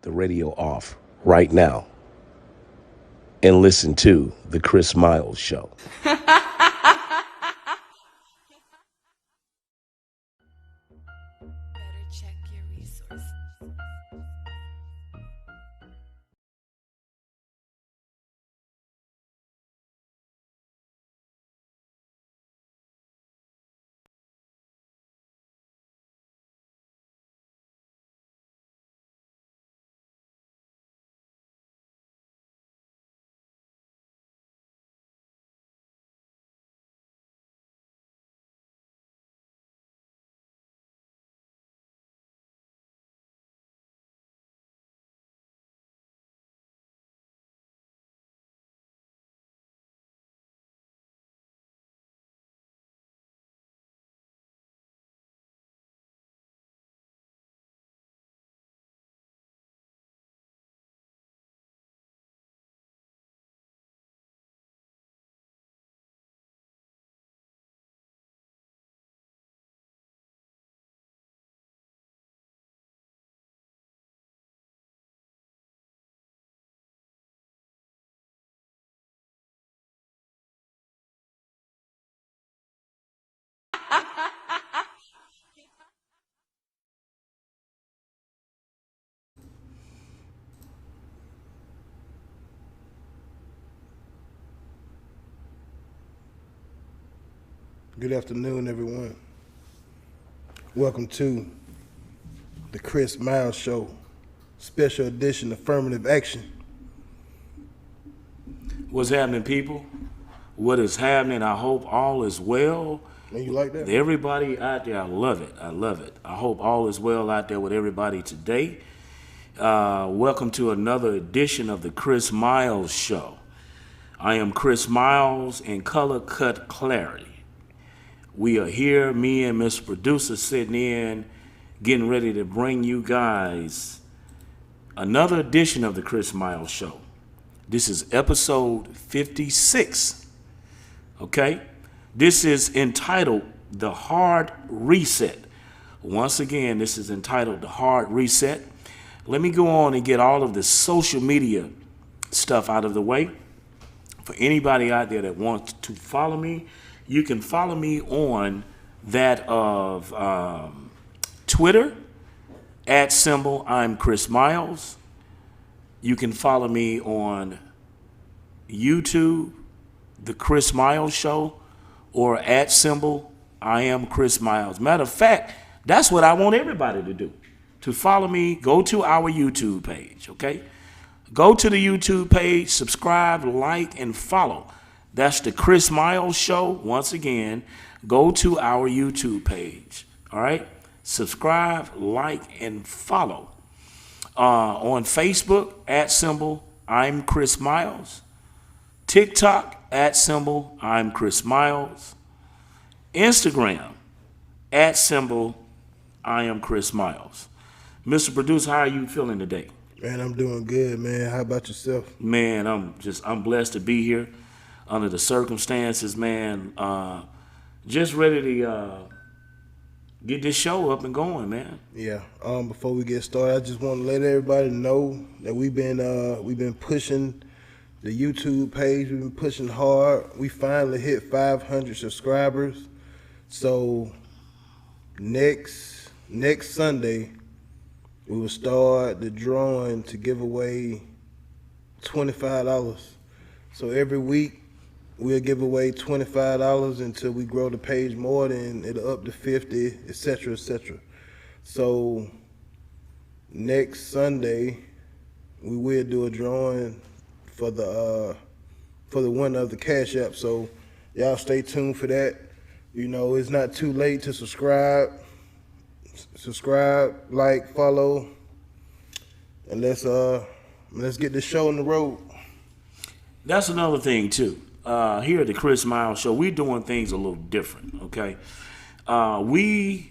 the radio off right now and listen to The Chris Miles Show. Good afternoon, everyone. Welcome to the Chris Miles Show, special edition Affirmative Action. What's happening, people? What is happening? I hope all is well. And you like that? Everybody out there, I love it. I love it. I hope all is well out there with everybody today. Welcome to another edition of the Chris Miles Show. I am Chris Miles in color cut clarity. We are here, me and Mr. Producer sitting in, getting ready to bring you guys another edition of the Chris Miles Show. This is episode 56, okay? This is entitled The Hard Reset. Once again, this is entitled The Hard Reset. Let me go on and get all of the social media stuff out of the way. For anybody out there that wants to follow me, you can follow me on that of Twitter, @ I'm Chris Miles. You can follow me on YouTube, The Chris Miles Show, or @ I am Chris Miles. Matter of fact, that's what I want everybody to do. To follow me, go to our YouTube page, okay? Go to the YouTube page, subscribe, like, and follow. That's the Chris Miles Show. Once again, go to our YouTube page, all right? Subscribe, like, and follow. On Facebook, @ I'm Chris Miles. TikTok, @ I'm Chris Miles. Instagram, @ I am Chris Miles. Mr. Producer, how are you feeling today? Man, I'm doing good, man. How about yourself? Man, I'm blessed to be here under the circumstances, man. Just ready to get this show up and going, man. Yeah. Before we get started, I just want to let everybody know that we've been pushing the YouTube page. We've been pushing hard. We finally hit 500 subscribers. So next Sunday, we will start the drawing to give away $25. So every week, we'll give away $25 until we grow the page more, then it'll up to 50, etc., etc. So next Sunday, we will do a drawing for the winner of the Cash App. So y'all stay tuned for that. You know, it's not too late to subscribe. Subscribe, like, follow, and let's get this show on the road. That's another thing too. Here at the Chris Miles Show, we're doing things a little different, okay? We're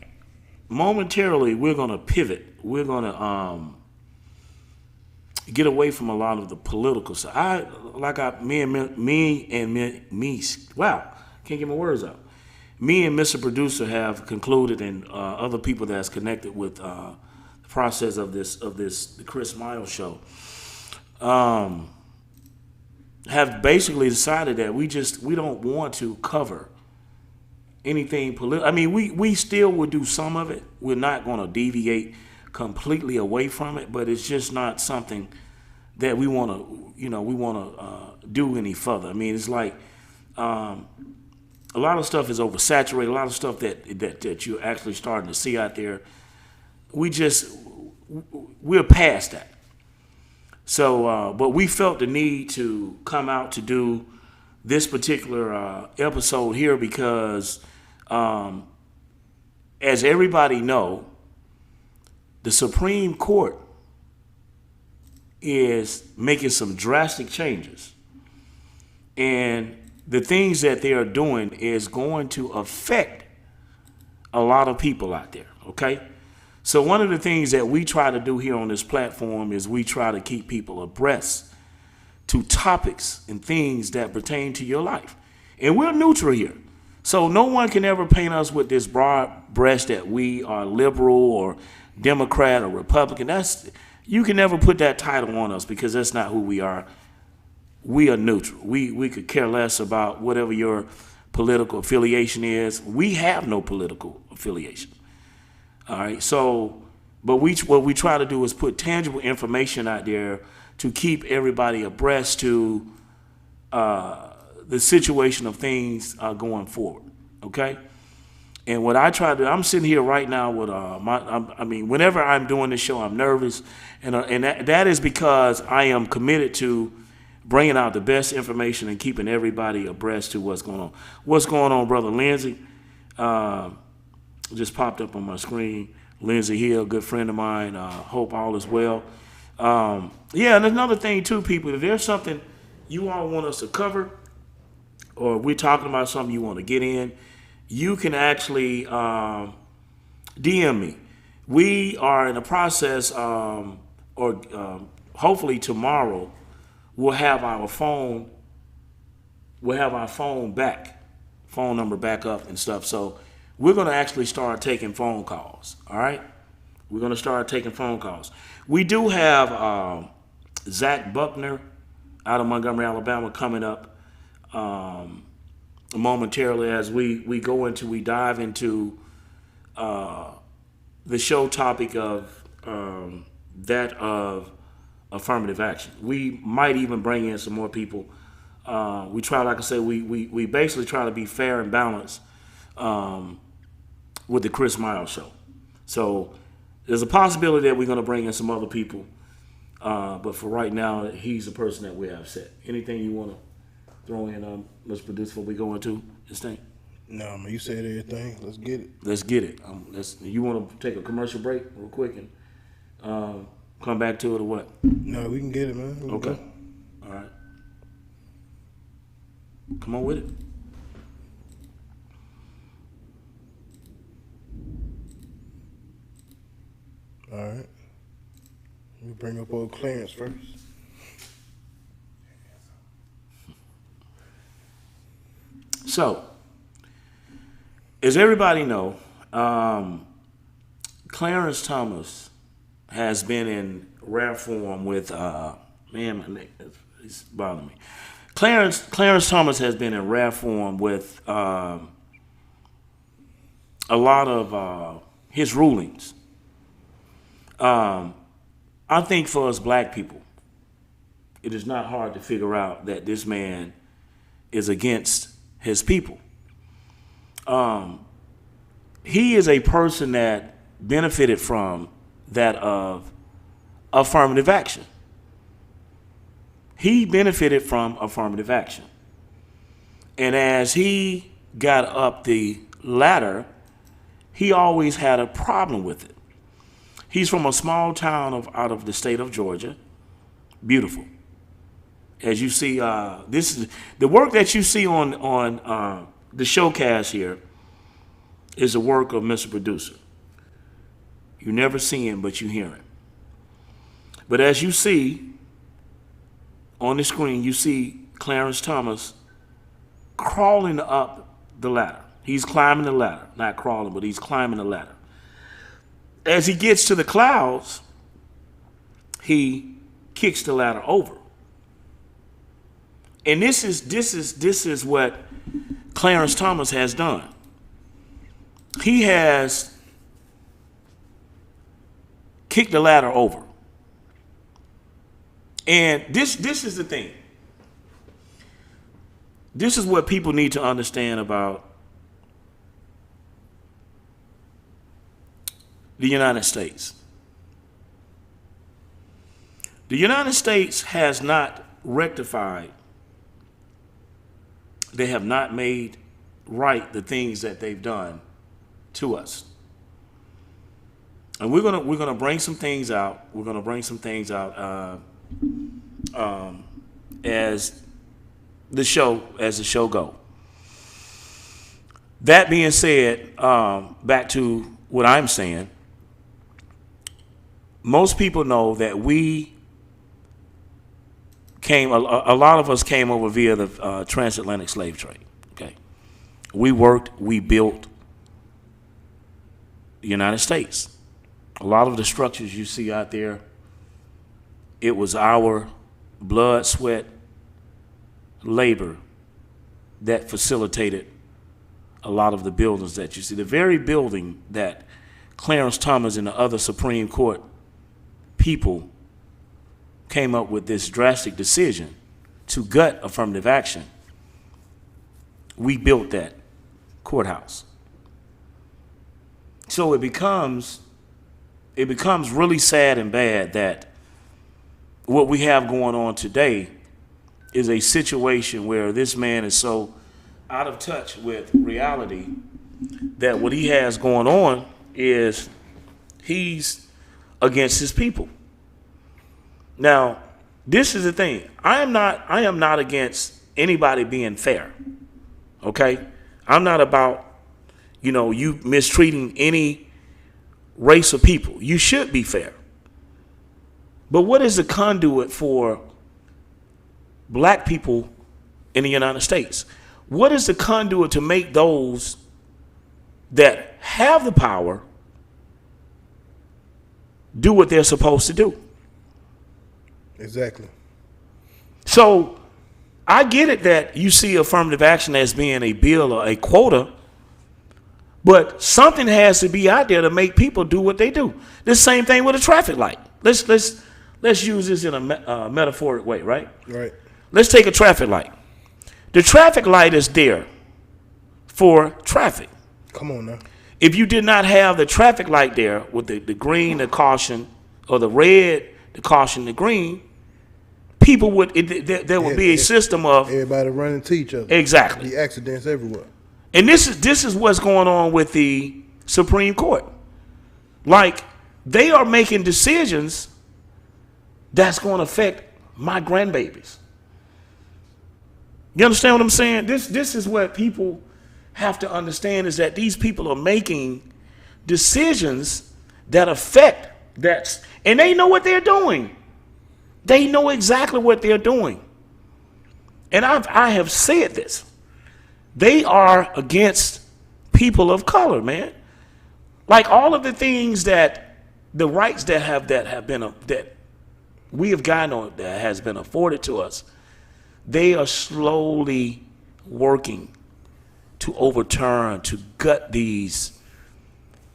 gonna pivot. We're gonna get away from a lot of the political side. Wow, can't get my words out. Me and Mr. Producer have concluded, and other people that's connected with the process of the Chris Miles show, have basically decided that we don't want to cover anything political. I mean, we still would do some of it. We're not going to deviate completely away from it, but it's just not something that we want to do any further. I mean, it's like a lot of stuff is oversaturated. A lot of stuff that you're actually starting to see out there. We're past that. So, but we felt the need to come out to do this particular episode here because, as everybody know, the Supreme Court is making some drastic changes. And the things that they are doing is going to affect a lot of people out there, okay? So one of the things that we try to do here on this platform is we try to keep people abreast to topics and things that pertain to your life. And we're neutral here. So no one can ever paint us with this broad brush that we are liberal or Democrat or Republican. You can never put that title on us because that's not who we are. We are neutral. We could care less about whatever your political affiliation is. We have no political affiliation. All right. So, but what we try to do is put tangible information out there to keep everybody abreast to the situation of things going forward. Okay. And what I try to do, I'm sitting here right now with whenever I'm doing this show, I'm nervous, and that is because I am committed to bringing out the best information and keeping everybody abreast to what's going on. What's going on, Brother Lindsay? Just popped up on my screen. Lindsay Hill, good friend of mine. Hope all is well. Yeah, and another thing too, people, if there's something you all want us to cover, or we're talking about something you want to get in, you can actually DM me. We are in the process, hopefully tomorrow, we'll have our phone number back up and stuff. So we're going to actually start taking phone calls. All right. We're going to start taking phone calls. We do have Zach Buckner out of Montgomery, Alabama coming up momentarily as we dive into the show topic of that of affirmative action. We might even bring in some more people. We try, like I said, we basically try to be fair and balanced with the Chris Miles show. So there's a possibility that we're going to bring in some other people. But for right now, he's the person that we have set. Anything you want to throw in, Mr. Producer, before we go into this thing? No, man, you said everything. Let's get it. Let's get it. You want to take a commercial break real quick and come back to it or what? No, we can get it, man. Okay. All right. Come on with it. All right. Let me bring up old Clarence first. So, as everybody know, Clarence Thomas has been in rare form with man, my neck is bothering me. Clarence Thomas has been in rare form with a lot of his rulings. I think for us black people, it is not hard to figure out that this man is against his people. He is a person that benefited from that of affirmative action. He benefited from affirmative action. And as he got up the ladder, he always had a problem with it. He's from a small town out of the state of Georgia. Beautiful. As you see, this is the work that you see on the showcast here is the work of Mr. Producer. You never see him, but you hear him. But as you see on the screen, you see Clarence Thomas crawling up the ladder. He's climbing the ladder, not crawling, but he's climbing the ladder. As he gets to the clouds, he kicks the ladder over. And this is what Clarence Thomas has done. He has kicked the ladder over. And this is the thing. This is what people need to understand about the United States. The United States has not rectified, they have not made right the things that they've done to us. And we're gonna bring some things out. We're gonna bring some things out as the show go. That being said, back to what I'm saying. Most people know that we came. A lot of us came over via the transatlantic slave trade. Okay, we worked, we built the United States. A lot of the structures you see out there, it was our blood, sweat, labor that facilitated a lot of the buildings that you see. The very building that Clarence Thomas and the other Supreme Court people came up with this drastic decision to gut affirmative action, we built that courthouse. So it becomes really sad and bad that what we have going on today is a situation where this man is so out of touch with reality that what he has going on is he's against his people. Now, this is the thing. I am not against anybody being fair. Okay? I'm not about, you mistreating any race of people. You should be fair. But what is the conduit for black people in the United States? What is the conduit to make those that have the power do what they're supposed to do? Exactly. So I get it that you see affirmative action as being a bill or a quota, but something has to be out there to make people do what they do. The same thing with a traffic light. Let's use this in a metaphoric way, right? Right. Let's take a traffic light. The traffic light is there for traffic. Come on now. If you did not have the traffic light there with the green, the caution, or the red, the caution, the green, people there would be a system of everybody running to each other. Exactly. The accidents everywhere. And this is what's going on with the Supreme Court. Like, they are making decisions that's going to affect my grandbabies. You understand what I'm saying? This is what people have to understand, is that these people are making decisions that affect that, and they know what they're doing. They know exactly what they're doing. And I have said this. They are against people of color, man. Like all of the things that the rights that we have gotten on, that has been afforded to us, they are slowly working to overturn, to gut these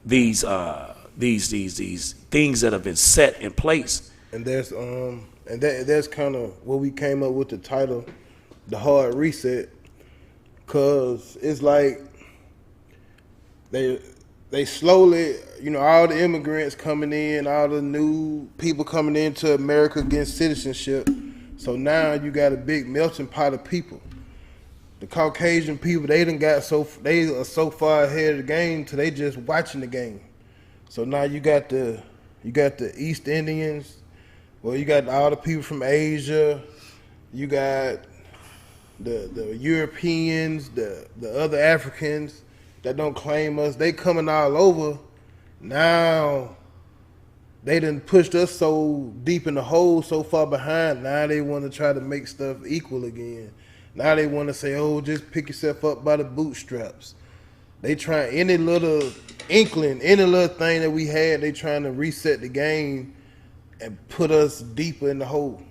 things that have been set in place. And that's that's kind of what we came up with the title, The Hard Reset, because it's like they slowly, all the immigrants coming in, all the new people coming into America getting citizenship. So now you got a big melting pot of people. The Caucasian people, they are so far ahead of the game till they just watching the game. So now you got the East Indians, well, you got all the people from Asia, you got the Europeans, the other Africans that don't claim us. They coming all over. Now they done pushed us so deep in the hole, so far behind. Now they want to try to make stuff equal again. Now they want to say, oh, just pick yourself up by the bootstraps. They try any little inkling, any little thing that we had, they trying to reset the game and put us deeper in the hole.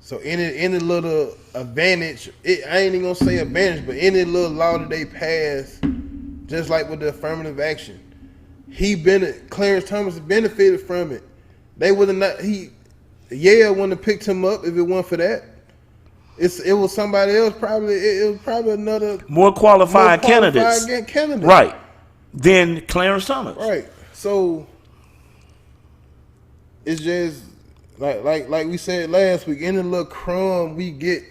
So any little advantage, I ain't even gonna say advantage, but any little law that they pass, just like with the affirmative action, Clarence Thomas benefited from it. They would have not. Yale wouldn't have picked him up if it weren't for that. It was somebody else. Probably it was probably another more qualified candidates, right? Than Clarence Thomas, right? So it's just like we said last week. Any little crumb we get,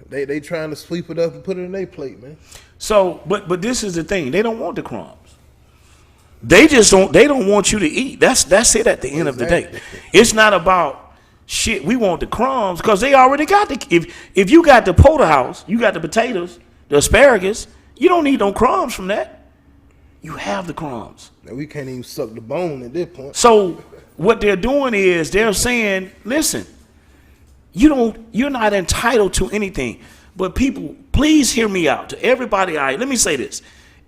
they trying to sweep it up and put it in their plate, man. So, but this is the thing. They don't want the crumbs. They just don't. They don't want you to eat. That's it. At the end of the day, it's not about shit. We want the crumbs because they already got the. If you got the porterhouse, you got the potatoes, the asparagus. You don't need no crumbs from that. You have the crumbs. Now we can't even suck the bone at this point. So what they're doing is they're saying, listen, you're not entitled to anything. But people, please hear me out. To everybody let me say this.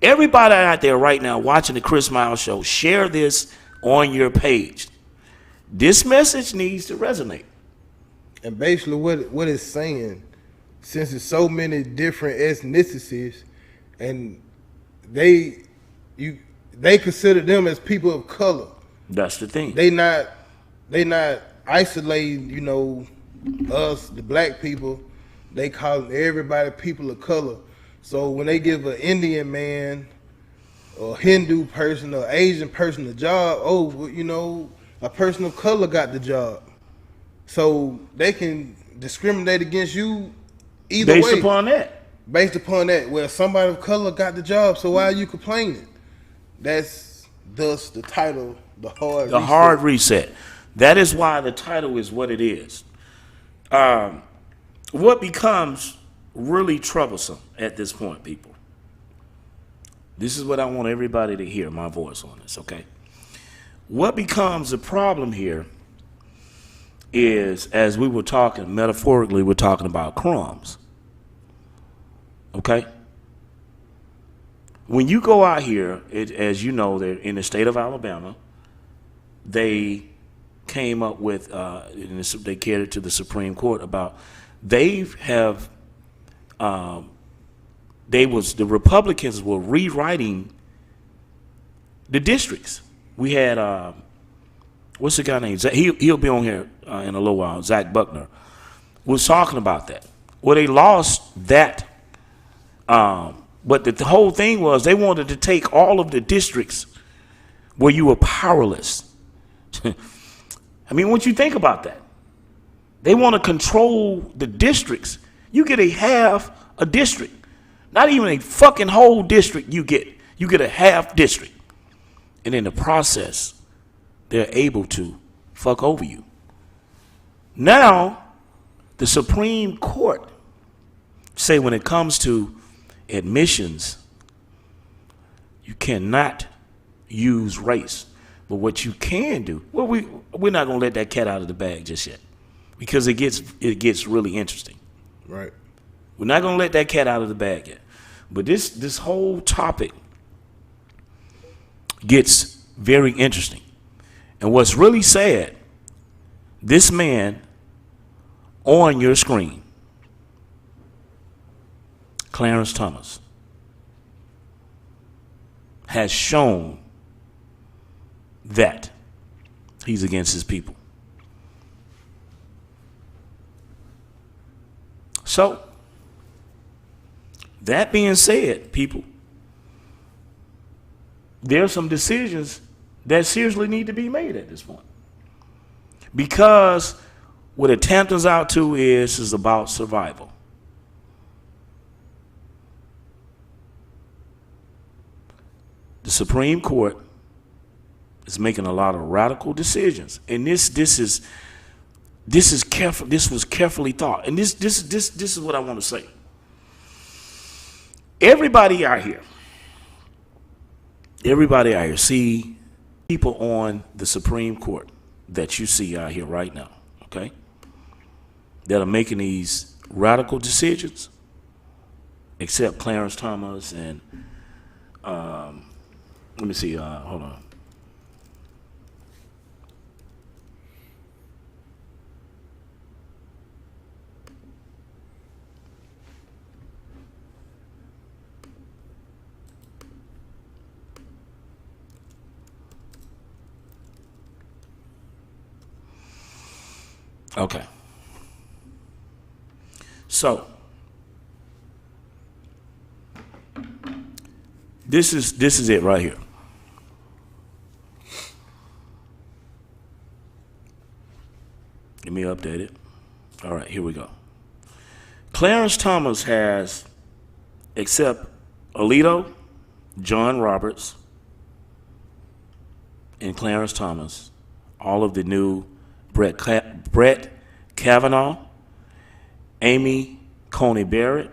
Everybody out there right now watching the Chris Miles Show, share this on your page. This message needs to resonate. And basically what it's saying, since there's so many different ethnicities, and they consider them as people of color. That's the thing. They not isolating, us, the black people. They call everybody people of color. So when they give an Indian man or Hindu person or Asian person a job, a person of color got the job. So they can discriminate against you either way. Based upon that. Well, somebody of color got the job, so why are you complaining? That's thus the title, The Hard Reset. That is why the title is what it is. What becomes really troublesome at this point, people. This is what I want everybody to hear my voice on this, okay? What becomes the problem here is, as we were talking, metaphorically, we're talking about crumbs. Okay? When you go out here, as you know, they're in the state of Alabama, they came up with, they carried it to the Supreme Court about, the Republicans were rewriting the districts. We had, what's the guy named? He'll be on here in a little while. Zach Buckner was talking about that. Well, they lost that. But the whole thing was they wanted to take all of the districts where you were powerless. I mean, what you think about that? They want to control the districts. You get half a district. Not even a fucking whole district you get. You get a half district. And in the process, they're able to fuck over you. Now, the Supreme Court say when it comes to admissions, you cannot use race. But what you can do, well, we're not going to let that cat out of the bag just yet, because it gets really interesting. Right. We're not going to let that cat out of the bag yet. But this whole topic gets very interesting. And what's really sad, this man on your screen, Clarence Thomas, has shown that he's against his people. So, that being said, people, there are some decisions that seriously need to be made at this point. Because what it tempts out to is about survival. The Supreme Court is making a lot of radical decisions, and this was carefully thought. And this is what I want to say. Everybody out here, see people on the Supreme Court that you see out here right now, okay, that are making these radical decisions, except Clarence Thomas and Let me see. Hold on. Okay. So this is it right here. Let me update it. All right, here we go. Clarence Thomas has, except Alito, John Roberts, and Clarence Thomas, all of the new Brett Kavanaugh, Amy Coney Barrett,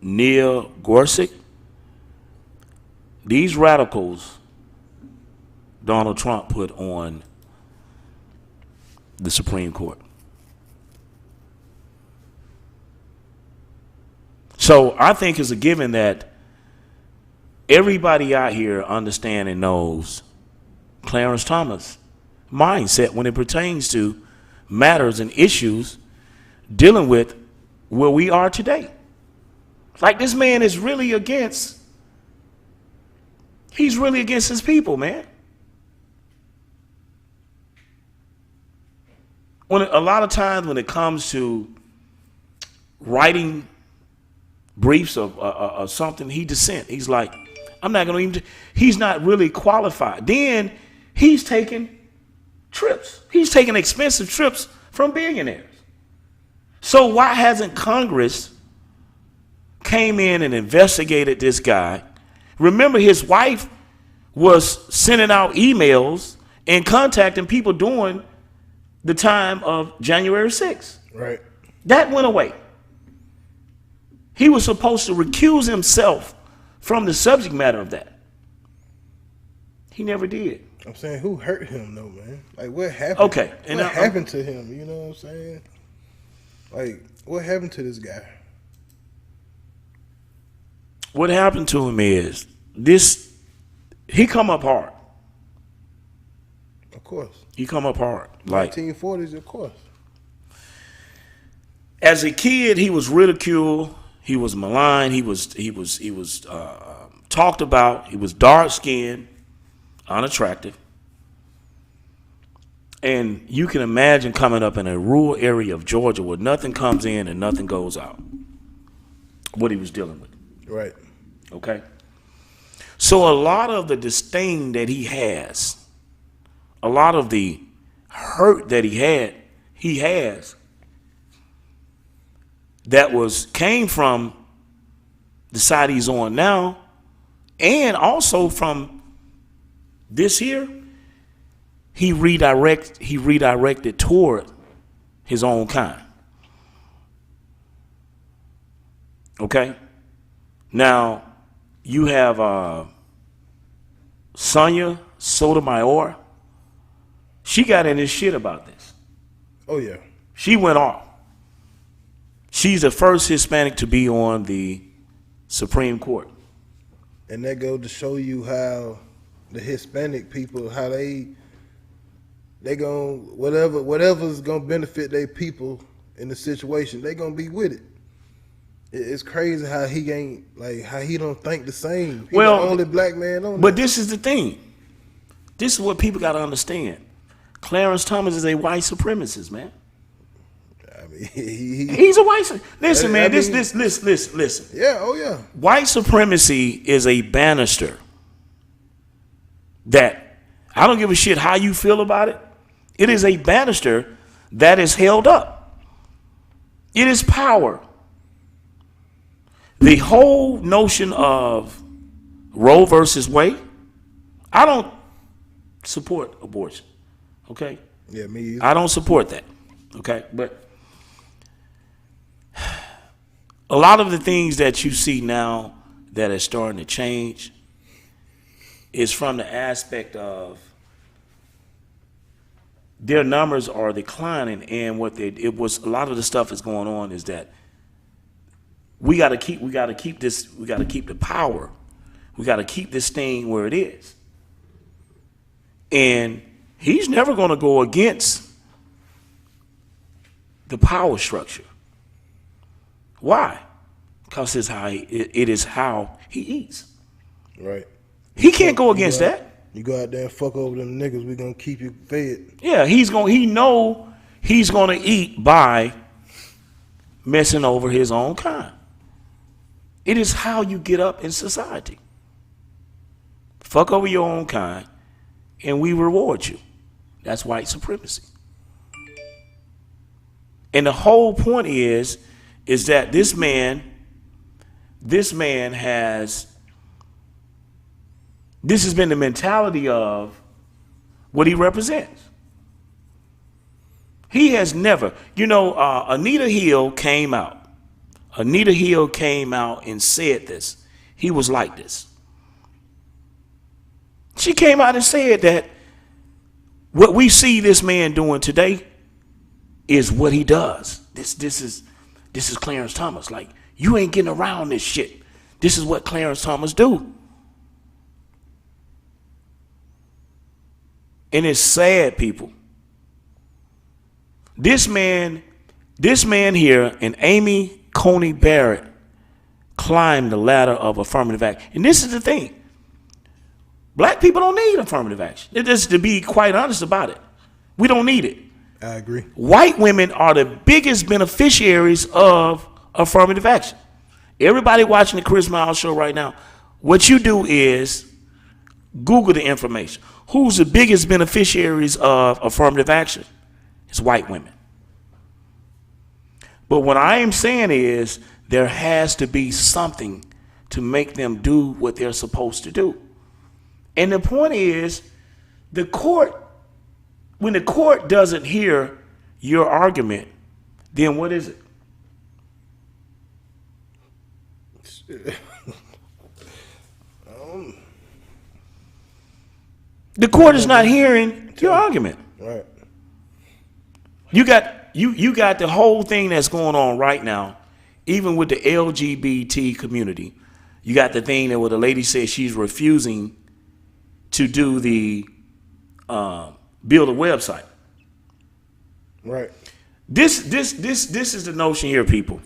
Neil Gorsuch. These radicals Donald Trump put on the Supreme Court. So I think it's a given that everybody out here understands and knows Clarence Thomas' mindset when it pertains to matters and issues dealing with where we are today. Like, this man is really against, he's really against his people, man. A lot of times when it comes to writing briefs of something, he dissent. He's like, I'm not going to even, he's not really qualified. Then he's taking trips. He's taking expensive trips from billionaires. So why hasn't Congress came in and investigated this guy? Remember, his wife was sending out emails and contacting people during the time of January 6th. Right. That went away. He was supposed to recuse himself from the subject matter of that. He never did. I'm saying, who hurt him though, man? Like, what happened? Okay. What happened to him? You know what I'm saying? Like, what happened to this guy? What happened to him is this, he come up hard. Of course. He come up hard. Like, 1940s, of course. As a kid, he was ridiculed. He was maligned. He was talked about. He was dark skinned, unattractive. And you can imagine coming up in a rural area of Georgia where nothing comes in and nothing goes out. What he was dealing with. Right. Okay. So a lot of the disdain that he has, a lot of the hurt that he has, that came from the side he's on now, and also from this here, he redirected toward his own kind. Okay? Now, you have Sonia Sotomayor. She got in his shit about this. Oh, yeah. She went off. She's the first Hispanic to be on the Supreme Court. And that goes to show you how the Hispanic people, how they gon' whatever's gonna benefit their people in the situation, they gonna be with it. It's crazy how he ain't, like, how he don't think the same. He's the only black man on But there. this is the thing. This is what people gotta understand. Clarence Thomas is a white supremacist, man. I mean, he's a white. Listen, man. Listen. Yeah. Oh, yeah. White supremacy is a banister that I don't give a shit how you feel about it. It is a banister that is held up. It is power. The whole notion of Roe versus Wade, I don't support abortion. Okay? Yeah, me either. I don't support that. Okay? But a lot of the things that you see now that are starting to change is from the aspect of their numbers are declining, and a lot of the stuff is going on is that we got to keep the power. We got to keep this thing where it is. And he's never going to go against the power structure. Why? Because it is how he eats. Right. He can't go against that. You go out there and fuck over them niggas, we gonna keep you fed. Yeah, he know he's gonna eat by messing over his own kind. It is how you get up in society. Fuck over your own kind, and we reward you. That's white supremacy. And the whole point is that this man has, this has been the mentality of what he represents. He has never, Anita Hill came out. Anita Hill came out and said this. He was like this. She came out and said that what we see this man doing today is what he does. This is Clarence Thomas. Like, you ain't getting around this shit. This is what Clarence Thomas do. And it's sad, people. This man here and Amy Coney Barrett climbed the ladder of affirmative action. And this is the thing. Black people don't need affirmative action. Just to be quite honest about it. We don't need it. I agree. White women are the biggest beneficiaries of affirmative action. Everybody watching the Chris Miles show right now, what you do is Google the information. Who's the biggest beneficiaries of affirmative action? It's white women. But what I am saying is there has to be something to make them do what they're supposed to do. And the point is, when the court doesn't hear your argument, then what is it? The court is not hearing your argument. Right. You got the whole thing that's going on right now, even with the LGBT community. You got the thing that where the lady says she's refusing to do the build a website. Right. This is the notion here, people.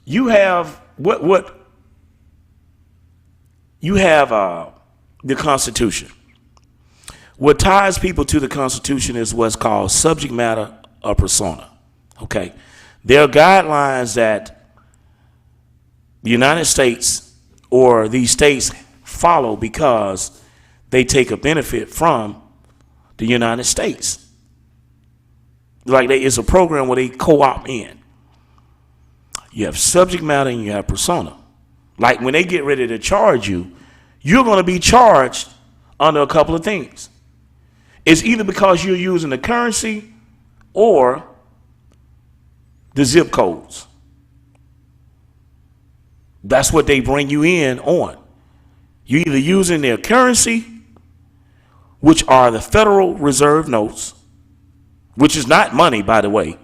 You have you have the Constitution. What ties people to the Constitution is what's called subject matter or persona. Okay, there are guidelines that the United States or these states follow because they take a benefit from the United States. Like it's a program where they co-opt in. You have subject matter and you have persona. Like when they get ready to charge you, you're going to be charged under a couple of things. It's either because you're using the currency or the zip codes. That's what they bring you in on. You're either using their currency, which are the Federal Reserve notes, which is not money, by the way.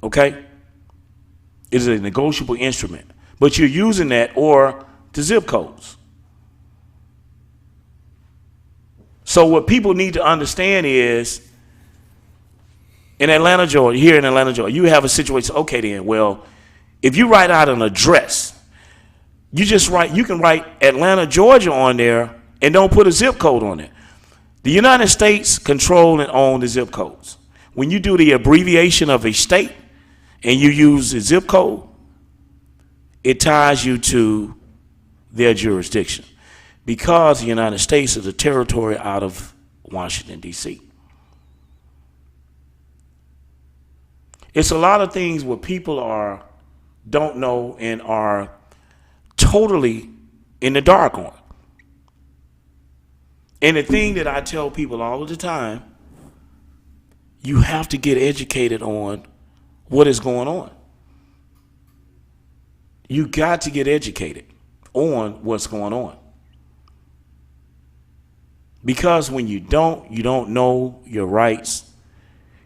Okay? It is a negotiable instrument. But you're using that or the zip codes. So what people need to understand is, in Atlanta, Georgia, here in Atlanta, Georgia, you have a situation. Okay, then, well, if you write out an address, you can write Atlanta, Georgia on there and don't put a zip code on it. The United States control and own the zip codes. When you do the abbreviation of a state and you use the zip code, it ties you to their jurisdiction because the United States is a territory out of Washington, D.C. It's a lot of things where people don't know and are totally in the dark on. And the thing that I tell people all of the time, you have to get educated on what is going on. You got to get educated on what's going on. Because when you don't know your rights,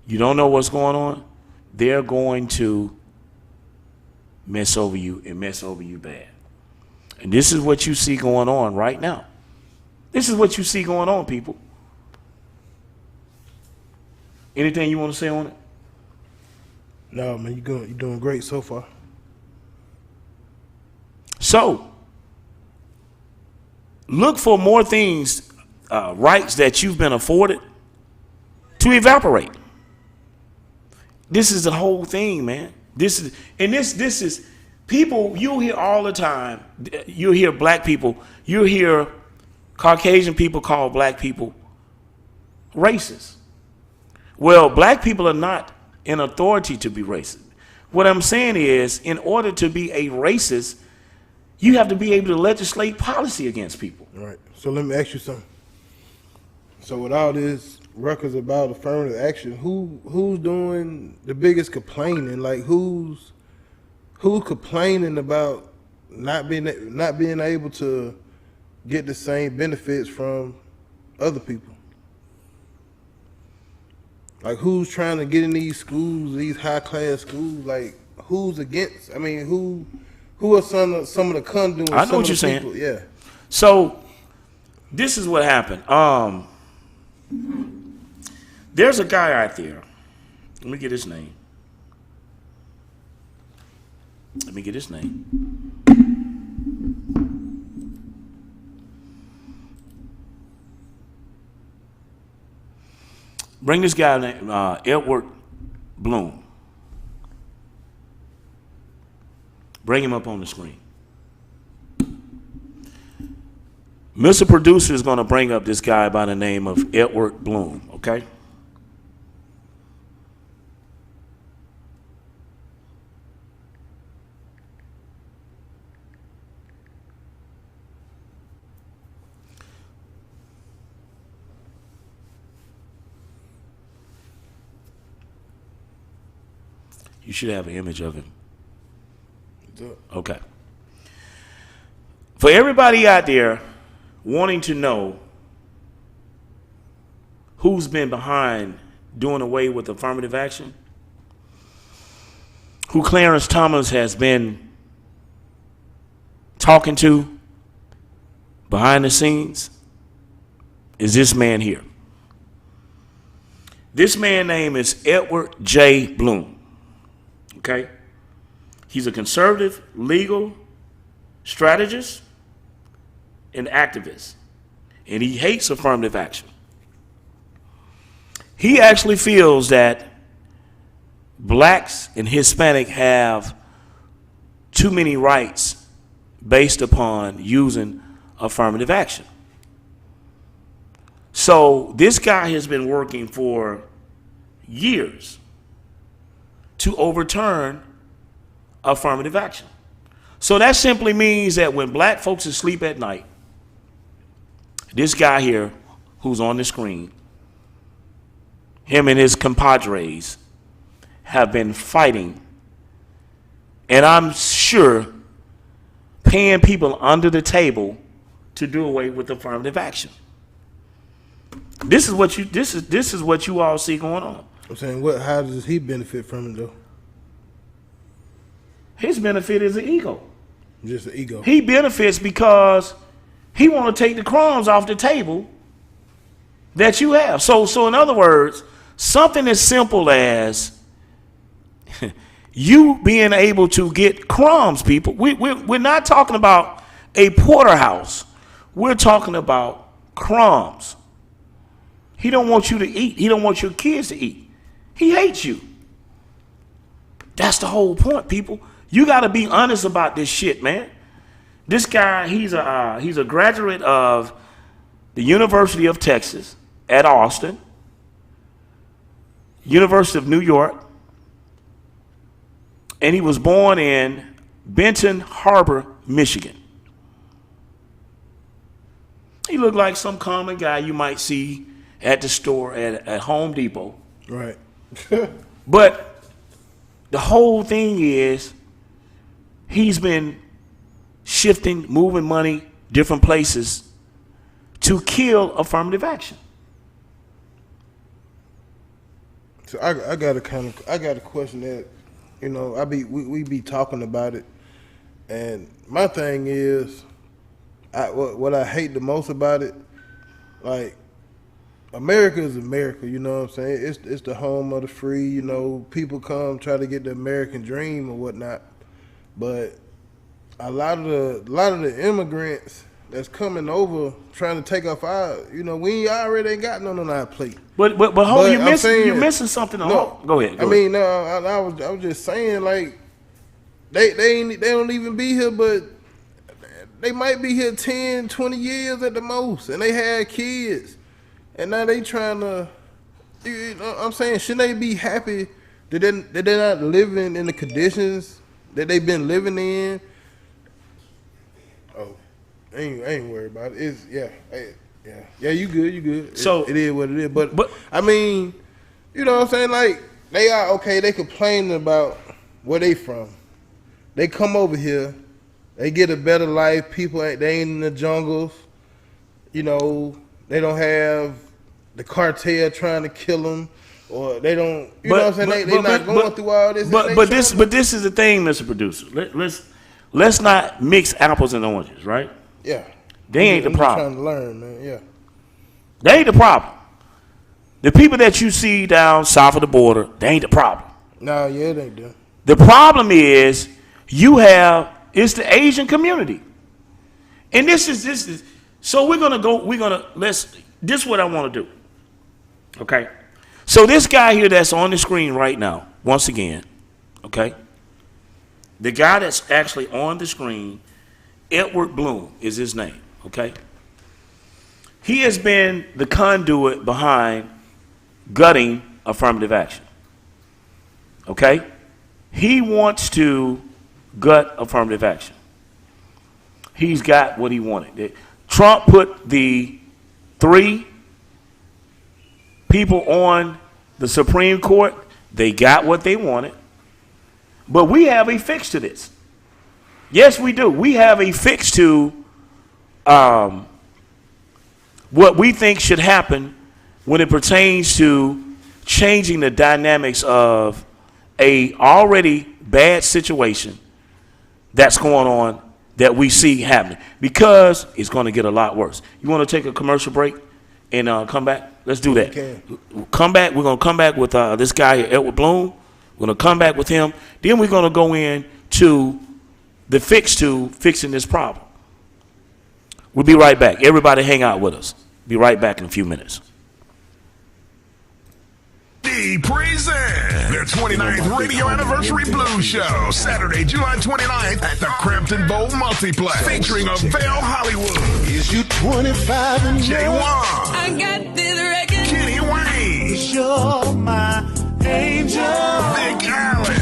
you don't know what's going on, they're going to mess over you and mess over you bad. And this is what you see going on right now. This is what you see going on, people. Anything you want to say on it? No, man, you're doing great so far. So, look for more things, rights that you've been afforded to evaporate. This is the whole thing, man. This is people, you'll hear all the time. You'll hear black people, you'll hear Caucasian people call black people racist. Well, black people are not in authority to be racist. What I'm saying is, in order to be a racist, you have to be able to legislate policy against people. All right. So let me ask you something. So with all this records about affirmative action, who's doing the biggest complaining? Like who's complaining about not being able to get the same benefits from other people? Like who's trying to get in these schools, these high class schools? Like who's against? I mean, who are some of the conduits? I know what you're saying. People? Yeah. So this is what happened. There's a guy out there. Let me get his name. Bring this guy named Edward Bloom. Bring him up on the screen. Mr. Producer is going to bring up this guy by the name of Edward Bloom, okay? You should have an image of him. Okay. For everybody out there wanting to know who's been behind doing away with affirmative action, who Clarence Thomas has been talking to behind the scenes, is this man here. This man's name is Edward J. Bloom. Okay? He's a conservative, legal strategist and activist. And he hates affirmative action. He actually feels that blacks and Hispanic have too many rights based upon using affirmative action. So this guy has been working for years to overturn affirmative action. So that simply means that when black folks are asleep at night, this guy here who's on the screen, him and his compadres have been fighting, and I'm sure paying people under the table to do away with affirmative action. This is what you all see going on. I'm saying, how does he benefit from it though? His benefit is an ego. Just an ego. He benefits because he want to take the crumbs off the table that you have. So in other words, something as simple as you being able to get crumbs, people. We're not talking about a porterhouse. We're talking about crumbs. He don't want you to eat. He don't want your kids to eat. He hates you. That's the whole point, people. You got to be honest about this shit, man. This guy, he's a graduate of the University of Texas at Austin, University of New York, and he was born in Benton Harbor, Michigan. He looked like some common guy you might see at the store at Home Depot. Right. But the whole thing is he's been shifting, moving money different places to kill affirmative action. So I got a question that, we be talking about it, and my thing is, what I hate the most about it, like, America is America, you know what I'm saying? It's the home of the free, people come try to get the American dream or whatnot. But a lot of the immigrants that's coming over trying to take off we already ain't got none on our plate. But hold, you're missing something. No, go ahead. I was just saying, like, they don't even be here, but they might be here 10, 20 years at the most, and they had kids. And now they trying to, I'm saying, shouldn't they be happy that they're not living in the conditions that they've been living in? Oh, I ain't worried about it. Yeah, you good. So it is what it is. But I mean, you know what I'm saying? Like, they are okay. They complaining about where they from. They come over here, they get a better life. They ain't in the jungles. They don't have the cartel trying to kill them, or they don't. You know what I'm saying? They're not going through all this. But this is the thing, Mr. Producer. Let's not mix apples and oranges, right? Yeah. They ain't the problem. Trying to learn, man. Yeah. They ain't the problem. The people that you see down south of the border, they ain't the problem. No, yeah, it ain't them. The problem is it's the Asian community, and this is. So this is what I want to do. Okay. So this guy here that's on the screen right now, once again, okay. The guy that's actually on the screen, Edward Bloom is his name, okay. He has been the conduit behind gutting affirmative action. Okay? He wants to gut affirmative action. He's got what he wanted. Trump put the 3 people on the Supreme Court. They got what they wanted. But we have a fix to this. Yes, we do. We have a fix to what we think should happen when it pertains to changing the dynamics of a already bad situation that's going on that we see happening, because it's going to get a lot worse. You want to take a commercial break and come back? Let's do that. Okay. Come back. We're going to come back with this guy here, Edward Bloom. We're going to come back with him. Then we're going to go into the fix to fixing this problem. We'll be right back. Everybody hang out with us. Be right back in a few minutes. Present their 29th radio anniversary blues show, Saturday, July 29th at the Crampton Bowl Multiplex, featuring Avail Hollywood. Is you 25 and Jay Wan. I got this record. Kenny Wayne. you're my angel. Vic Allen.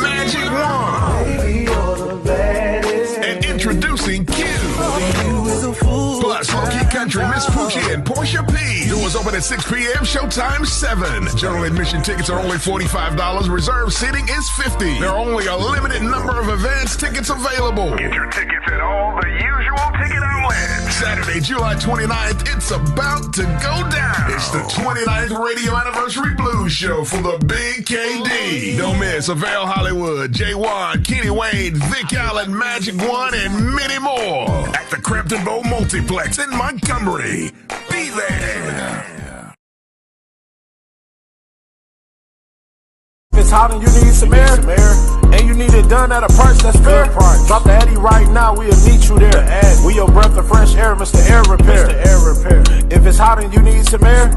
Magic One. Baby, you're the baddest. And introducing Q. You is a fool. Plus, Funky Country, Miss Poochie, and Portia P. Doors open at 6 p.m., showtime 7. General admission tickets are only $45. Reserved seating is $50. There are only a limited number of advance tickets available. Get your tickets at all the usual ticket outlets. Saturday, July 29th, it's about to go down. It's the 29th Radio Anniversary Blues Show for the Big KD. Don't miss Avail Hollywood, Jay Wan, Kenny Wayne, Vic Allen, Magic One, and many more at the Crampton Bowl Multiplex in Montgomery. Be there. If it's hot and you need some air, and you need it done at a price that's fair, drop the Addy right now, we'll meet you there. We your breath of fresh air, Mr. Air Repair. If it's hot and you need some air,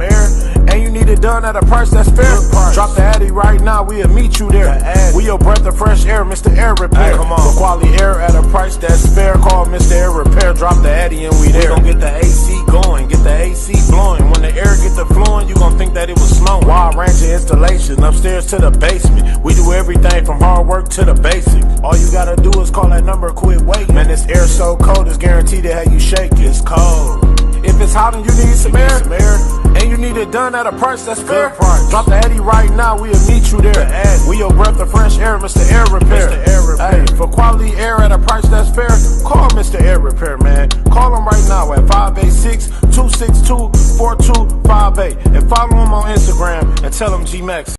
and you need it done at a price that's fair, drop the Addy right now, we'll meet you there. We your breath of fresh air, Mr. Air Repair. For quality air at a price that's fair, call Mr. Air Repair. Drop the Addy and we there. We gon' get the AC going, get the AC blowing. When the air get the flowing, you gon' think that it was snowing. Wild Rancher installation, upstairs to the basement. We do everything from hard work to the basic. All you gotta do is call that number, quit waiting. Man, this air so cold, it's guaranteed to have you shake. It's cold. If it's hot and you need some air, and you need it done at a price that's fair, drop the Eddie right now, we'll meet you there. We your breath of fresh air, Mr. Air Repair. Hey, for quality air at a price that's fair, call Mr. Air Repair, man. Call him right now at 586-262-4258 and follow him on Instagram and tell him G-Max.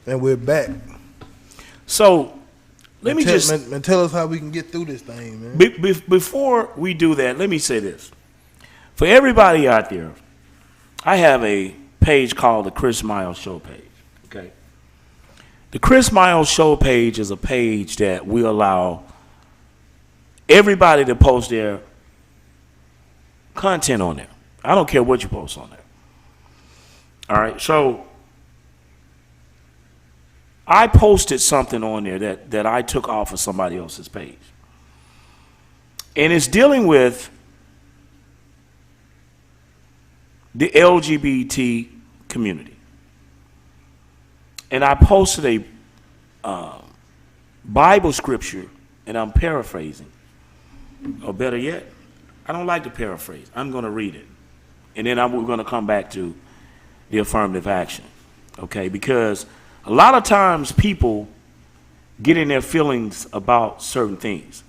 And we're back. So let me just tell us how we can get through this thing, man. Before we do that, let me say this. For everybody out there, I have a page called the Chris Miles Show page. Okay. The Chris Miles Show page is a page that we allow everybody to post their content on there. I don't care what you post on there. All right. So I posted something on there that I took off of somebody else's page. And it's dealing with the LGBT community. And I posted a Bible scripture, and I'm paraphrasing. Or better yet, I don't like to paraphrase. I'm going to read it. And then we're going to come back to the affirmative action. Okay? Because a lot of times people get in their feelings about certain things.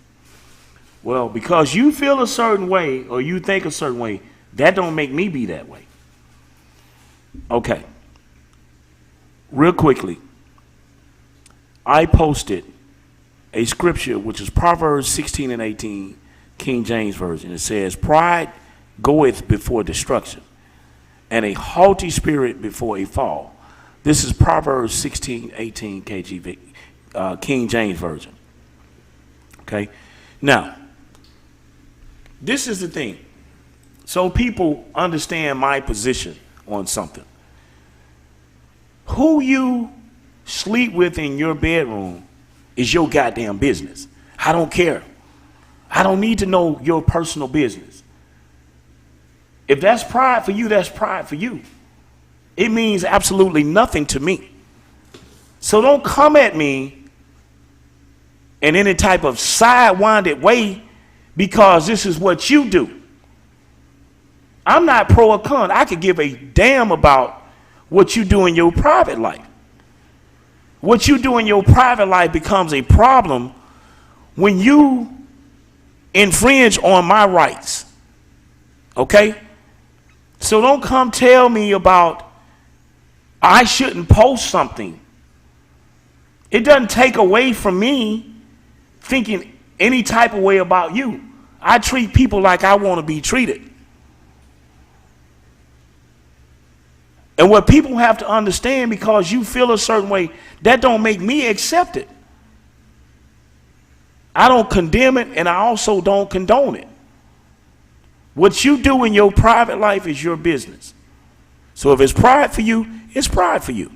Well, because you feel a certain way or you think a certain way, that don't make me be that way. Okay. Real quickly, I posted a scripture which is Proverbs 16 and 18, King James Version. It says, pride goeth before destruction, and a haughty spirit before a fall. This is Proverbs 16:18 KJV, King James Version. Okay? Now, this is the thing. So people understand my position on something. Who you sleep with in your bedroom is your goddamn business. I don't care. I don't need to know your personal business. If that's pride for you, that's pride for you. It means absolutely nothing to me. So don't come at me in any type of sidewinded way because this is what you do. I'm not pro or con. I could give a damn about what you do in your private life. What you do in your private life becomes a problem when you infringe on my rights. Okay? So don't come tell me about I shouldn't post something. It doesn't take away from me thinking any type of way about you. I treat people like I want to be treated. And what people have to understand, because you feel a certain way, that don't make me accept it. I don't condemn it, and I also don't condone it. What you do in your private life is your business. So if it's pride for you, it's pride for you.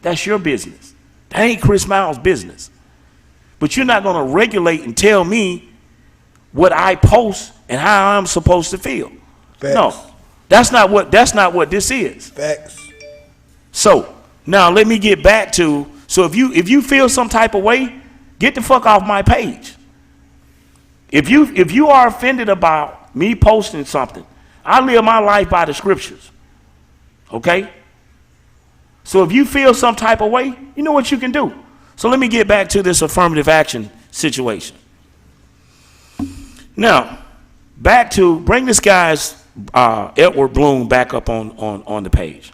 That's your business. That ain't Chris Miles' business. But you're not going to regulate and tell me what I post and how I'm supposed to feel. Facts. No, that's not what this is. Facts. So now let me get back to, so if you feel some type of way, get the fuck off my page. If you are offended about me posting something, I live my life by the scriptures. Okay? So if you feel some type of way, you know what you can do. So let me get back to this affirmative action situation. Now, back to, bring this guy's Edward Bloom back up on the page.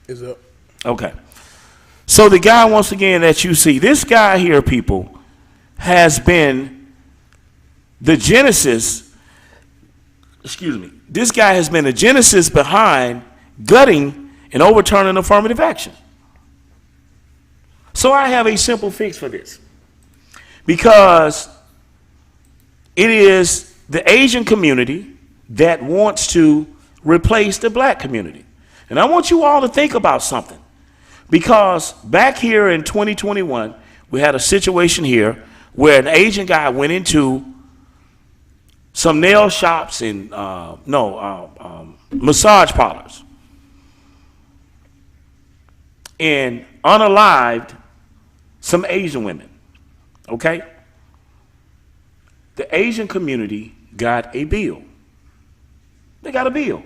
Is up. Okay. So the guy, once again, that you see, this guy here, people, has been the genesis, this guy has been the genesis behind gutting and overturning affirmative action. So I have a simple fix for this. Because it is the Asian community that wants to replace the black community. And I want you all to think about something. Because back here in 2021, we had a situation here where an Asian guy went into some nail shops and massage parlors and unalived some Asian women. Okay? The Asian community got a bill. They got a bill.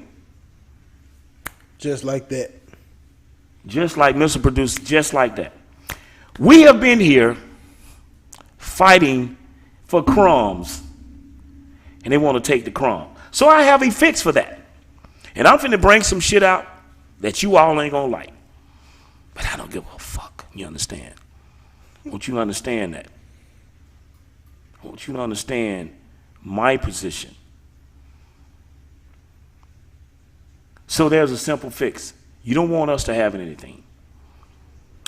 Just like that. Just like Mr. Producer, just like that. We have been here fighting for crumbs, and they want to take the crumb. So I have a fix for that. And I'm finna bring some shit out that you all ain't gonna like. But I don't give a fuck. You understand? I want you to understand that. I want you to understand my position. So there's a simple fix. You don't want us to have anything.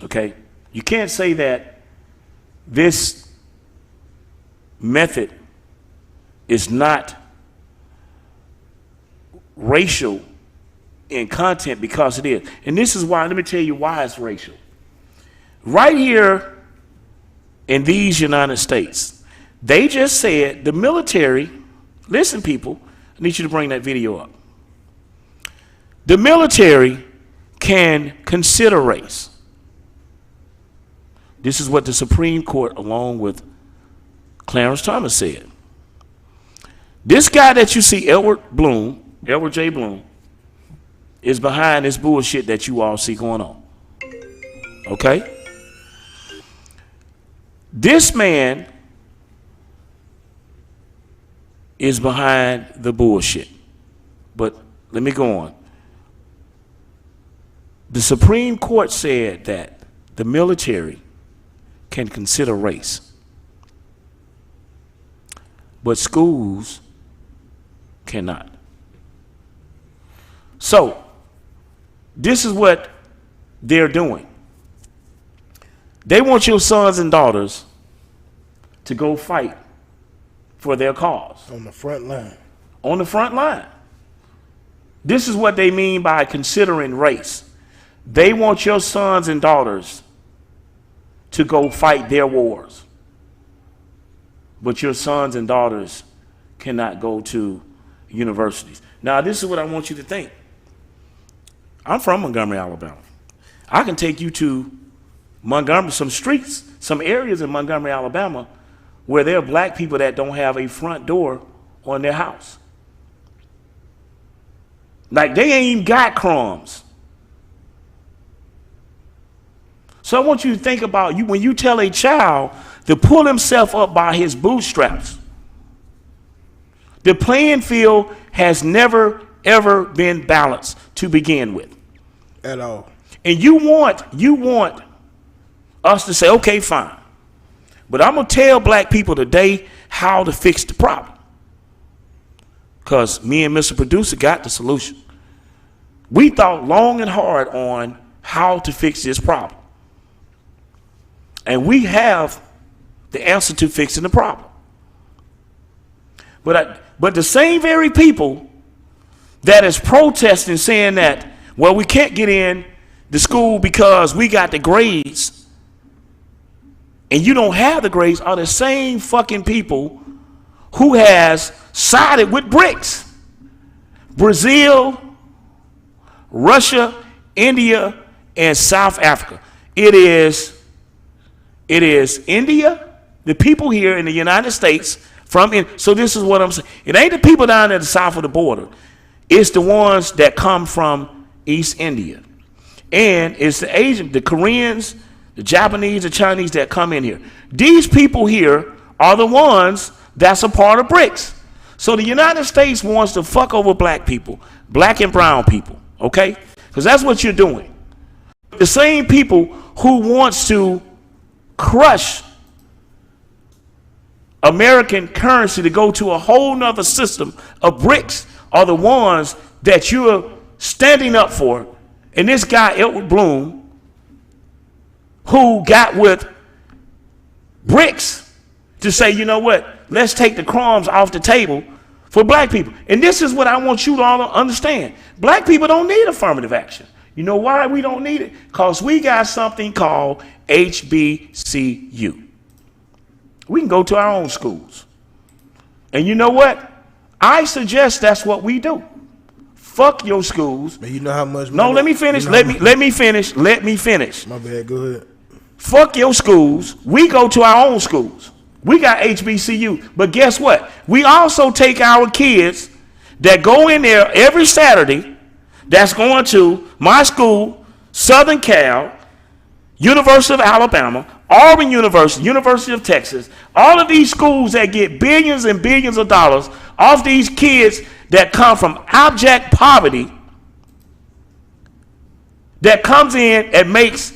Okay? You can't say that this method is not racial in content, because it is. And this is why, let me tell you why it's racial. Right here in these United States, they just said the military, listen people, I need you to bring that video up. The military can consider race. This is what the Supreme Court, along with Clarence Thomas, said. This guy that you see, Edward J. Bloom, is behind this bullshit that you all see going on. Okay? This man is behind the bullshit. But let me go on. The Supreme Court said that the military can consider race, but schools cannot. So, this is what they're doing. They want your sons and daughters to go fight for their cause. On the front line. On the front line. This is what they mean by considering race. They want your sons and daughters to go fight their wars. But your sons and daughters cannot go to universities. Now, this is what I want you to think. I'm from Montgomery, Alabama. I can take you to Montgomery, some streets, some areas in Montgomery, Alabama, where there are black people that don't have a front door on their house. Like, they ain't even got crumbs. So I want you to think about, you when you tell a child to pull himself up by his bootstraps. The playing field has never, ever been balanced to begin with. At all. And you want us to say, okay, fine. But I'm going to tell black people today how to fix the problem. Because me and Mr. Producer got the solution. We thought long and hard on how to fix this problem. And we have the answer to fixing the problem. But the same very people that is protesting saying that, well, we can't get in the school because we got the grades and you don't have the grades, are the same fucking people who has sided with BRICS. Brazil, Russia, India, and South Africa. It is India, the people here in the United States so this is what I'm saying. It ain't the people down at the south of the border. It's the ones that come from East India. And it's the Asian, the Koreans, the Japanese, the Chinese that come in here. These people here are the ones that's a part of BRICS. So the United States wants to fuck over black people, black and brown people, okay? Because that's what you're doing. The same people who wants to crush American currency to go to a whole nother system of BRICS are the ones that you're standing up for. And this guy, Edward Bloom, who got with BRICS to say, you know what, let's take the crumbs off the table for black people. And this is what I want you to all understand. Black people don't need affirmative action. You know why we don't need it? Because we got something called HBCU. We can go to our own schools. And you know what? I suggest that's what we do. Fuck your schools. Man, you know how much money, no, let me finish. Let me finish. My bad, go ahead. Fuck your schools. We go to our own schools. We got HBCU. But guess what? We also take our kids that go in there every Saturday, that's going to my school, Southern Cal, University of Alabama, Auburn University, University of Texas, all of these schools that get billions and billions of dollars off these kids that come from abject poverty, that comes in and makes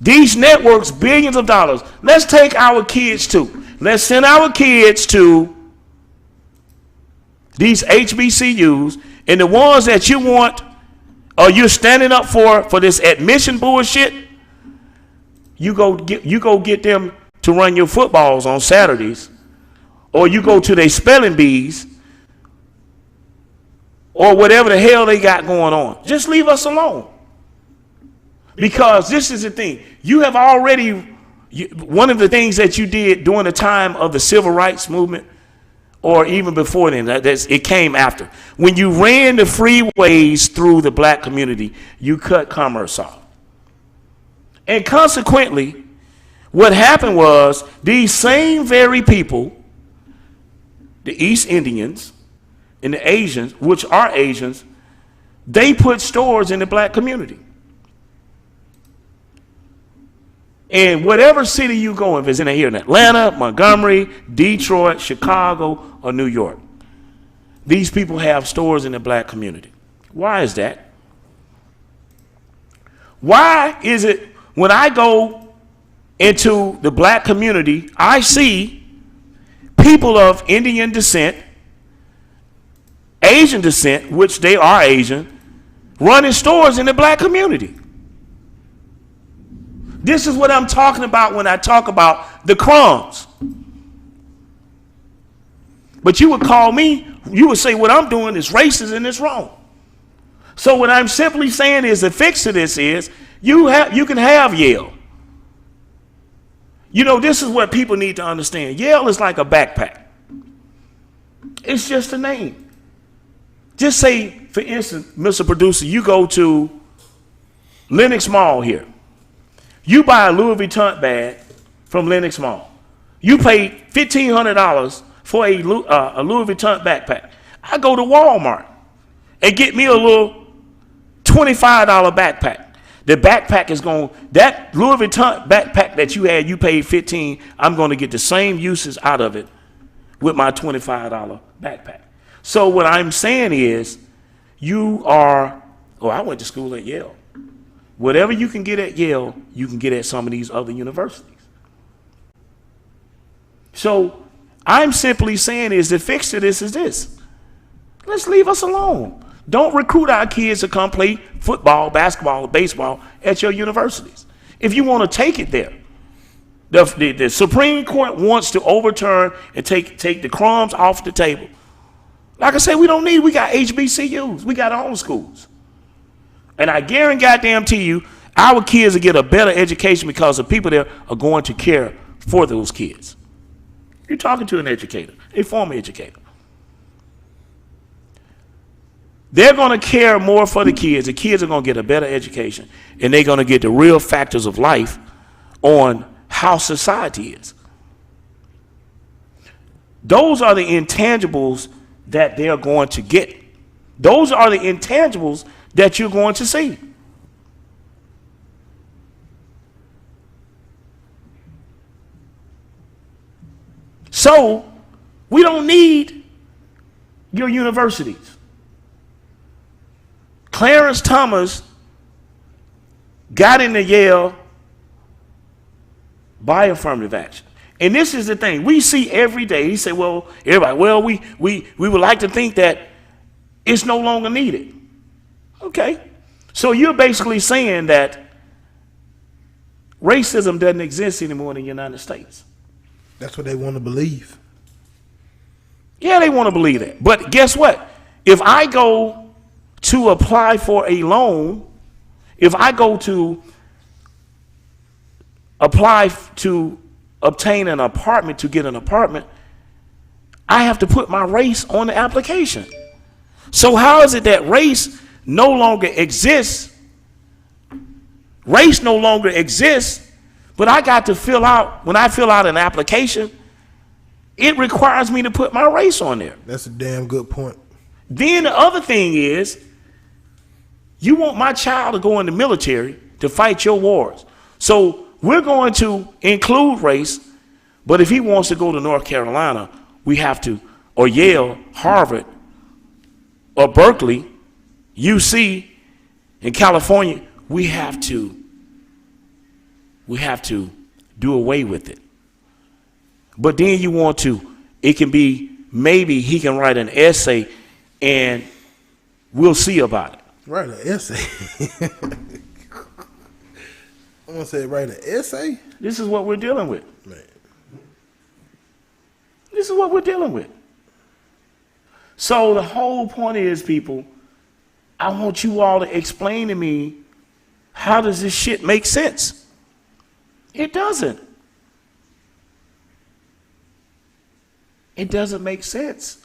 these networks billions of dollars. Let's take our kids to. Let's send our kids to these HBCUs, and the ones that you want or you're standing up for this admission bullshit, you go get them to run your footballs on Saturdays, or you go to their spelling bees, or whatever the hell they got going on. Just leave us alone. Because this is the thing. You have already, one of the things that you did during the time of the civil rights movement, or even before then, it came after. When you ran the freeways through the black community, you cut commerce off. And consequently, what happened was these same very people, the East Indians and the Asians, which are Asians, they put stores in the black community. And whatever city you go, if it's in here in Atlanta, Montgomery, Detroit, Chicago, or New York, these people have stores in the black community. Why is that? Why is it when I go into the black community, I see people of Indian descent, Asian descent, which they are Asian, running stores in the black community? This is what I'm talking about when I talk about the crumbs. But you would call me, you would say what I'm doing is racist and it's wrong. So what I'm simply saying is the fix to this is you can have Yale. You know, this is what people need to understand. Yale is like a backpack. It's just a name. Just say, for instance, Mr. Producer, you go to Lenox Mall here. You buy a Louis Vuitton bag from Lenox Mall. You pay $1,500 for a Louis Vuitton backpack. I go to Walmart and get me a little $25 backpack. The backpack is going, that Louis Vuitton backpack that you had, you paid $15, I'm going to get the same uses out of it with my $25 backpack. So what I'm saying is, I went to school at Yale. Whatever you can get at Yale, you can get at some of these other universities. So I'm simply saying is the fix to this is this. Let's leave us alone. Don't recruit our kids to come play football, basketball, or baseball at your universities. If you want to take it there. The Supreme Court wants to overturn and take the crumbs off the table. Like I said, we got HBCUs. We got our own schools. And I guarantee you, our kids will get a better education because the people there are going to care for those kids. You're talking to an educator, a former educator. They're going to care more for the kids. The kids are going to get a better education, and they're going to get the real factors of life on how society is. Those are the intangibles that they're going to get. Those are the intangibles that you're going to see. So, we don't need your universities. Clarence Thomas got into Yale by affirmative action. And this is the thing. We see every day, he said, well, everybody, well, we would like to think that it's no longer needed. Okay. So you're basically saying that racism doesn't exist anymore in the United States. That's what they want to believe. Yeah, they want to believe that. But guess what? If I go to apply for a loan, if I go to apply to obtain an apartment, to get an apartment, I have to put my race on the application. So how is it that race no longer exists? Race no longer exists, but I got to fill out, when I fill out an application, it requires me to put my race on there. That's a damn good point. Then the other thing is, you want my child to go in the military to fight your wars. So we're going to include race, but if he wants to go to North Carolina, we have to, or Yale, Harvard, or Berkeley, UC, in California, we have to do away with it. But then you want to, it can be, maybe he can write an essay and we'll see about it. Write an essay. I'm gonna say write an essay. This is what we're dealing with. Man. This is what we're dealing with. So the whole point is, people, I want you all to explain to me, how does this shit make sense? It doesn't. It doesn't make sense.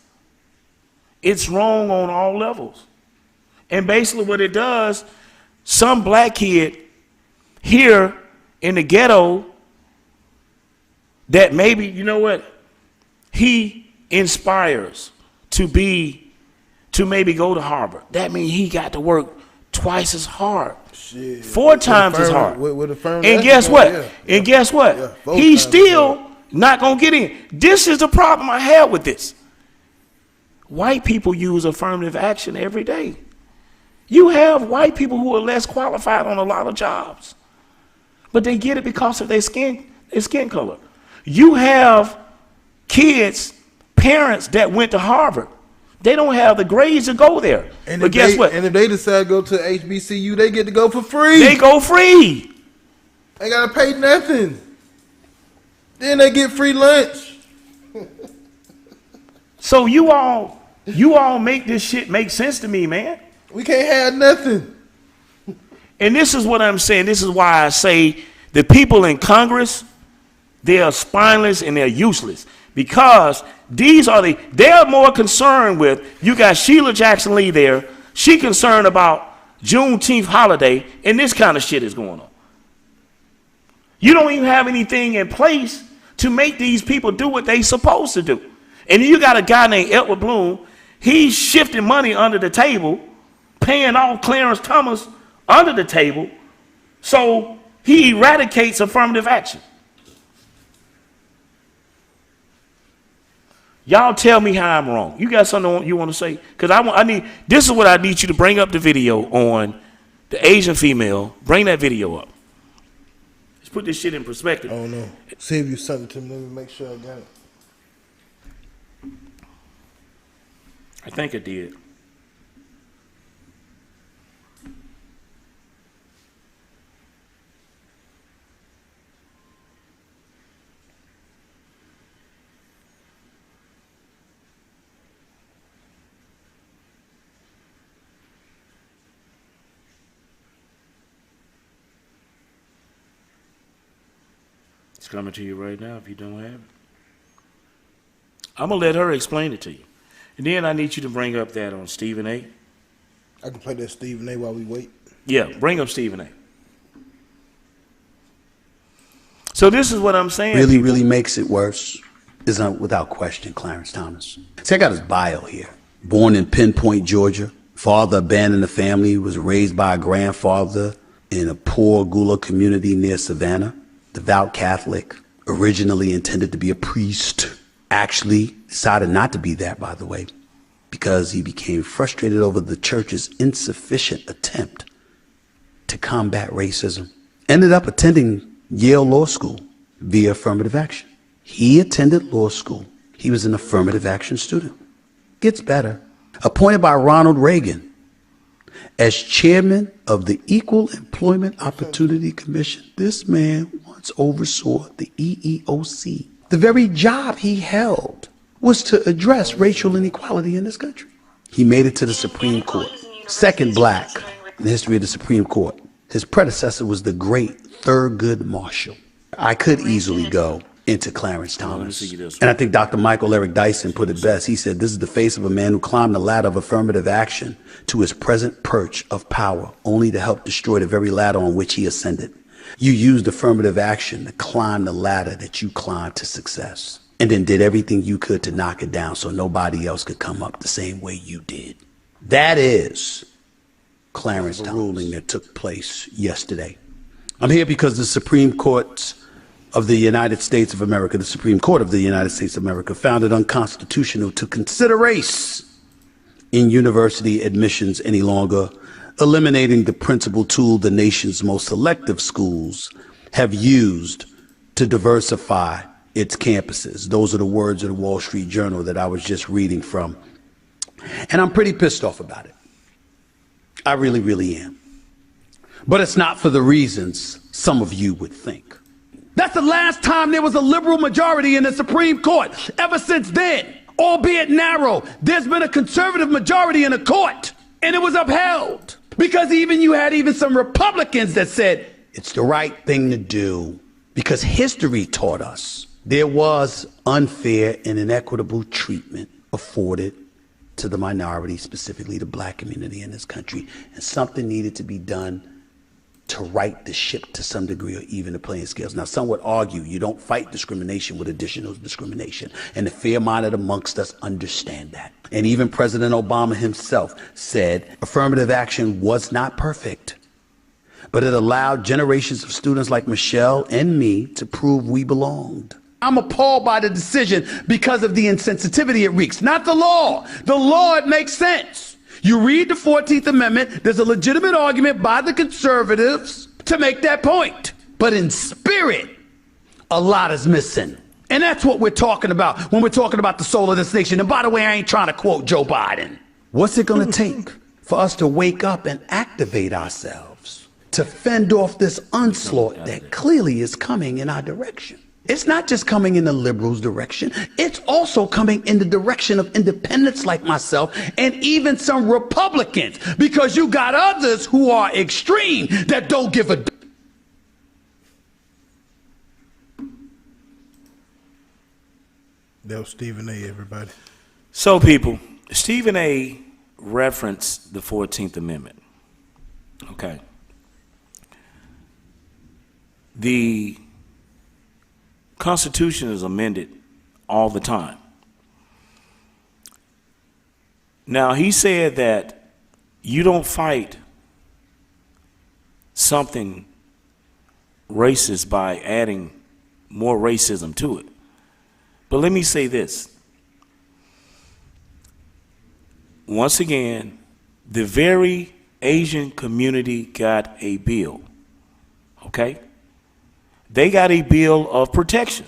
It's wrong on all levels. And basically what it does, some black kid here in the ghetto that maybe, you know what, he inspires to maybe go to Harvard. That means he got to work twice as hard. Shit. 4 times as hard. And guess what? Yeah. And guess what? Yeah, He's still not going to get in. This is the problem I have with this. White people use affirmative action every day. You have white people who are less qualified on a lot of jobs, but they get it because of their skin color. You have kids, parents that went to Harvard. They don't have the grades to go there. And but guess what? And if they decide to go to HBCU, they get to go for free. They go free. They gotta pay nothing. Then they get free lunch. So you all make this shit make sense to me, man. We can't have nothing. And this is what I'm saying. This is why I say the people in Congress, they are spineless and they're useless, because they're more concerned with, you got Sheila Jackson Lee there. She concerned about Juneteenth holiday, and this kind of shit is going on. You don't even have anything in place to make these people do what they supposed to do. And you got a guy named Edward Bloom. He's shifting money under the table, paying off Clarence Thomas under the table, so he eradicates affirmative action. Y'all tell me how I'm wrong. You got something you want to say? Because this is what I need you to bring up the video on the Asian female. Bring that video up. Let's put this shit in perspective. I don't know. See if you sent it to me. Let me make sure I got it. I think it did. It's coming to you right now if you don't have it. I'm going to let her explain it to you. And then I need you to bring up that on Stephen A. I can play that Stephen A. while we wait. Yeah, bring up Stephen A. So this is what I'm saying. Really makes it worse is without question Clarence Thomas. See, I got his bio here. Born in Pinpoint, Georgia. Father abandoned the family, was raised by a grandfather in a poor Gula community near Savannah. Devout Catholic, originally intended to be a priest. Actually decided not to be that, by the way, because he became frustrated over the church's insufficient attempt to combat racism. Ended up attending Yale Law School via affirmative action. He attended law school. He was an affirmative action student. Gets better. Appointed by Ronald Reagan as chairman of the Equal Employment Opportunity Commission. This man once oversaw the EEOC. The very job he held was to address racial inequality in this country. He made it to the Supreme Court, second black in the history of the Supreme Court. His predecessor was the great Thurgood Marshall. I could easily go into Clarence Thomas. And I think Dr. Michael Eric Dyson put it best. He said, this is the face of a man who climbed the ladder of affirmative action to his present perch of power, only to help destroy the very ladder on which he ascended. You used affirmative action to climb the ladder that you climbed to success, and then did everything you could to knock it down so nobody else could come up the same way you did. That is Clarence Thomas ruling that took place yesterday. I'm here because the Supreme Court of the United States of America, the Supreme Court of the United States of America, found it unconstitutional to consider race in university admissions any longer, eliminating the principal tool the nation's most selective schools have used to diversify its campuses. Those are the words of the Wall Street Journal that I was just reading from. And I'm pretty pissed off about it. I really am. But it's not for the reasons some of you would think. That's the last time there was a liberal majority in the Supreme Court. Ever since then, albeit narrow, there's been a conservative majority in the court, and it was upheld. Because you had some Republicans that said it's the right thing to do, because history taught us there was unfair and inequitable treatment afforded to the minority, specifically the black community in this country, and something needed to be done to right the ship to some degree, or even the playing scales. Now, some would argue you don't fight discrimination with additional discrimination, and the fair-minded amongst us understand that. And even President Obama himself said affirmative action was not perfect, but it allowed generations of students like Michelle and me to prove we belonged. I'm appalled by the decision because of the insensitivity it wreaks, not the law. The law, it makes sense. You read the 14th Amendment, there's a legitimate argument by the conservatives to make that point. But in spirit, a lot is missing. And that's what we're talking about when we're talking about the soul of this nation. And by the way, I ain't trying to quote Joe Biden. What's it going to take for us to wake up and activate ourselves to fend off this onslaught that clearly is coming in our direction? It's not just coming in the liberals' direction. It's also coming in the direction of independents like myself and even some Republicans, because you got others who are extreme that don't give a That was Stephen A., everybody. So, people, Stephen A. referenced the 14th Amendment. Okay. The Constitution is amended all the time. Now, he said that you don't fight something racist by adding more racism to it. But let me say this. Once again, the very Asian community got a bill, okay? They got a bill of protection.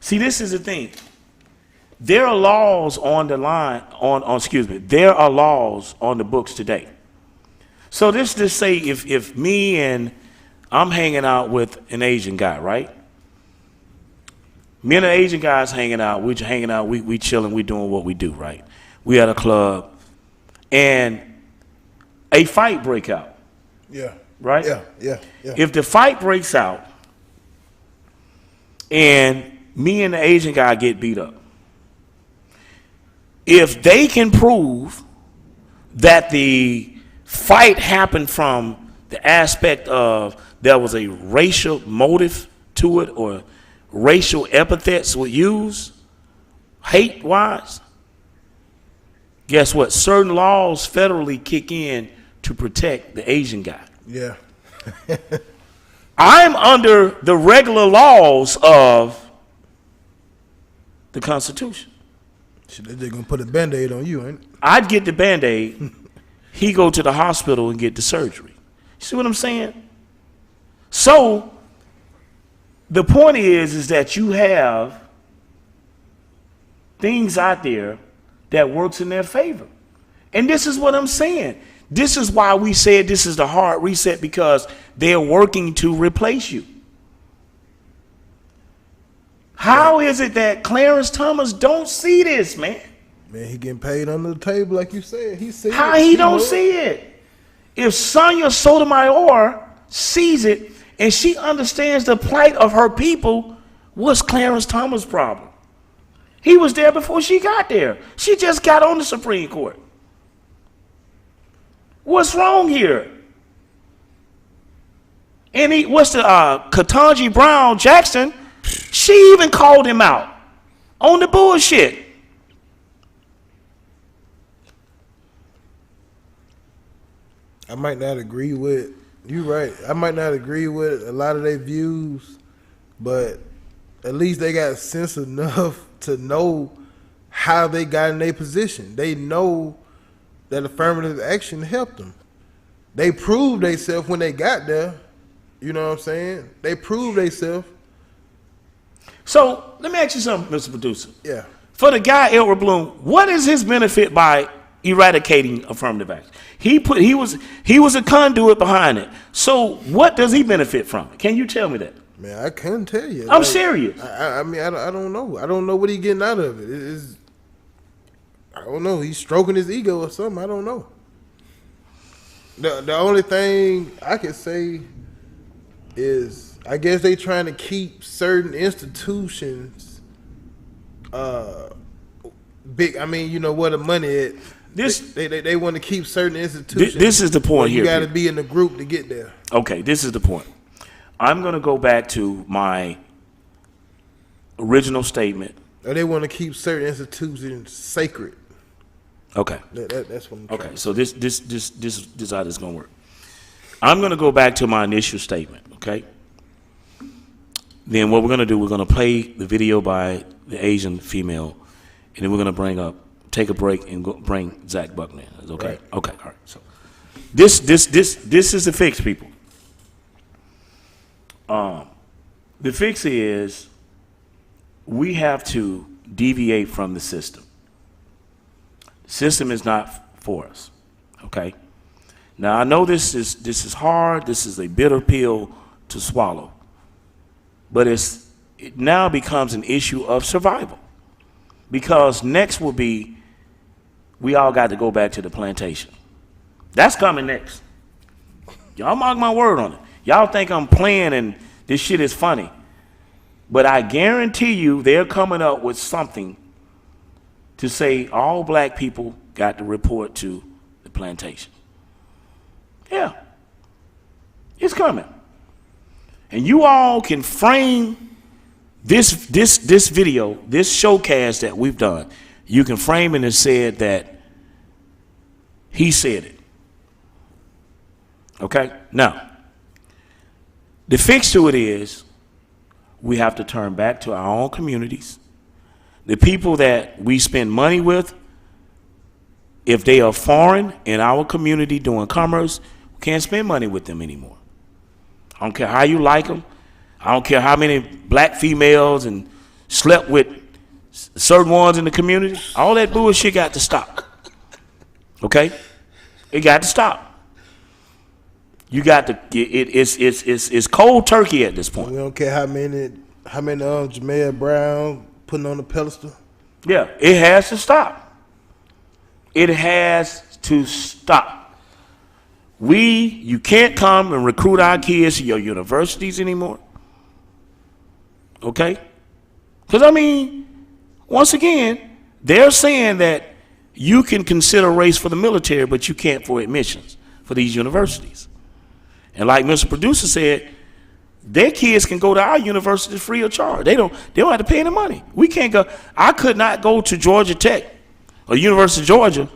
See, this is the thing. there are laws on the line there are laws on the books today. So this just say if me and I'm hanging out with an Asian guy, right? Me and an Asian guy's hanging out, we chilling, we doing what we do, right? We at a club and a fight break out. Yeah. Right? Yeah. If the fight breaks out and me and the Asian guy get beat up, if they can prove that the fight happened from the aspect of there was a racial motive to it or racial epithets were used, hate-wise, guess what? Certain laws federally kick in to protect the Asian guy. Yeah. I'm under the regular laws of the Constitution. They're going to put a Band-Aid on you, ain't it? I'd get the Band-Aid. He go to the hospital and get the surgery. You see what I'm saying? So the point is that you have things out there that works in their favor. And this is what I'm saying. This is why we said this is the hard reset, because they're working to replace you. How is it that Clarence Thomas don't see this, man? Man, he getting paid under the table, like you said. He see How it. he don't see it? If Sonia Sotomayor sees it and she understands the plight of her people, what's Clarence Thomas' problem? He was there before she got there. She just got on the Supreme Court. What's wrong here? And what's the Ketanji Brown Jackson? She even called him out on the bullshit. I might not agree with you, right? I might not agree with a lot of their views, but at least they got sense enough to know how they got in their position. They know that affirmative action helped them. They proved themselves when they got there. You know what I'm saying? They proved themselves. So let me ask you something, Mr. Producer. Yeah. For the guy Edward Bloom, what is his benefit by eradicating affirmative action? He was a conduit behind it. So what does he benefit from? Can you tell me that? Man, I couldn't tell you. I'm serious. I mean, I don't know. I don't know what he's getting out of it. I don't know. He's stroking his ego or something. I don't know. The only thing I can say is I guess they trying to keep certain institutions big. I mean, you know where the money at. They want to keep certain institutions. This is the point here. You got to be in the group to get there. Okay, this is the point. I'm going to go back to my original statement. Or they want to keep certain institutions sacred. Okay. That's what I'm trying Okay, to so this is how this is going to work. I'm going to go back to my initial statement, okay? Then what we're going to do, we're going to play the video by the Asian female, and then we're going to take a break and bring Zach Buckner in. Okay? Right. Okay, all right. So this is the fix, people. The fix is we have to deviate from the system. The system is not for us. Okay? Now I know this is hard, this is a bitter pill to swallow. But it now becomes an issue of survival. Because next will be we all got to go back to the plantation. That's coming next. Y'all mark my word on it. Y'all think I'm playing and this shit is funny. But I guarantee you they're coming up with something to say all black people got to report to the plantation. Yeah. It's coming. And you all can frame this video, this showcast that we've done. You can frame it and say that he said it. Okay? Now, the fix to it is we have to turn back to our own communities. The people that we spend money with, if they are foreign in our community doing commerce, we can't spend money with them anymore. I don't care how you like them. I don't care how many black females and slept with certain ones in the community, all that bullshit got to stop. Okay? It got to stop. You got to. It's cold turkey at this point. We don't care how many Jameer Brown putting on the pedestal. Yeah, it has to stop. It has to stop. You can't come and recruit our kids to your universities anymore. Okay? Because I mean, once again, they're saying that you can consider race for the military, but you can't for admissions for these universities. And like Mr. Producer said, their kids can go to our university free of charge. They don't have to pay any money. We can't go. I could not go to Georgia Tech or University of Georgia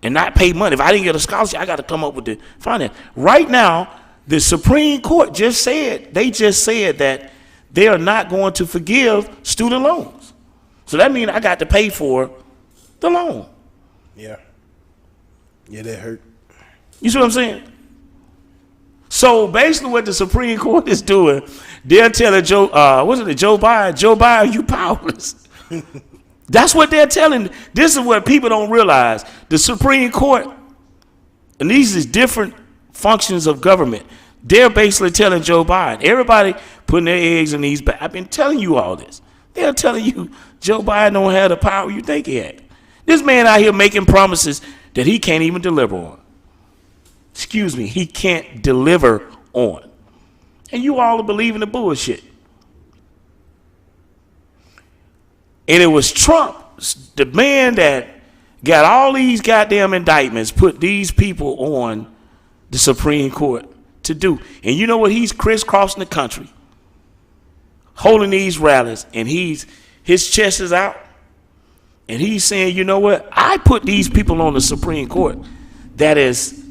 and not pay money. If I didn't get a scholarship, I got to come up with the finance. Right now, the Supreme Court just said that they are not going to forgive student loans. So that means I got to pay for the loan. Yeah. Yeah, that hurt. You see what I'm saying? So basically what the Supreme Court is doing, they're telling Joe Biden? Joe Biden, you powerless. That's what they're telling. This is what people don't realize. The Supreme Court, and these is different functions of government, they're basically telling Joe Biden, everybody putting their eggs in these bags. I've been telling you all this. They're telling you Joe Biden don't have the power you think he had. This man out here making promises that he can't even deliver on. Excuse me, he can't deliver on. And you all are believing the bullshit. And it was Trump, the man that got all these goddamn indictments, put these people on the Supreme Court to do. And you know what? He's crisscrossing the country, holding these rallies, and his chest is out. And he's saying, you know what? I put these people on the Supreme Court that is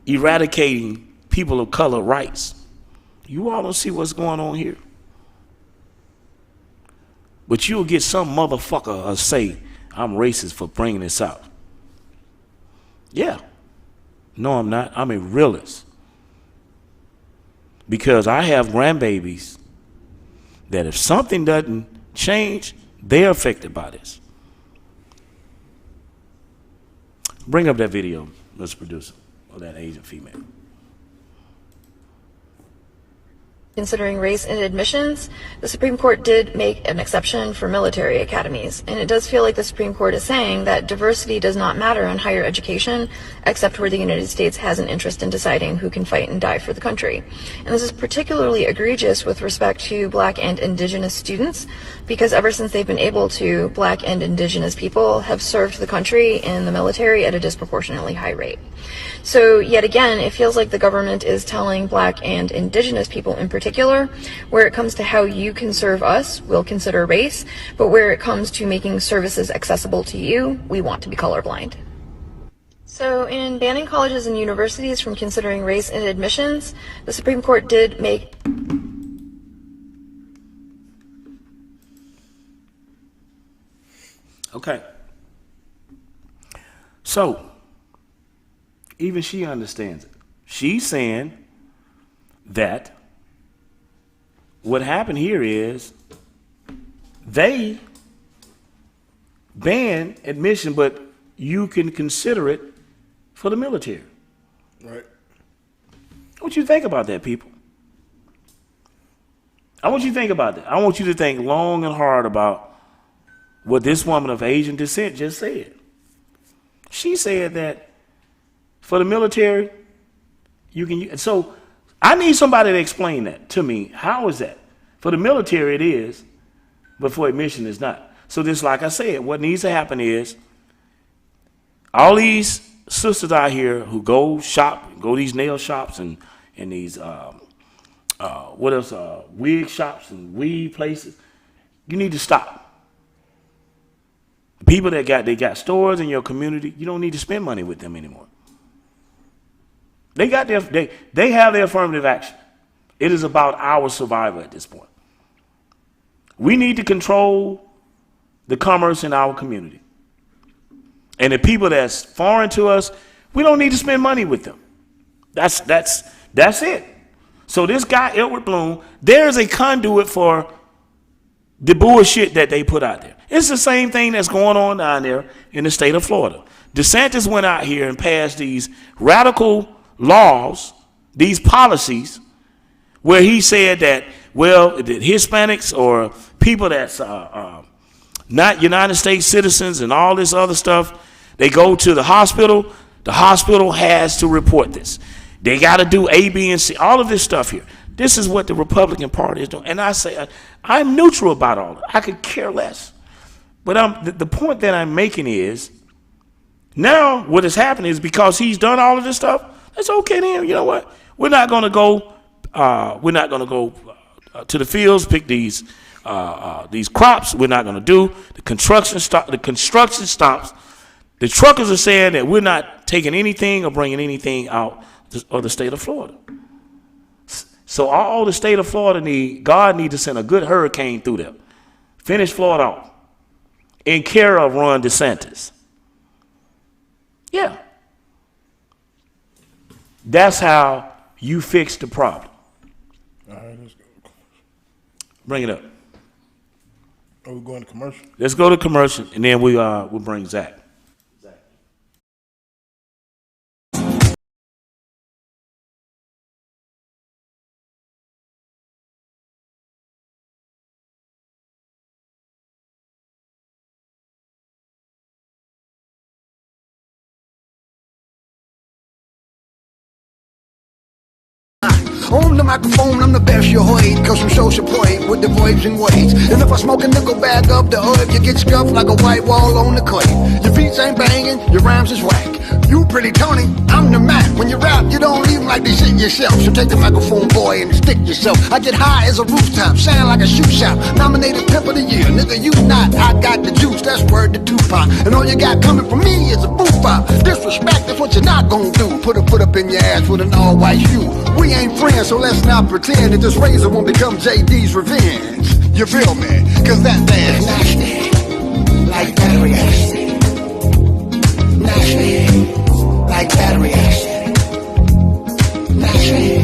eradicating people of color rights. You all don't see what's going on here. But you'll get some motherfucker say, I'm racist for bringing this out. Yeah. No, I'm not. I'm a realist. Because I have grandbabies that if something doesn't change, they're affected by this. Bring up that video, Mr. Producer, of that Asian female. Considering race in admissions, the Supreme Court did make an exception for military academies. And it does feel like the Supreme Court is saying that diversity does not matter in higher education, except where the United States has an interest in deciding who can fight and die for the country. And this is particularly egregious with respect to Black and Indigenous students, because ever since they've been able to, Black and Indigenous people have served the country in the military at a disproportionately high rate. So yet again, it feels like the government is telling Black and Indigenous people in particular, where it comes to how you can serve us, we'll consider race, but where it comes to making services accessible to you, we want to be colorblind. So in banning colleges and universities from considering race in admissions, the Supreme Court did make... Okay. So, even she understands it. She's saying that what happened here is they ban admission, but you can consider it for the military. Right. What you think about that, people? I want you to think about that. I want you to think long and hard about what this woman of Asian descent just said. She said that for the military, you can. So I need somebody to explain that to me. How is that? For the military, it is, but for admission, it's not. So this, like I said, what needs to happen is all these sisters out here who go shop, go to these nail shops and these what else? Wig shops and weed places. You need to stop. People that got stores in your community, you don't need to spend money with them anymore. They have their affirmative action. It is about our survival at this point. We need to control the commerce in our community. And the people that's foreign to us, we don't need to spend money with them. That's it. So this guy, Edward Bloom, there's a conduit for the bullshit that they put out there. It's the same thing that's going on down there in the state of Florida. DeSantis went out here and passed these radical laws, these policies, where he said that, well, that Hispanics or people that's not United States citizens and all this other stuff, they go to the hospital has to report this. They got to do A, B, and C, all of this stuff here. This is what the Republican Party is doing. And I say, I'm neutral about all of it. I could care less. But the point that I'm making is, now what has happened is because he's done all of this stuff, that's okay then. You know what? We're not going to go to the fields, pick these crops. We're not going to do the construction. The construction stops. The truckers are saying that we're not taking anything or bringing anything out of the state of Florida. So all the state of Florida God need to send a good hurricane through there. Finish Florida off. In care of Ron DeSantis. Yeah. That's how you fix the problem. All right, let's go. Bring it up. Are we going to commercial? Let's go to commercial, and then we'll bring Zach. On the microphone, I'm the best you heard, cause I'm so support with the vibes and waves. And if I smoke a nickel bag up the herb, you get scuffed like a white wall on the clay. Your beats ain't banging, your rhymes is whack. You pretty Tony, I'm the Mac. When you rap, you don't even like to shit yourself. So take the microphone, boy, and stick yourself. I get high as a rooftop, sound like a shoe shop. Nominated Pimp of the Year, nigga, you not. I got the juice, that's word to Tupac. And all you got coming from me is a boo pop. Disrespect, that's what you're not gonna do. Put a foot up in your ass with an all-white shoe. We ain't friends, so let's not pretend that this razor won't become JD's revenge. You feel me? Cause that man's nasty, like battery acid. Nasty, like battery acid. Nasty,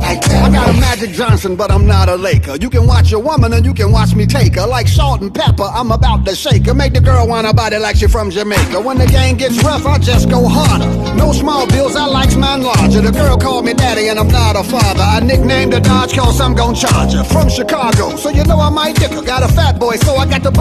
like battery acid. I got a Magic Johnson, but I'm not a Laker. You can watch a woman and you can watch me take her. Like salt and pepper, I'm about to shake her. Make the girl wanna body like she from Jamaica. When the game gets rough, I just go harder. No small bills, I like mine larger. The girl called me daddy and I'm not a father. I nicknamed her Dodge cause I'm gon' charge her. From Chicago, so you know I might dick her. Got a fat boy, so I got the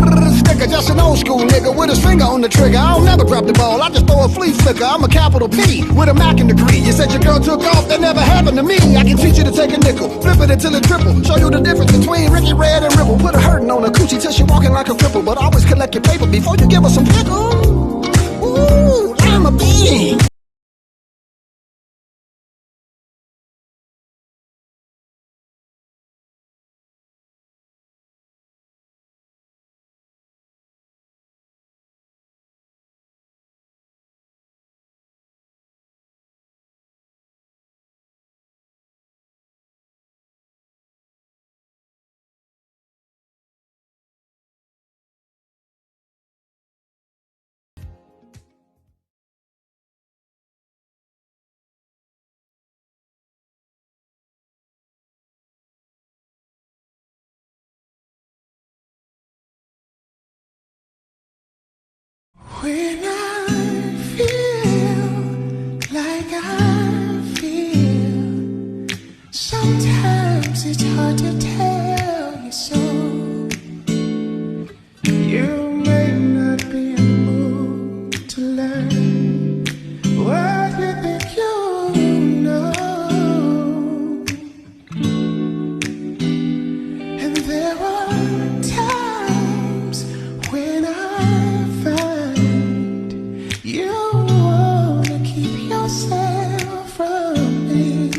sticker. Just an old school nigga with his finger on the trigger. I don't never grab the ball, I just throw a flea flicker. I'm a capital P with a Mackin degree. You said your girl took off, that never happened to me. I can teach you to take a nickel, flip it until it triple. Show you the difference between Ricky Red and Ripple. Put a hurtin' on her coochie till she walking like a cripple. But always collect your paper before you give her some pickle. Ooh, I'm a bean. When I feel like I feel, sometimes it's hard to tell you so. You may not be in the mood to learn what you think you know. And there are times when I find you wanna keep yourself from me.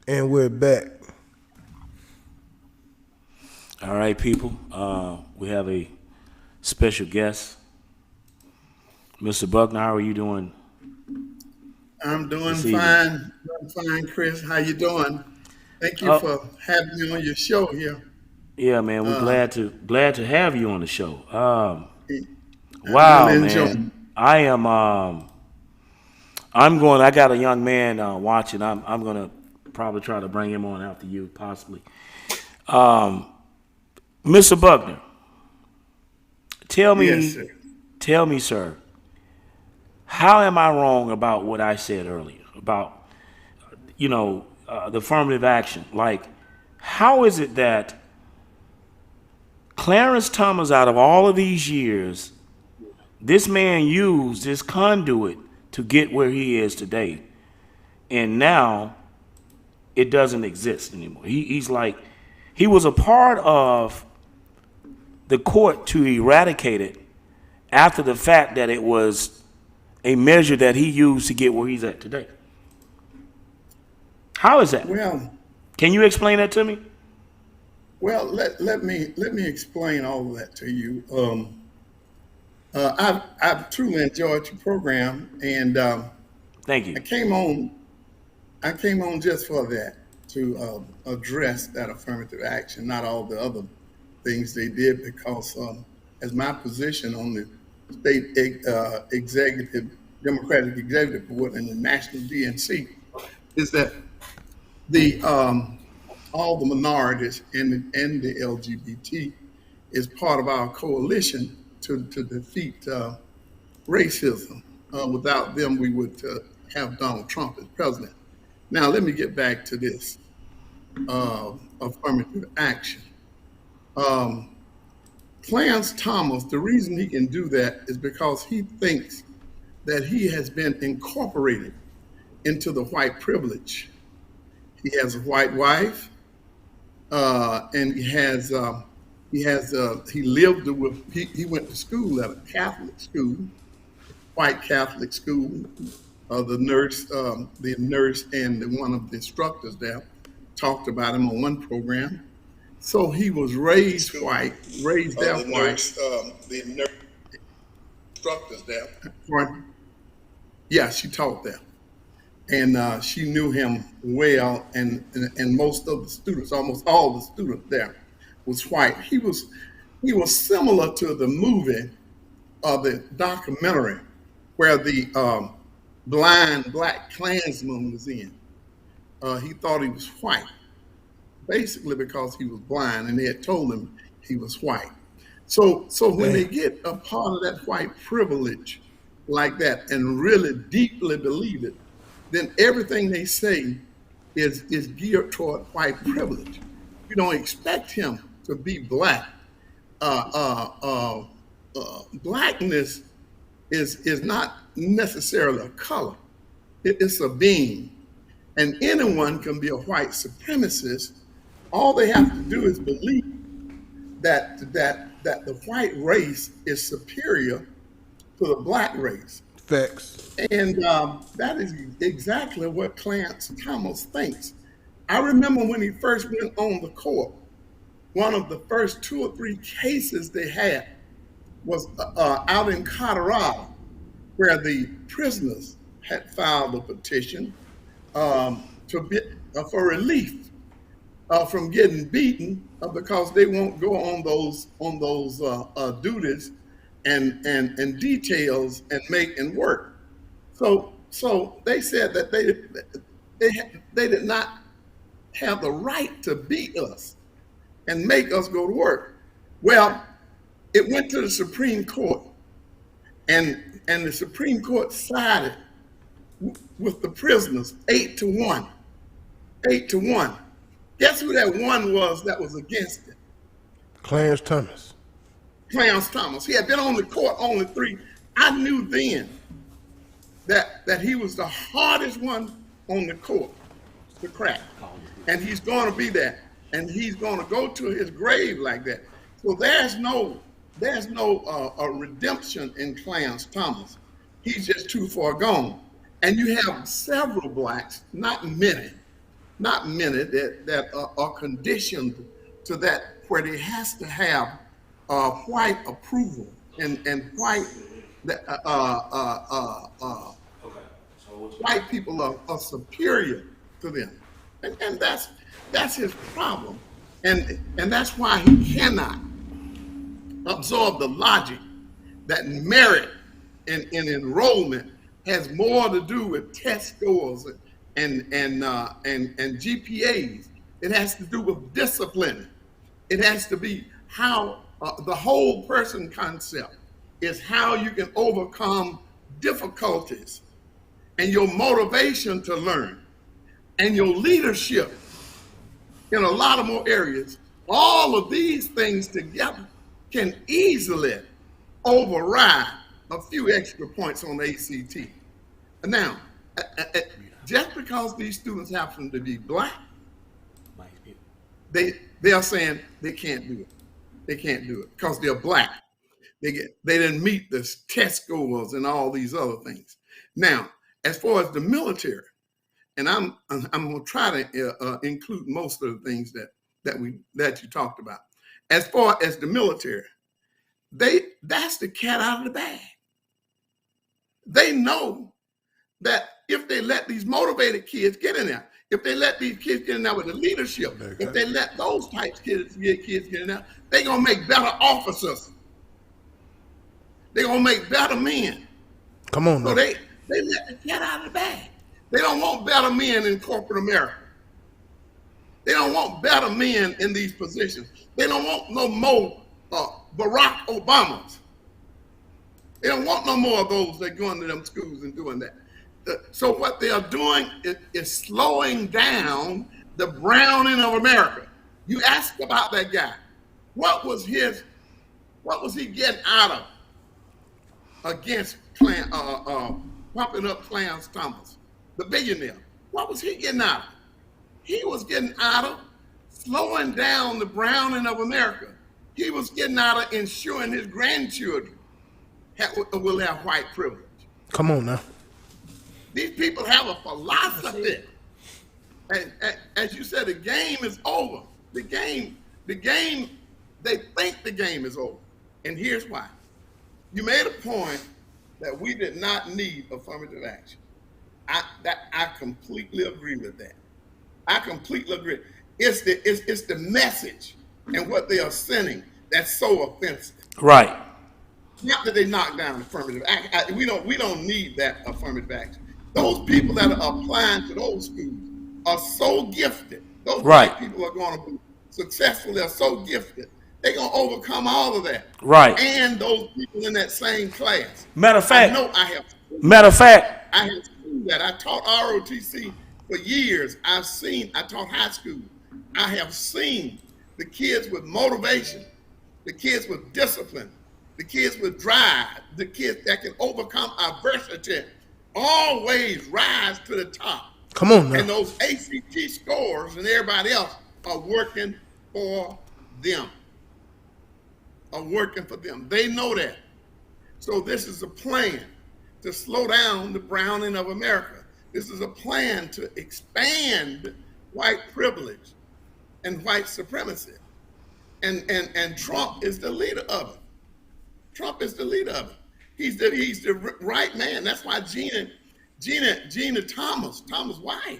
And we're back. All right, people. We have a special guest. Mr. Buckner, how are you doing? I'm doing This evening. fine. I'm fine, Chris. How you doing? Thank you for having me on your show here. Yeah, man, we're glad to have you on the show. I'm Wow, really enjoying man. I am I'm going. I got a young man watching. I'm going to probably try to bring him on after you, possibly. Mr. Buckner, tell me, Yes, sir. sir, how am I wrong about what I said earlier about, the affirmative action? Like, how is it that Clarence Thomas, out of all of these years, this man used this conduit to get where he is today, and now it doesn't exist anymore? He's like, he was a part of the court to eradicate it after the fact that it was a measure that he used to get where he's at today. How is that? Well, Can you explain that to me? let me explain all of that to you. I've truly enjoyed your program, and Thank you. I came on just for that, to address that affirmative action, not all the other things they did, because as my position on the state Democratic Executive Board and the National DNC is that the all the minorities and the LGBT is part of our coalition to defeat racism. Without them, we would have Donald Trump as president. Now, let me get back to this affirmative action. Clarence Thomas, the reason he can do that is because he thinks that he has been incorporated into the white privilege. He has a white wife, and he went to school at a Catholic school, white Catholic school. The nurse and one of the instructors there talked about him on one program. So he was raised white, raised there white. The nurse instructors there. Pardon? Yeah, she taught there. And she knew him well, and most of the students, almost all the students there, was white. He was similar to the movie or the documentary where the blind black Klansman was in. He thought he was white, basically because he was blind, and they had told him he was white. So when they get a part of that white privilege like that and really deeply believe it, then everything they say is geared toward white privilege. You don't expect him to be black. Blackness is not necessarily a color. It's a being. And anyone can be a white supremacist. All they have to do is believe that the white race is superior to the black race. Facts. And that is exactly what Clarence Thomas thinks. I remember when he first went on the court, one of the first 2 or 3 cases they had was out in Colorado, where the prisoners had filed a petition for relief from getting beaten because they won't go on those duties and details and work. So they said that they did not have the right to beat us and make us go to work. Well, it went to the Supreme Court, and the Supreme Court sided with the prisoners 8-1. 8-1. Guess who that one was that was against it? Clarence Thomas. Clarence Thomas. He had been on the court only 3. I knew then that he was the hardest one on the court to crack. And he's going to be that. And he's going to go to his grave like that. So there's no redemption in Clarence Thomas. He's just too far gone. And you have several blacks, not many, not many that are conditioned to that, where they has to have white approval and white that white people are superior to them, and that's his problem, and that's why he cannot absorb the logic that merit in enrollment has more to do with test scores and GPAs. It has to do with discipline. It has to be how the whole person concept is how you can overcome difficulties and your motivation to learn and your leadership in a lot of more areas. All of these things together can easily override a few extra points on the ACT. Now, just because these students happen to be black, they are saying they can't do it. They can't do it because they're black. They didn't meet the test scores and all these other things. Now, as far as the military, and I'm gonna try to include most of the things that you talked about. As far as the military, that's the cat out of the bag. They know that if they let these motivated kids get in there, if they let these kids get in there with the leadership, if they let those types kids get in there, they're gonna make better officers. They're gonna make better men. Come on, so they let the cat out of the bag. They don't want better men in corporate America. They don't want better men in these positions. They don't want no more Barack Obamas. They don't want no more of those that go into them schools and doing that. So what they are doing is slowing down the browning of America. You ask about that guy. What was he getting out of against pumping up Clarence Thomas, the billionaire? What was he getting out of? He was getting out of slowing down the browning of America. He was getting out of ensuring his grandchildren will have white privilege. Come on now. These people have a philosophy. And as you said, the game is over. The game, they think the game is over. And here's why. You made a point that we did not need affirmative action. I completely agree with that. I completely agree. It's the message and what they are sending that's so offensive. Right. Not that they knock down affirmative action. We don't need that affirmative action. Those people that are applying to those schools are so gifted. Those white people are going to be successful. They're so gifted. They're going to overcome all of that. Right. And those people in that same class. Matter of fact. I have seen that. I taught ROTC for years. I taught high school. I have seen the kids with motivation, the kids with discipline, the kids with drive, the kids that can overcome adversity, always rise to the top. Come on now. And those ACT scores and everybody else are working for them. They know that. So this is a plan to slow down the browning of America. This is a plan to expand white privilege and white supremacy. And Trump is the leader of it. Trump is the leader of it. He's the right man. That's why Gina Thomas' wife,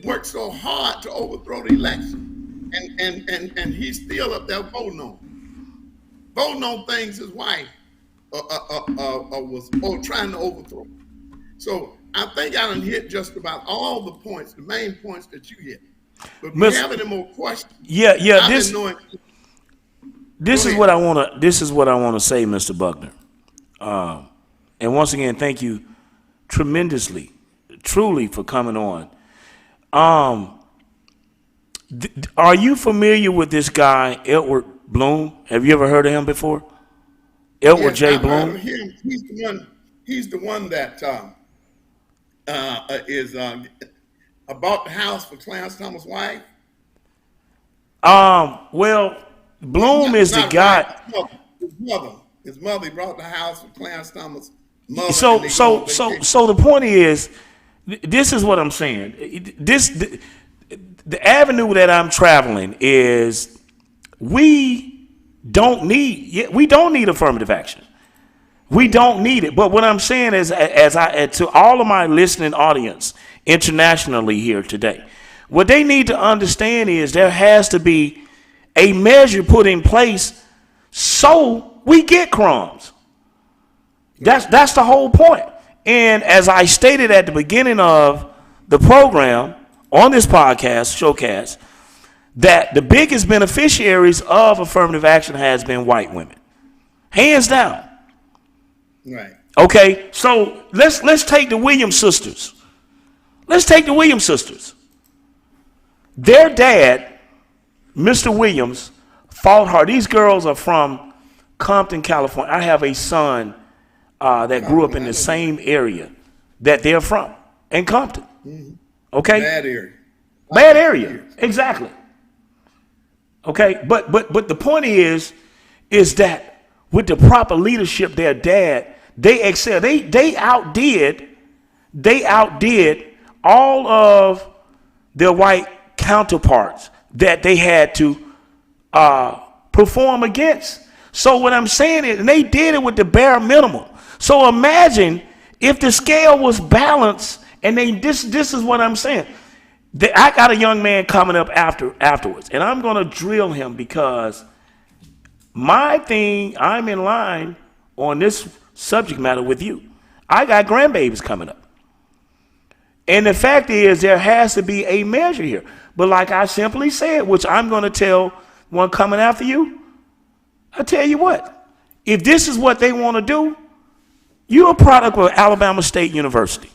worked so hard to overthrow the election. And he's still up there voting on things his wife was trying to overthrow. So I think I done hit just about all the points, the main points that you hit. But if you have any more questions, This is what I want to say, Mr. Buckner. And once again, thank you tremendously, truly, for coming on. Are you familiar with this guy, Edward Bloom? Have you ever heard of him before? Edward J. Bloom? He's the one that bought the house for Clarence Thomas' wife. Well, Bloom is the guy. His mother brought the house for Clarence Thomas' mother. So the point is, this is what I'm saying. The avenue that I'm traveling is we don't need affirmative action. We don't need it. But what I'm saying is, to all of my listening audience internationally here today, what they need to understand is there has to be a measure put in place so we get crumbs. That's the whole point. And as I stated at the beginning of the program on this podcast, Showcast, that the biggest beneficiaries of affirmative action has been white women. Hands down. Right. Okay, so let's take the Williams sisters. Their dad, Mr. Williams, fought hard. These girls are from Compton, California. I have a son that grew up in the same area that they're from, in Compton. Okay? Bad area. Exactly. Okay, but the point is that with the proper leadership, their dad, they excelled. They outdid all of their white counterparts that they had to perform against. So what I'm saying is, and they did it with the bare minimum. So imagine if the scale was balanced, and this is what I'm saying. I got a young man coming up afterwards, and I'm going to drill him because I'm in line on this subject matter with you. I got grandbabies coming up. And the fact is, there has to be a measure here. But like I simply said, which I'm going to tell one coming after you, I tell you what, if this is what they want to do, you're a product of Alabama State University.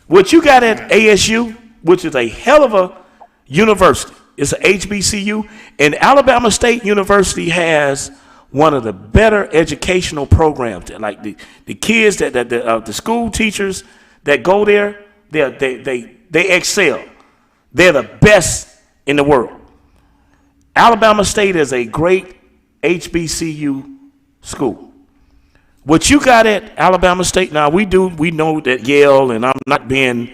What you got at ASU, which is a hell of a university, it's an HBCU, and Alabama State University has one of the better educational programs. Like the kids the school teachers that go there, they excel. They're the best in the world. Alabama State is a great HBCU school. What you got at Alabama State now, we know that Yale, and I'm not being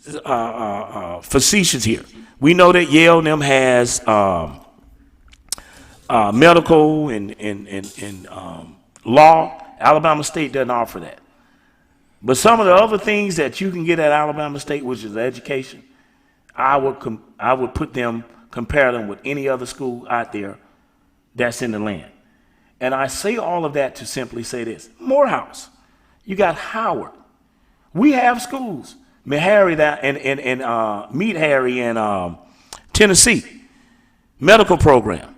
facetious here. We know that Yale and them has medical and law. Alabama State doesn't offer that. But some of the other things that you can get at Alabama State, which is education, I would compare them with any other school out there that's in the land. And I say all of that to simply say this. Morehouse, you got Howard. We have schools. Meet Harry in Tennessee, medical program.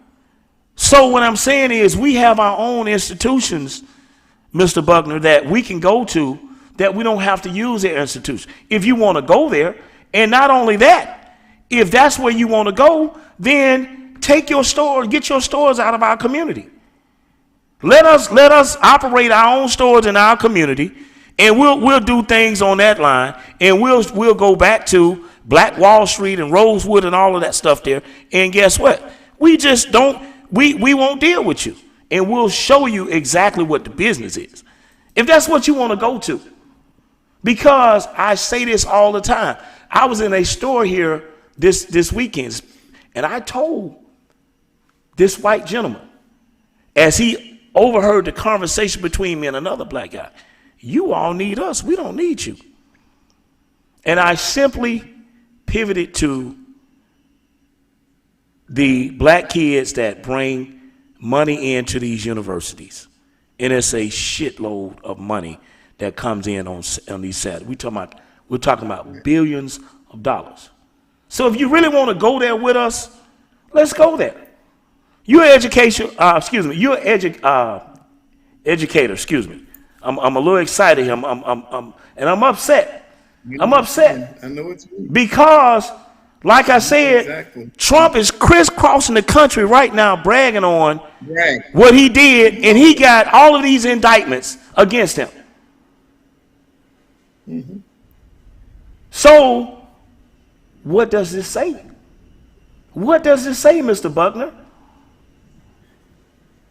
So what I'm saying is we have our own institutions, Mr. Buckner, that we can go to that we don't have to use their institution. If you want to go there, and not only that, if that's where you want to go, then take your store, get your stores out of our community. Let us operate our own stores in our community, and we'll do things on that line, and we'll go back to Black Wall Street and Rosewood and all of that stuff there. And guess what? We just don't. We won't deal with you, and we'll show you exactly what the business is, if that's what you want to go to. Because I say this all the time. I was in a store here this weekend, and I told this white gentleman, as he overheard the conversation between me and another black guy, you all need us. We don't need you. And I simply pivoted to the black kids that bring money into these universities. And it's a shitload of money that comes in on these Saturdays. We're talking about billions of dollars. So if you really want to go there with us, let's go there. You're educator, excuse me. I'm a little excited here. And I'm upset. I'm upset. I know it's you. Because, like I said, Exactly. Trump is crisscrossing the country right now, bragging on what he did, and he got all of these indictments against him. Mm-hmm. So, what does this say? What does this say, Mr. Buckner?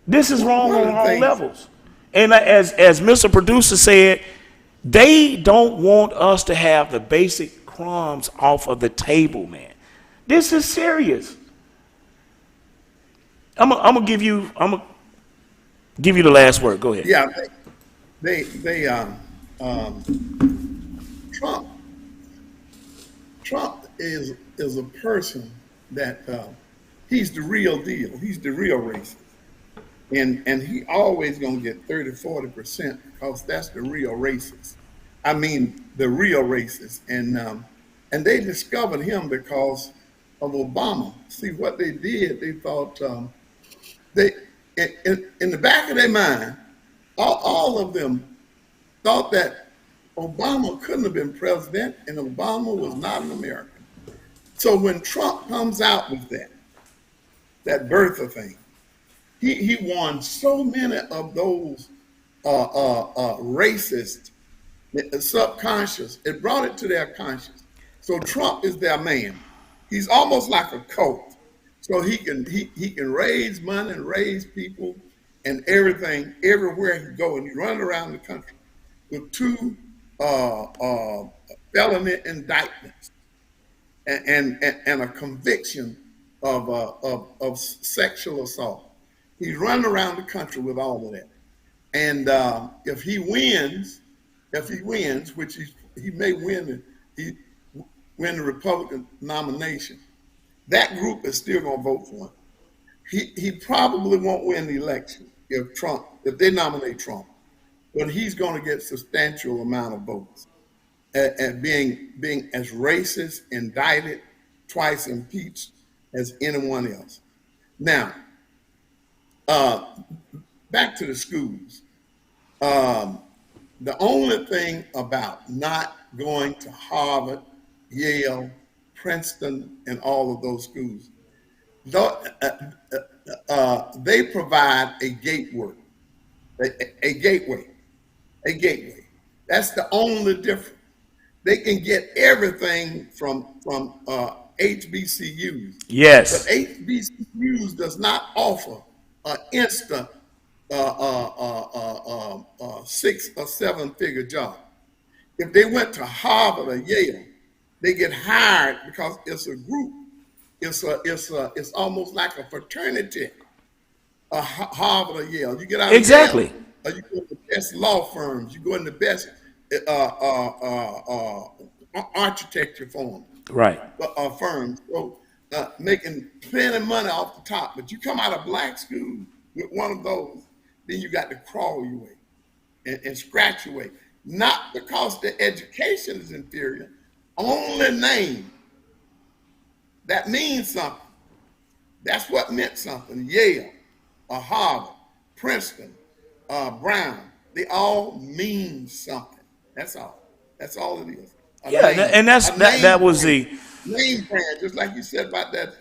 This is wrong on all levels. And as Mr. Producer said, they don't want us to have the basic crumbs off of the table, man. This is serious. I'm gonna give you the last word. Go ahead. Yeah, Trump is a person that he's the real deal. He's the real racist. And he always gonna get 30-40% because that's the real racist. I mean the real racist. And they discovered him because of Obama. See what they did, they thought they in the back of their mind, all of them thought that Obama couldn't have been president and Obama was not an American. So when Trump comes out with that birther thing, he won so many of those racist subconscious. It brought it to their conscious. So Trump is their man. He's almost like a cult. So he can raise money and raise people and everything everywhere he go, and he run around the country with 2 felony indictments and a conviction of sexual assault. He's running around the country with all of that. And if he wins, which he may win the Republican nomination, that group is still going to vote for him. He probably won't win the election if they nominate Trump, but he's going to get substantial amount of votes. And being as racist, indicted, twice impeached as anyone else. Now, back to the schools. The only thing about not going to Harvard, Yale, Princeton, and all of those schools, they provide a gateway. That's the only difference. They can get everything from HBCUs. Yes. But HBCUs does not offer an instant 6 or 7 figure job. If they went to Harvard or Yale, they get hired because it's a group. It's almost like a fraternity. Harvard or Yale. You get out of Exactly. Yale, or you go to the best law firms. You go in the best architecture firms. Right. Firms. So making plenty of money off the top. But you come out of black school with one of those, then you got to crawl your way and scratch your way. Not because the education is inferior, only name. That means something. That's what meant something. Yale, Harvard, Princeton, Brown, they all mean something. That's all. That's all it is. And that was the name brand, just like you said about that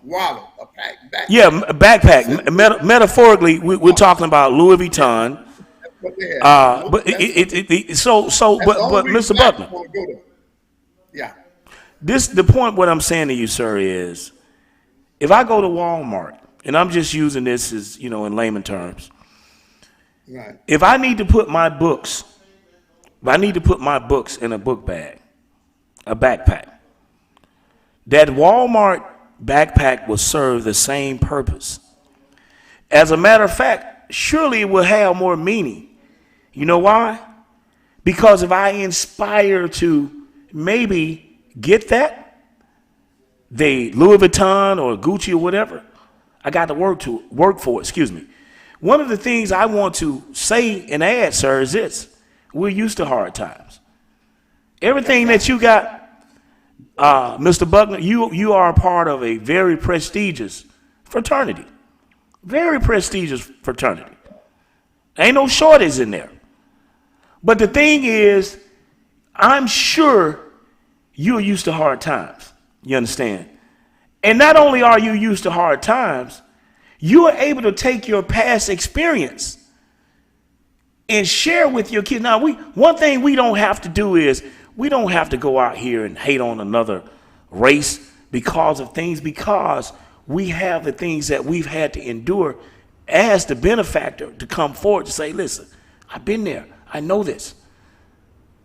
wallet, a backpack. Yeah, backpack. Metaphorically, we're talking about Louis Vuitton. But Mr. Buckner. Yeah. The point what I'm saying to you, sir, is if I go to Walmart, and I'm just using this as, in layman terms. Right. If I need to put my books in a book bag, a backpack, that Walmart backpack will serve the same purpose. As a matter of fact, surely it will have more meaning. You know why? Because if I inspire to maybe get that, the Louis Vuitton or Gucci or whatever, I got to work for it, One of the things I want to say and add, sir, is this. We're used to hard times. Everything that you got, Mr. Buckner, you are a part of a very prestigious fraternity. Very prestigious fraternity. Ain't no shortage in there. But the thing is, I'm sure you're used to hard times. You understand? And not only are you used to hard times, you are able to take your past experience and share with your kids. Now, one thing we don't have to do is we don't have to go out here and hate on another race because of things, because we have the things that we've had to endure as the benefactor to come forward to say, listen, I've been there. I know this.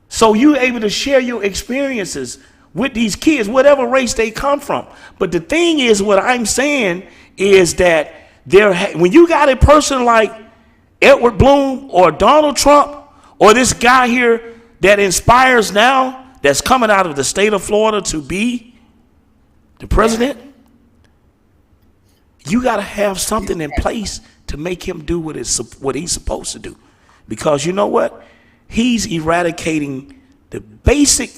So you're able to share your experiences with these kids, whatever race they come from. But the thing is, what I'm saying is that when you got a person like Edward Bloom or Donald Trump or this guy here that inspires now, that's coming out of the state of Florida to be the president, you got to have something in place to make him do what he's supposed to do. Because you know what? He's eradicating the basic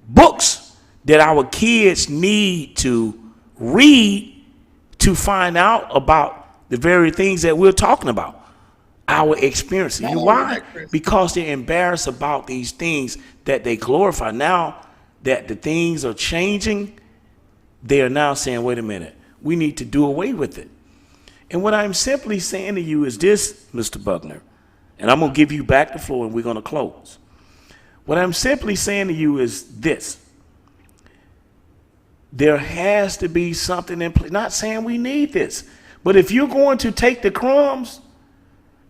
books that our kids need to read to find out about the very things that we're talking about, our experiences. You know why? Because they're embarrassed about these things that they glorify. Now that the things are changing, they are now saying, wait a minute, we need to do away with it. And what I'm simply saying to you is this, Mr. Buckner, and I'm going to give you back the floor and we're going to close. What I'm simply saying to you is this. There has to be something in place. Not saying we need this, but if you're going to take the crumbs,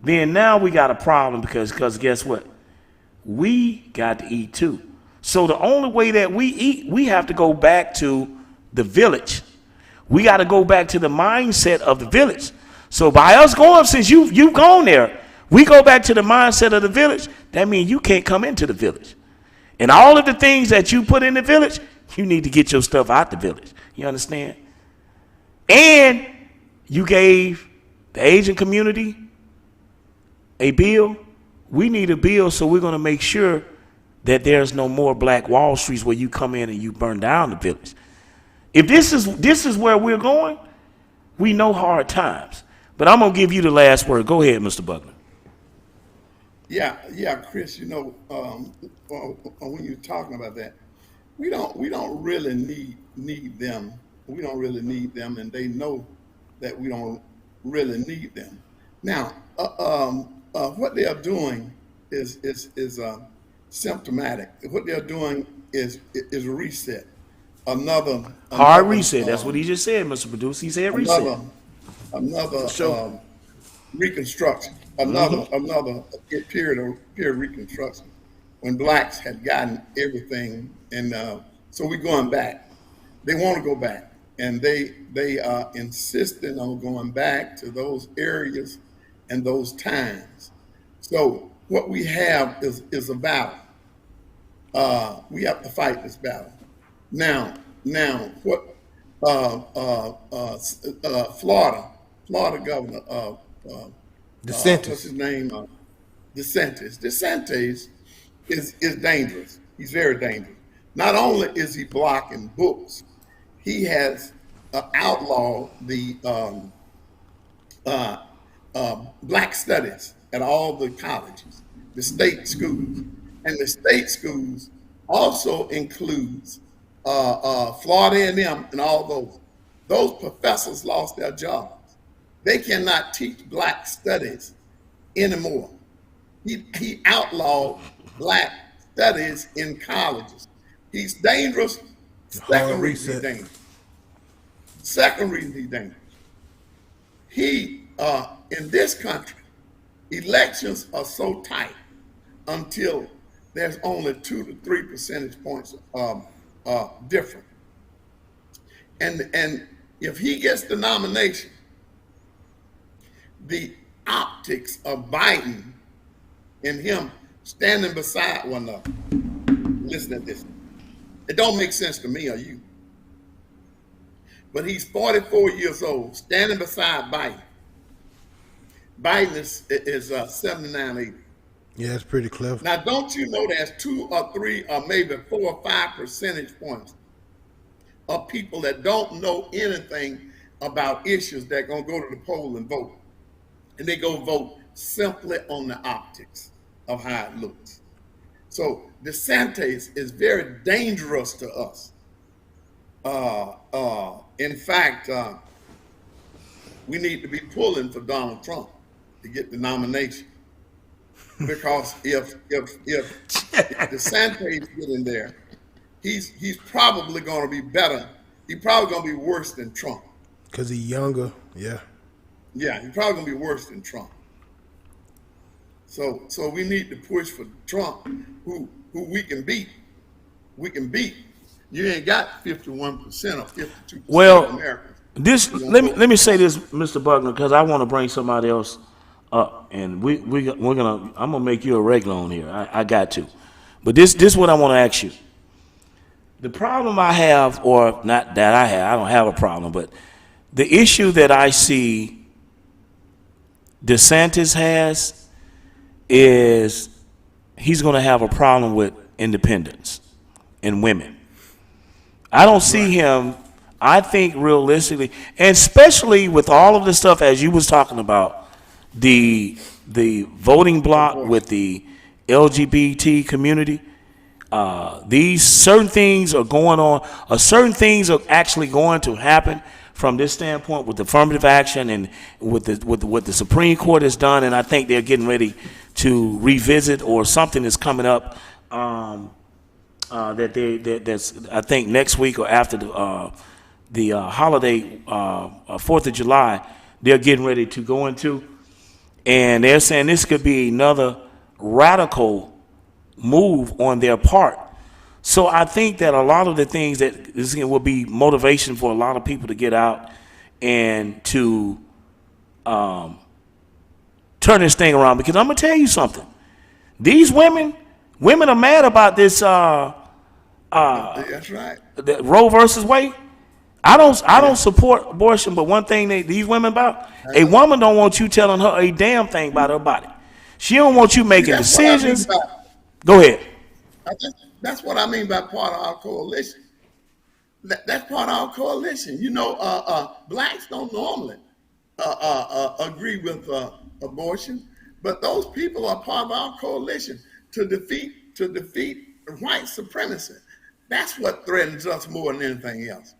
then now we got a problem because guess what? We got to eat too. So the only way that we eat, we have to go back to the village. We got to go back to the mindset of the village. So by us going, since you've gone there, we go back to the mindset of the village. That means you can't come into the village. And all of the things that you put in the village, you need to get your stuff out the village. You understand? And you gave the Asian community a bill. We need a bill, so we're going to make sure that there's no more Black Wall Streets where you come in and you burn down the village. If this is where we're going, we know hard times. But I'm going to give you the last word. Go ahead, Mr. Buckner. Yeah, Chris. You know, when you're talking about that, we don't really need them. We don't really need them, and they know that we don't really need them. Now, what they are doing is symptomatic. What they're doing is reset. Another hard reset. That's what he just said, Mr. Producer. He said reset. Another reconstruction. Another period of reconstruction when blacks had gotten everything, and so we're going back. They want to go back, and they are insisting on going back to those areas and those times. So what we have is a battle. We have to fight this battle. Now, what Florida governor, DeSantis. what's his name? DeSantis. DeSantis is dangerous. He's very dangerous. Not only is he blocking books, he has outlawed the black studies at all the colleges, the state schools, and the state schools also includes Florida A&M and all those. Those professors lost their jobs. They cannot teach black studies anymore. He outlawed black studies in colleges. He's dangerous. Second reason he's dangerous. Second reason he's dangerous. He, in this country, elections are so tight until there's only 2 to 3 percentage points different. And if he gets the nomination, the optics of Biden and him standing beside one another. Listen to this. It don't make sense to me or you. But he's 44 years old, standing beside Biden. Biden is 79, 80. Yeah, it's pretty clever. Now, don't you know there's 2 or 3 or maybe 4 or 5 percentage points of people that don't know anything about issues that are going to go to the poll and vote. And they go vote simply on the optics of how it looks. So DeSantis is very dangerous to us. In fact, we need to be pulling for Donald Trump to get the nomination. Because if DeSantis get in there, he's probably going to be better. He's probably going to be worse than Trump. Because he's younger, yeah. Yeah, he's probably going to be worse than Trump. So we need to push for Trump, who we can beat. We can beat. You ain't got 51% or 52% of Well, Americans. let me say this, Mr. Buckner, because I want to bring somebody else up, and I'm gonna make you a regular on here. I got to, but this is what I want to ask you. The problem I have, or not that I don't have a problem, but the issue that I see DeSantis has is he's going to have a problem with independence and women. I don't see him, I think realistically, and especially with all of the stuff as you was talking about, the voting block with the LGBT community, these certain things are going on, certain things are actually going to happen from this standpoint with affirmative action and with what the Supreme Court has done, and I think they're getting ready to revisit, or something is coming up that's I think next week or after the holiday 4th of July, they're getting ready to go into, and they're saying this could be another radical move on their part. So I think that a lot of the things that this will be motivation for a lot of people to get out and to turn this thing around. Because I'm gonna tell you something, these women are mad about this. That's right. The Roe versus Wade. I don't support abortion, but one thing these women about, a woman don't want you telling her a damn thing about her body. She don't want you making decisions. Go ahead. That's what I mean by part of our coalition. That's part of our coalition. You know, blacks don't normally agree with abortion, but those people are part of our coalition to defeat white supremacy. That's what threatens us more than anything else.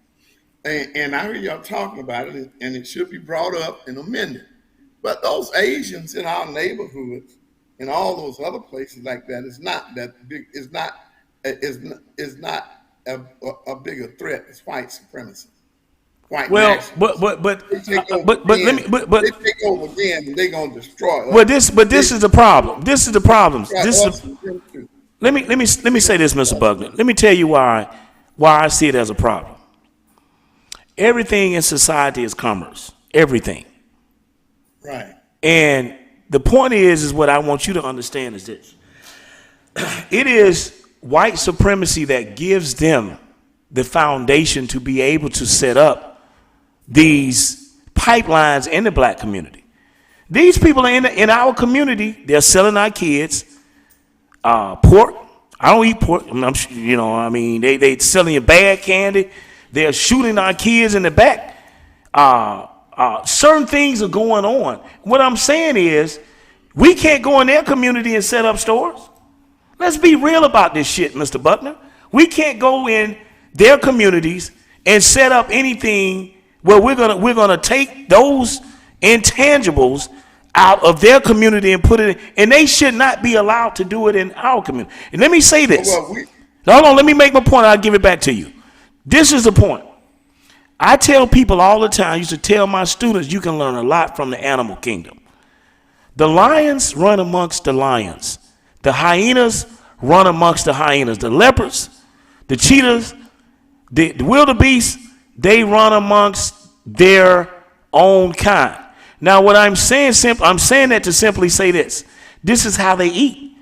And I hear y'all talking about it, and it should be brought up and amended. But those Asians in our neighborhoods and all those other places like that is not that big. Is not a bigger threat. It's white supremacy. White nationalism. but they take over they take over again, and they're gonna destroy us. Well, this is the problem. This is the problem. Let me say this, Mr. Buckner. Let me tell you why I see it as a problem. Everything in society is commerce. Everything. Right. And the point is what I want you to understand is this. It is white supremacy that gives them the foundation to be able to set up these pipelines in the black community. These people are in our community. They're selling our kids pork. I don't eat pork. They selling you bad candy. They're shooting our kids in the back. Certain things are going on. What I'm saying is, we can't go in their community and set up stores. Let's be real about this shit, Mr. Buckner. We can't go in their communities and set up anything where we're gonna take those intangibles out of their community and put it in, and they should not be allowed to do it in our community. And let me say this. Hold on, let me make my point. I'll give it back to you. This is the point. I tell people all the time, I used to tell my students, you can learn a lot from the animal kingdom. The lions run amongst the lions. The hyenas run amongst the hyenas. The leopards, the cheetahs, the wildebeest, they run amongst their own kind. Now, what I'm saying, I'm saying that to simply say this. This is how they eat.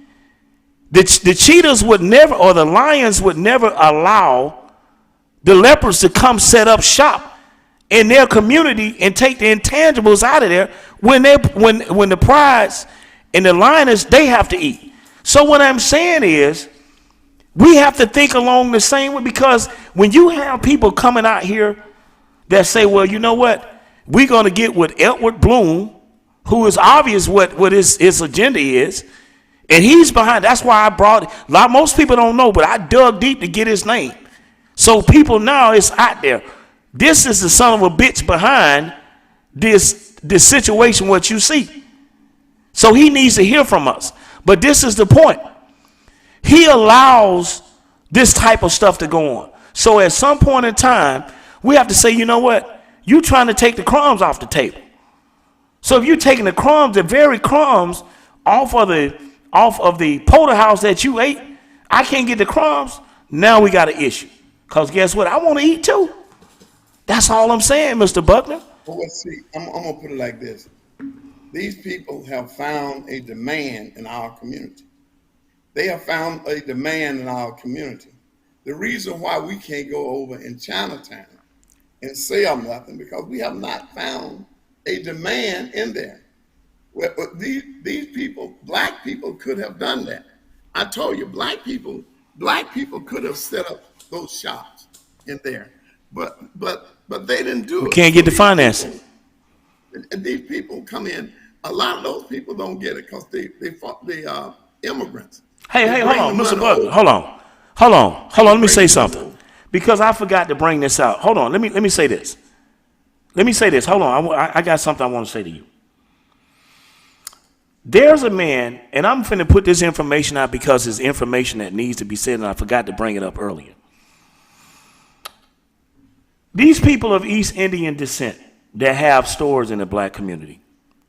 The cheetahs would never, or the lions would never allow the leopards to come set up shop in their community and take the intangibles out of there when the prize and the lioness, they have to eat. So what I'm saying is, we have to think along the same way, because when you have people coming out here that say, well, you know what, we're going to get with Edward Bloom, who is obvious what his agenda is, and he's behind. That's why I brought it. Most people don't know, but I dug deep to get his name. So people now, it's out there. This is the son of a bitch behind this situation, what you see. So he needs to hear from us. But this is the point. He allows this type of stuff to go on. So at some point in time, we have to say, you know what? You're trying to take the crumbs off the table. So if you're taking the crumbs, the very crumbs off of the porterhouse that you ate, I can't get the crumbs. Now we got an issue. Because guess what? I want to eat too. That's all I'm saying, Mr. Buckner. Well, let's see. I'm going to put it like this. These people have found a demand in our community. They have found a demand in our community. The reason why we can't go over in Chinatown and sell nothing because we have not found a demand in there. Well, these people, black people, could have done that. I told you, black people could have set up those shops in there, but they didn't do it. We can't get the financing. And these people come in. A lot of those people don't get it because they immigrants. Hey, hold on, Mr. Buckner. Hold on. Let me say something because I forgot to bring this out. Hold on. Let me say this. Hold on. I got something I want to say to you. There's a man, and I'm finna put this information out because it's information that needs to be said, and I forgot to bring it up earlier. These people of East Indian descent that have stores in the black community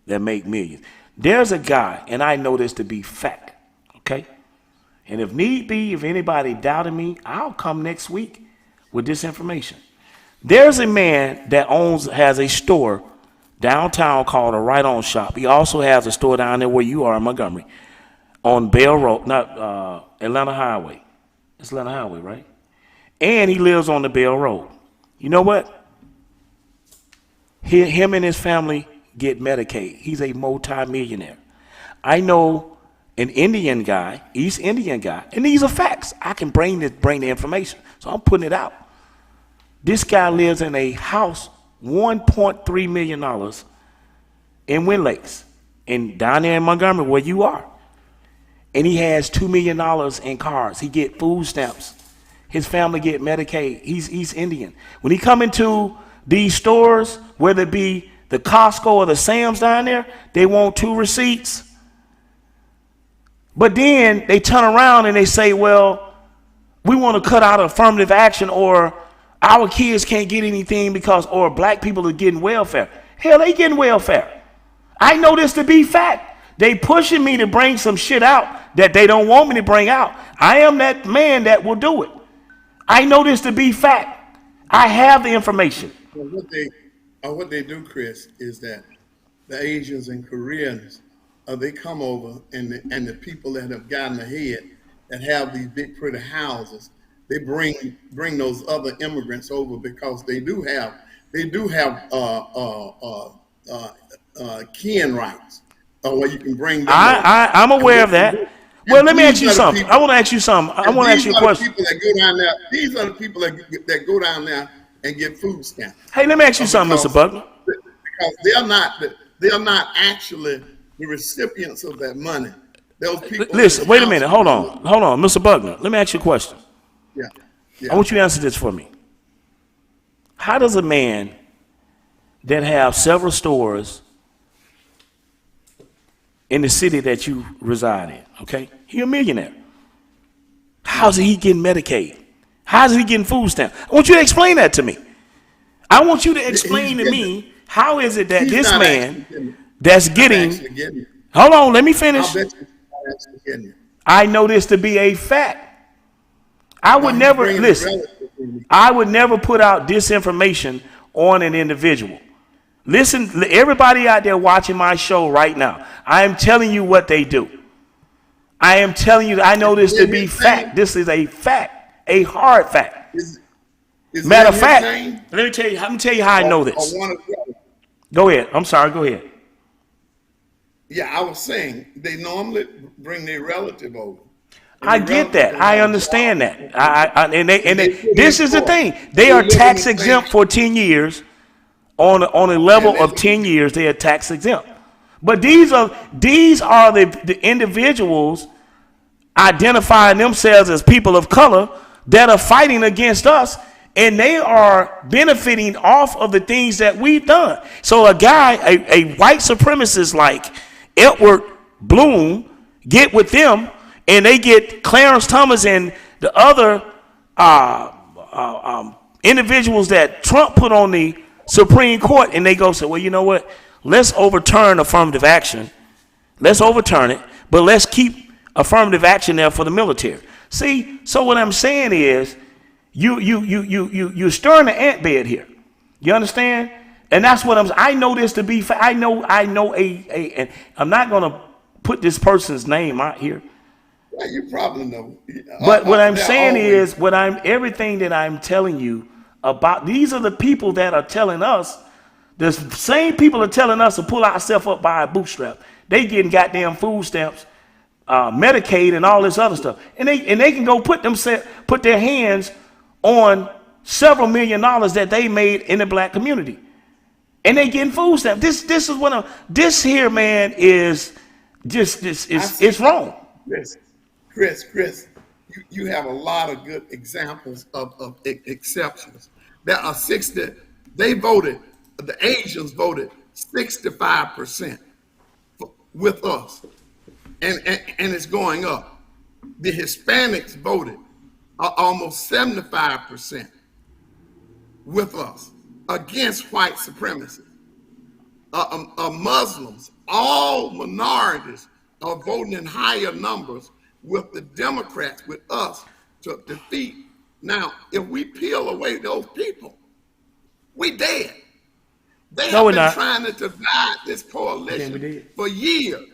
that make millions. There's a guy, and I know this to be fact, okay? And if need be, if anybody doubted me, I'll come next week with this information. There's a man that has a store downtown called a Right On Shop. He also has a store down there where you are in Montgomery on Bell Road, not Atlanta Highway. It's Atlanta Highway, right? And he lives on the Bell Road. You know what? Him and his family get Medicaid. He's a multi-millionaire. I know an Indian guy, East Indian guy, and these are facts. I can bring the information, so I'm putting it out. This guy lives in a house, $1.3 million in Wind Lakes, and down there in Montgomery where you are. And he has $2 million in cars. He get food stamps. His family get Medicaid. He's East Indian. When he come into these stores, whether it be the Costco or the Sam's down there, they want 2 receipts. But then they turn around and they say, well, we want to cut out affirmative action, or our kids can't get anything or black people are getting welfare. Hell, they getting welfare. I know this to be fact. They pushing me to bring some shit out that they don't want me to bring out. I am that man that will do it. I know this to be fact. I have the information. Well, what they do, Chris, is that the Asians and Koreans, they come over, and the people that have gotten ahead, that have these big pretty houses, they bring those other immigrants over because they do have kin rights, where you can bring them. I'm aware of that. Well, let me ask you something. I want to ask you something. I want to ask you a question. These are the people that go down there and get food stamps. Hey, let me ask you something, Mr. Buckner. Because they're not actually the recipients of that money. Those people. Listen, wait a minute. Hold on, Mr. Buckner. Let me ask you a question. Yeah. I want you to answer this for me. How does a man that have several stores in the city that you reside in, okay? He a millionaire. How's he getting Medicaid? How's he getting food stamps? I want you to explain that to me. I want you to explain to me, how is it that this man that's getting, hold on, let me finish. I know this to be a fact. I would never, listen, I would never put out disinformation on an individual. Listen, everybody out there watching my show right now, I am telling you what they do. I am telling you, I know this to be fact. This is a fact, a hard fact. Matter of fact, let me tell you how I know this. Go ahead. I'm sorry. Go ahead. Yeah, I was saying they normally bring their relative over. I get that. I understand that. This is the thing. They are tax exempt for 10 years. On a level of 10 years, they are tax exempt. But these are the individuals identifying themselves as people of color that are fighting against us, and they are benefiting off of the things that we've done. So a guy, a white supremacist like Edward Bloom, get with them, and they get Clarence Thomas and the other individuals that Trump put on the Supreme Court, and they go say, well, you know what? Let's overturn affirmative action. Let's overturn it, but let's keep affirmative action there for the military. See, so what I'm saying is, You're stirring the ant bed here. You understand? And that's what I know this to be. I know and I'm not gonna put this person's name out here. Well, you probably know. But what I'm They're saying always- is, everything that I'm telling you about, these are the people that are telling us. The same people are telling us to pull ourselves up by our bootstrap. They getting goddamn food stamps, Medicaid, and all this other stuff, and they can go put their hands on several $1 million that they made in the black community, and they getting food stamps. This is what this here, man, is just it's wrong. Chris, you have a lot of good examples of exceptions. There are 60. They voted. The Asians voted 65% with us, and it's going up. The Hispanics voted almost 75% with us against white supremacy. Muslims, all minorities are voting in higher numbers with the Democrats, with us, to defeat. Now, if we peel away those people, we dead. They have been trying to divide this coalition for years.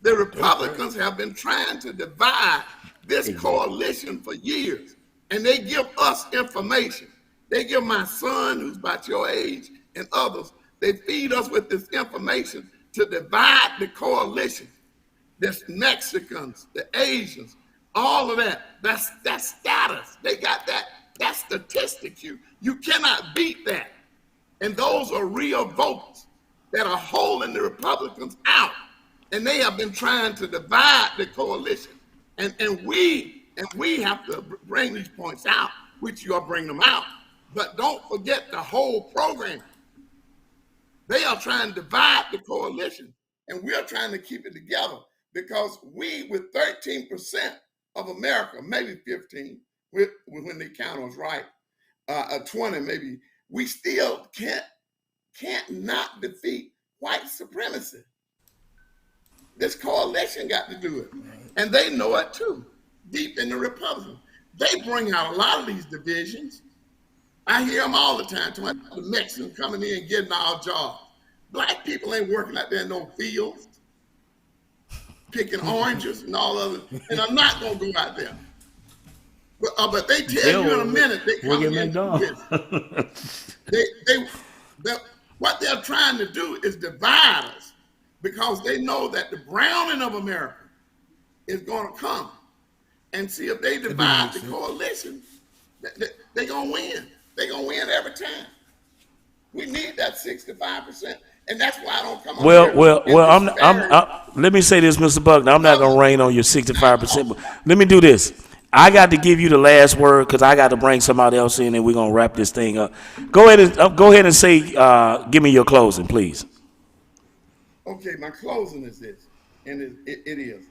The Republicans have been trying to divide this coalition for years, and they give us information. They give my son, who's about your age, and others, they feed us with this information to divide the coalition. There's Mexicans, the Asians, all of that. That's status. They got that. That's statistics. You cannot beat that. And those are real votes that are holding the Republicans out. And they have been trying to divide the coalition. And we have to bring these points out, which you are bringing them out. But don't forget the whole program. They are trying to divide the coalition, and we're trying to keep it together, because we, with 13% of America, maybe 15, when they count us right, 20 maybe, we still can't not defeat white supremacy. This coalition got to do it, and they know it too, deep in the Republicans. They bring out a lot of these divisions. I hear them all the time, talking about the Mexicans coming in and getting our jobs. Black people ain't working out there in no fields, picking oranges and all of it. And I'm not going to go out there. But they tell you in a minute, they come in and do this. What they're trying to do is divide us, because they know that the browning of America is going to come. And see, if they divide the coalition, they're going to win. They're going to win every time. We need that 65%. And that's why I don't come I'm let me say this, Mr. Buckner. I'm not going to rain on your 65%. But let me do this. I got to give you the last word, because I got to bring somebody else in, and we're going to wrap this thing up. Go ahead and say, give me your closing, please. Okay, my closing is this, and it is.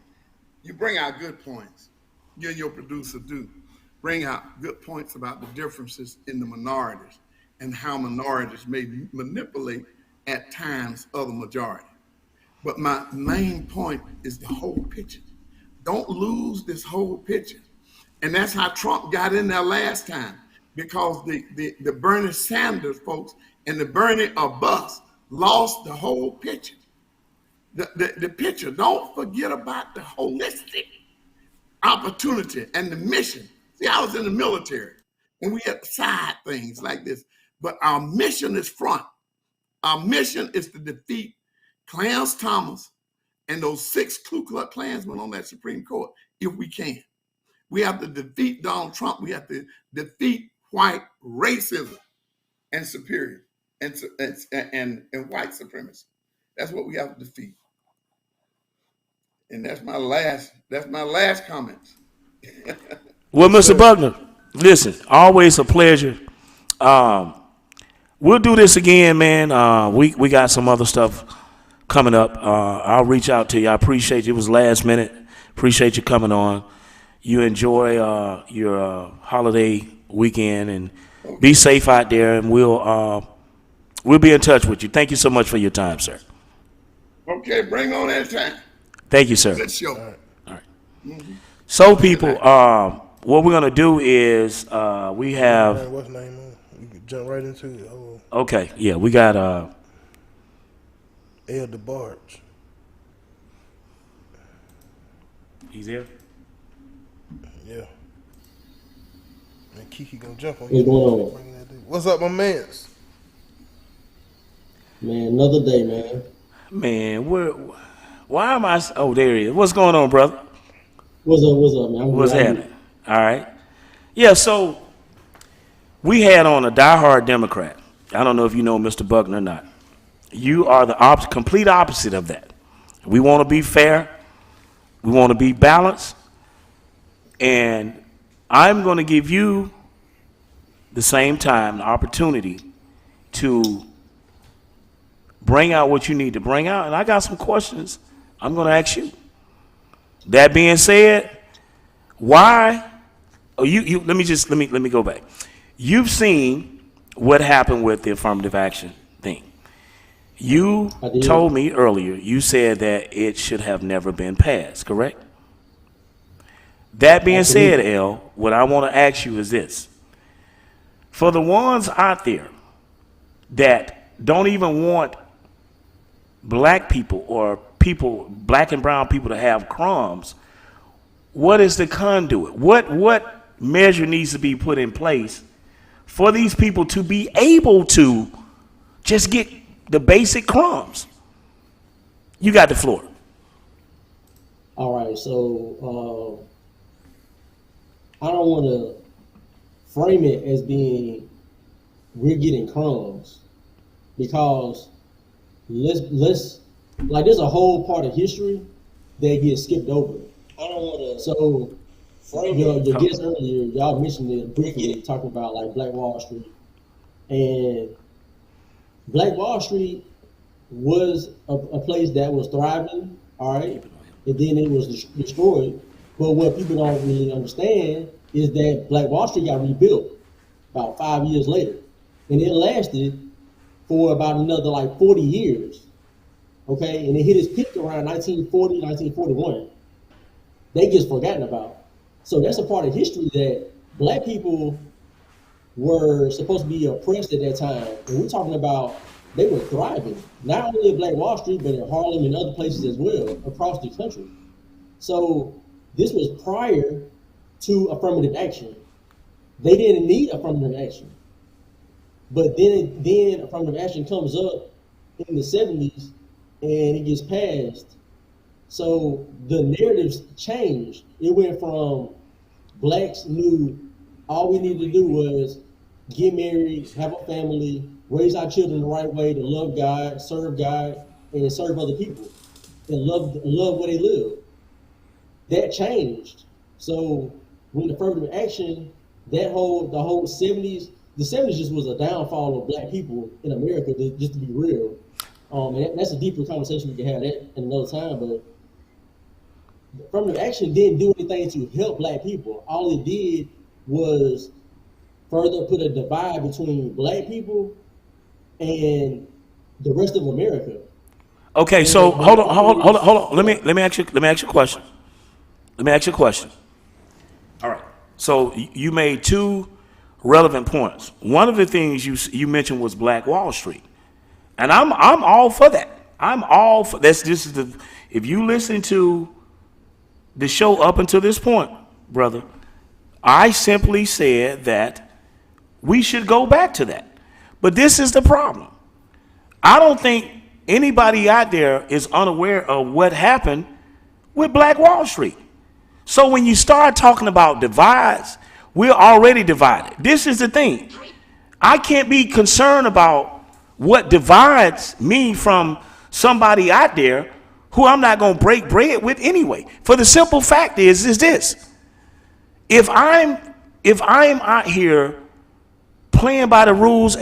You bring out good points. You and your producer do. Bring out good points about the differences in the minorities and how minorities may manipulate at times other majority. But my main point is the whole picture. Don't lose this whole picture. And that's how Trump got in there last time, because the Bernie Sanders folks and the Bernie or bust lost the whole picture. The picture. Don't forget about the holistic opportunity and the mission. See, I was in the military, and we had side things like this, but our mission is front. Our mission is to defeat Clarence Thomas and those 6 Ku Klux Klansmen on that Supreme Court, if we can. We have to defeat Donald Trump. We have to defeat white racism and superior and white supremacy. That's what we have to defeat. And that's my last comment. Well, Mr. Buckner, listen, always a pleasure. We'll do this again, man. We got some other stuff coming up. I'll reach out to you. I appreciate you. It was last minute. Appreciate you coming on. You enjoy your holiday weekend, and be safe out there, and we'll be in touch with you. Thank you so much for your time, sir. Okay, bring on that time. Thank you, sir. Good show. All right. So, people, what we're gonna do is we have. What's the name? We can jump right into it. Okay, yeah, we got El DeBarge. He's there. Yeah. And Kiki gonna jump on What's going on? What's up, my mans? Man, another day, man. Man, why am I? Oh, there he is. What's going on, brother? What's up, man? What's happening? All right. Yeah, so we had on a diehard Democrat. I don't know if you know Mr. Buckner or not. You are the complete opposite of that. We want to be fair. We want to be balanced. And I'm going to give you the same time, the opportunity to bring out what you need to bring out. And I got some questions I'm going to ask you. That being said, why? Oh, let me go back. You've seen what happened with the affirmative action thing. You told me earlier, you said that it should have never been passed, correct? That being said, L, what I want to ask you is this. For the ones out there that don't even want black people or black and brown people to have crumbs, what is the conduit? What measure needs to be put in place for these people to be able to just get the basic crumbs? You got the floor. All right, so I don't want to frame it as being we're getting crumbs, because let's like there's a whole part of history that gets skipped over. I don't want to. So your guest earlier, y'all mentioned it briefly, talking about like Black Wall Street, and Black Wall Street was a place that was thriving, all right, and then it was destroyed. But what people don't really understand is that Black Wall Street got rebuilt about 5 years later, and it lasted for about another like 40 years, okay? And it hit its peak around 1940, 1941. That gets forgotten about. So that's a part of history that black people were supposed to be oppressed at that time. And we're talking about they were thriving, not only at Black Wall Street, but in Harlem and other places as well across the country. So this was prior to affirmative action. They didn't need affirmative action. But then affirmative action comes up in the 70s and it gets passed. So the narratives changed. It went from blacks knew all we needed to do was get married, have a family, raise our children the right way, to love God, and serve other people, and love where they live. That changed. So when affirmative action, the whole 70s, the 70s just was a downfall of black people in America, just to be real. And that's a deeper conversation we can have that in another time, but affirmative action didn't do anything to help black people. All it did was further put a divide between black people and the rest of America. Okay, so hold on. Let me ask you a question. All right. So you made two relevant points. One of the things you mentioned was Black Wall Street, and I'm all for that. I'm all for this. If you listen to the show up until this point, brother, I simply said that we should go back to that. But this is the problem. I don't think anybody out there is unaware of what happened with Black Wall Street. So when you start talking about divides, we're already divided. This is the thing. I can't be concerned about what divides me from somebody out there who I'm not going to break bread with anyway. For the simple fact is this. If I'm out here playing by the rules,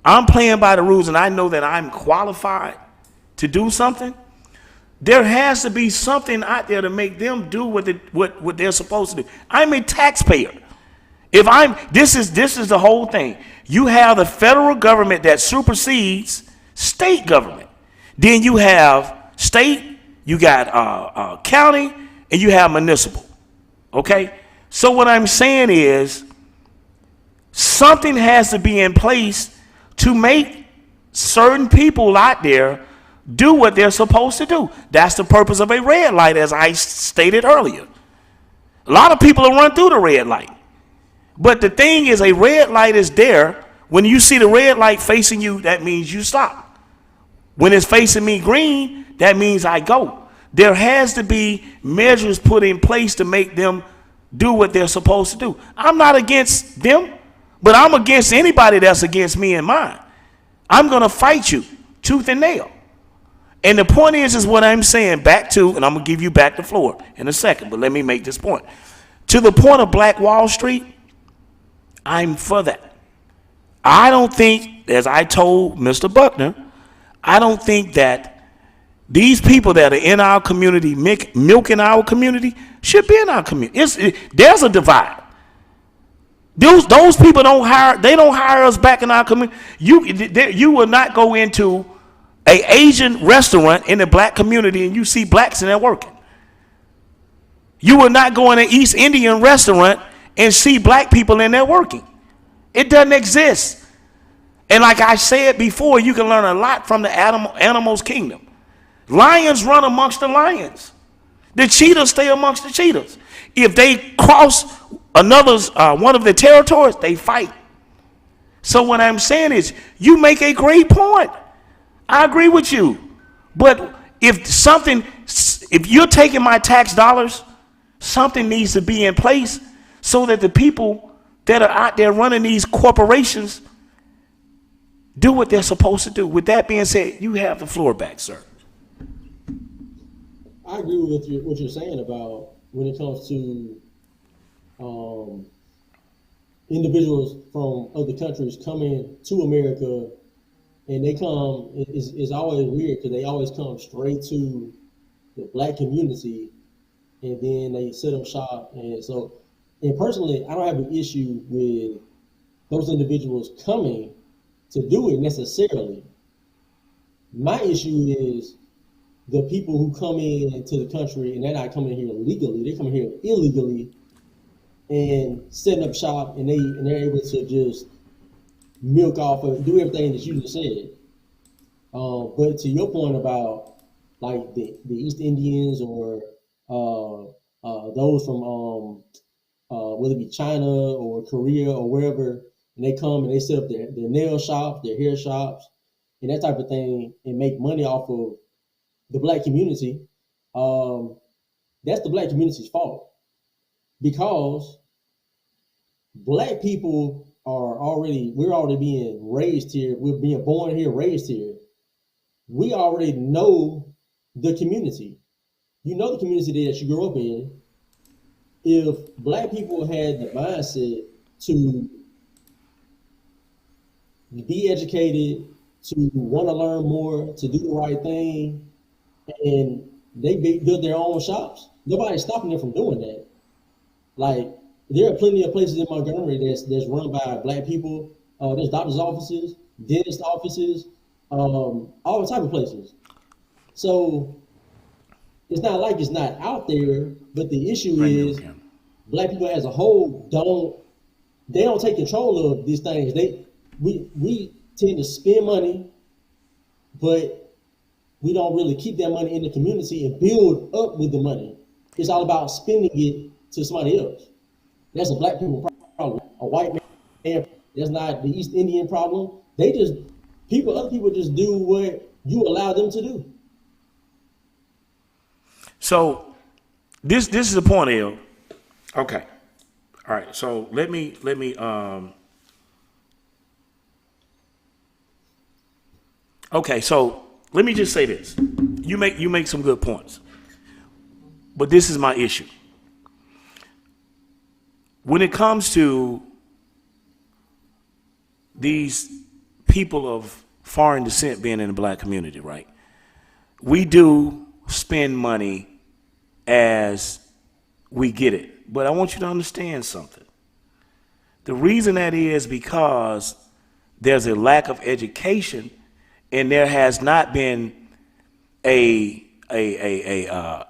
I'm playing by the rules and I know that I'm qualified to do something, there has to be something out there to make them do what they're supposed to do. I'm a taxpayer. This is the whole thing. You have the federal government that supersedes state government. Then you have state, you got county, and you have municipal. Okay? So what I'm saying is something has to be in place to make certain people out there do what they're supposed to do. That's the purpose of a red light, as I stated earlier. A lot of people will run through the red light. But the thing is, a red light is there. When you see the red light facing you, that means you stop. When it's facing me green, that means I go. There has to be measures put in place to make them do what they're supposed to do. I'm not against them, but I'm against anybody that's against me and mine. I'm going to fight you tooth and nail. And the point is what I'm saying back to, and I'm going to give you back the floor in a second, but let me make this point. To the point of Black Wall Street, I'm for that. I don't think, as I told Mr. Buckner, I don't think that these people that are in our community, milking our community, should be in our community. There's a divide. Those people don't hire us back in our community. You will not go into an Asian restaurant in the black community and you see blacks in there working. You will not go in an East Indian restaurant and see black people in there working. It doesn't exist. And like I said before, you can learn a lot from the animals kingdom. Lions run amongst the lions. The cheetahs stay amongst the cheetahs. If they cross one of the territories, they fight. So what I'm saying is, you make a great point. I agree with you. But if you're taking my tax dollars, something needs to be in place so that the people that are out there running these corporations do what they're supposed to do. With that being said, you have the floor back, sir. I agree with what you're saying about when it comes to individuals from other countries coming to America, and they come, it's always weird because they always come straight to the black community and then they set up shop. And personally, I don't have an issue with those individuals coming to do it necessarily. My issue is the people who come into the country and they're not coming here legally, they're coming here illegally and setting up shop, and they're able to just milk off and do everything that you just said. But to your point about like the East Indians or those from whether it be China or Korea or wherever, and they come and they set up their nail shops, their hair shops, and that type of thing, and make money off of the black community, that's the black community's fault. Because black people we're already being raised here, we're being born here, raised here. We already know the community. You know the community that you grew up in. If black people had the mindset to be educated, to want to learn more, to do the right thing, and they built their own shops, nobody's stopping them from doing that. Like, there are plenty of places in Montgomery that's run by black people. There's doctor's offices, dentist offices, all type of places. So it's not like it's not out there, but the issue is black people as a whole don't take control of these things. We tend to spend money, but we don't really keep that money in the community and build up with the money. It's all about spending it to somebody else. That's a black people problem. A white man, that's not the East Indian problem. Other people just do what you allow them to do. So this is the point, L. Okay. All right. So let me okay, so let me just say this. You make some good points. But this is my issue. When it comes to these people of foreign descent being in the black community, right? We do spend money as we get it. But I want you to understand something. The reason that is because there's a lack of education, and there has not been a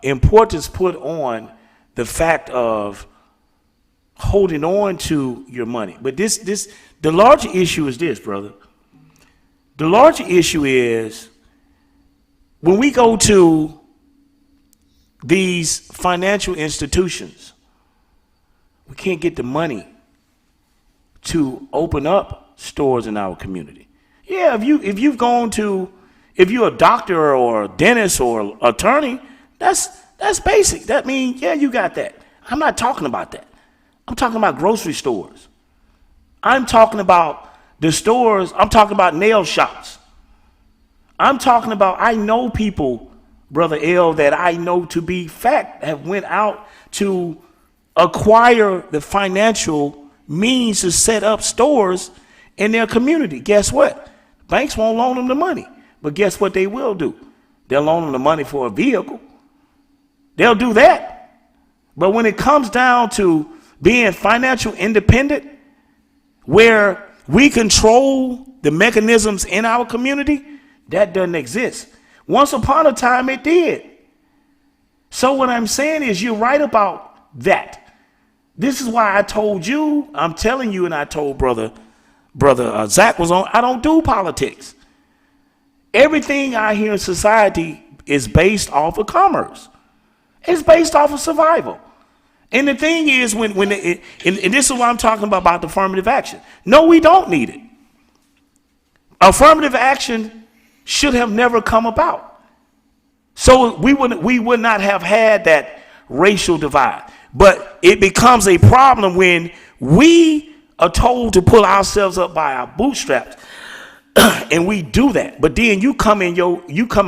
importance put on the fact of holding on to your money. But the larger issue is this, brother. The larger issue is when we go to these financial institutions, we can't get the money to open up stores in our community. Yeah, if you're a doctor or a dentist or attorney, that's basic. That means, yeah, you got that. I'm not talking about that. I'm talking about grocery stores. I'm talking about the stores. I'm talking about nail shops. I'm talking about, I know people, Brother L, that I know to be fact have went out to acquire the financial means to set up stores in their community. Guess what? Banks won't loan them the money. But guess what they will do? They'll loan them the money for a vehicle. They'll do that. But when it comes down to being financial independent, where we control the mechanisms in our community, that doesn't exist. Once upon a time it did. So what I'm saying is, you're right about that. This is why I told you, I'm telling you, and I told brother Zach was on, I don't do politics. Everything I hear in society is based off of commerce. It's based off of survival. And the thing is, and this is what I'm talking about the affirmative action. No, we don't need it. Affirmative action should have never come about. So we would not have had that racial divide. But it becomes a problem when we are told to pull ourselves up by our bootstraps, and we do that. But then you come in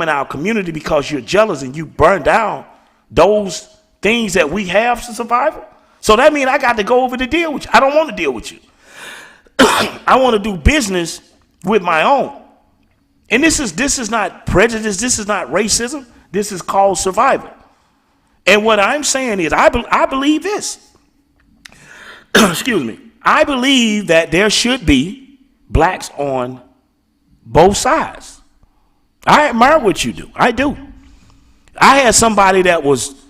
our community because you're jealous and you burn down those things that we have to survival. So that means I got to go over to deal with you. I don't want to deal with you. I want to do business with my own. And this is not prejudice. This is not racism. This is called survival. And what I'm saying is, I believe this. Excuse me. I believe that there should be blacks on both sides. I admire what you do. I do. I had somebody that was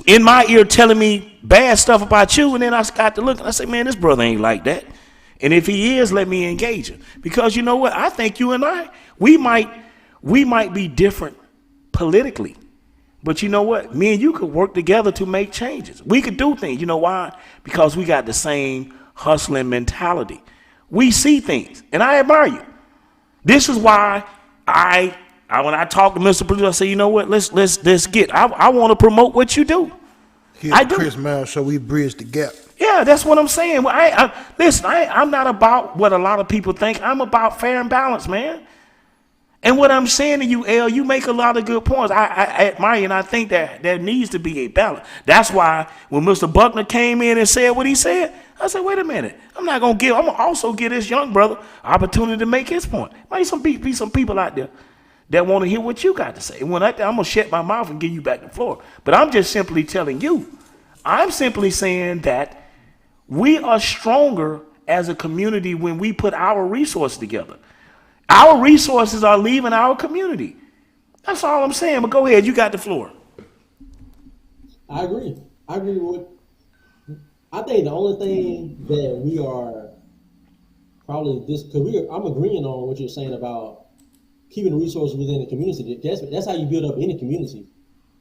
in my ear telling me bad stuff about you, and then I got to look and I said, man, this brother ain't like that. And if he is, let me engage him. Because you know what? I think you and we might be different politically. But you know what? Me and you could work together to make changes. We could do things. You know why? Because we got the same hustling mentality. We see things, and I admire you. This is why when I talk to Mr. Producer, I say, you know what? Let's get. I want to promote what you do. Here at the Chris Miles Show, we bridge the gap. Yeah, that's what I'm saying. Listen, I'm not about what a lot of people think. I'm about fair and balance, man. And what I'm saying to you, L, you make a lot of good points. I admire you, and I think that there needs to be a balance. That's why when Mr. Buckner came in and said what he said, I said, wait a minute. I'm going to also give this young brother opportunity to make his point. Might be some people out there that want to hear what you got to say. And when I'm going to shut my mouth and give you back the floor. But I'm just simply telling you, I'm simply saying that we are stronger as a community when we put our resources together. Our resources are leaving our community. That's all I'm saying. But go ahead, you got the floor. I agree with. I think the only thing that we are probably because I'm agreeing on what you're saying about keeping the resources within the community. That's how you build up any community.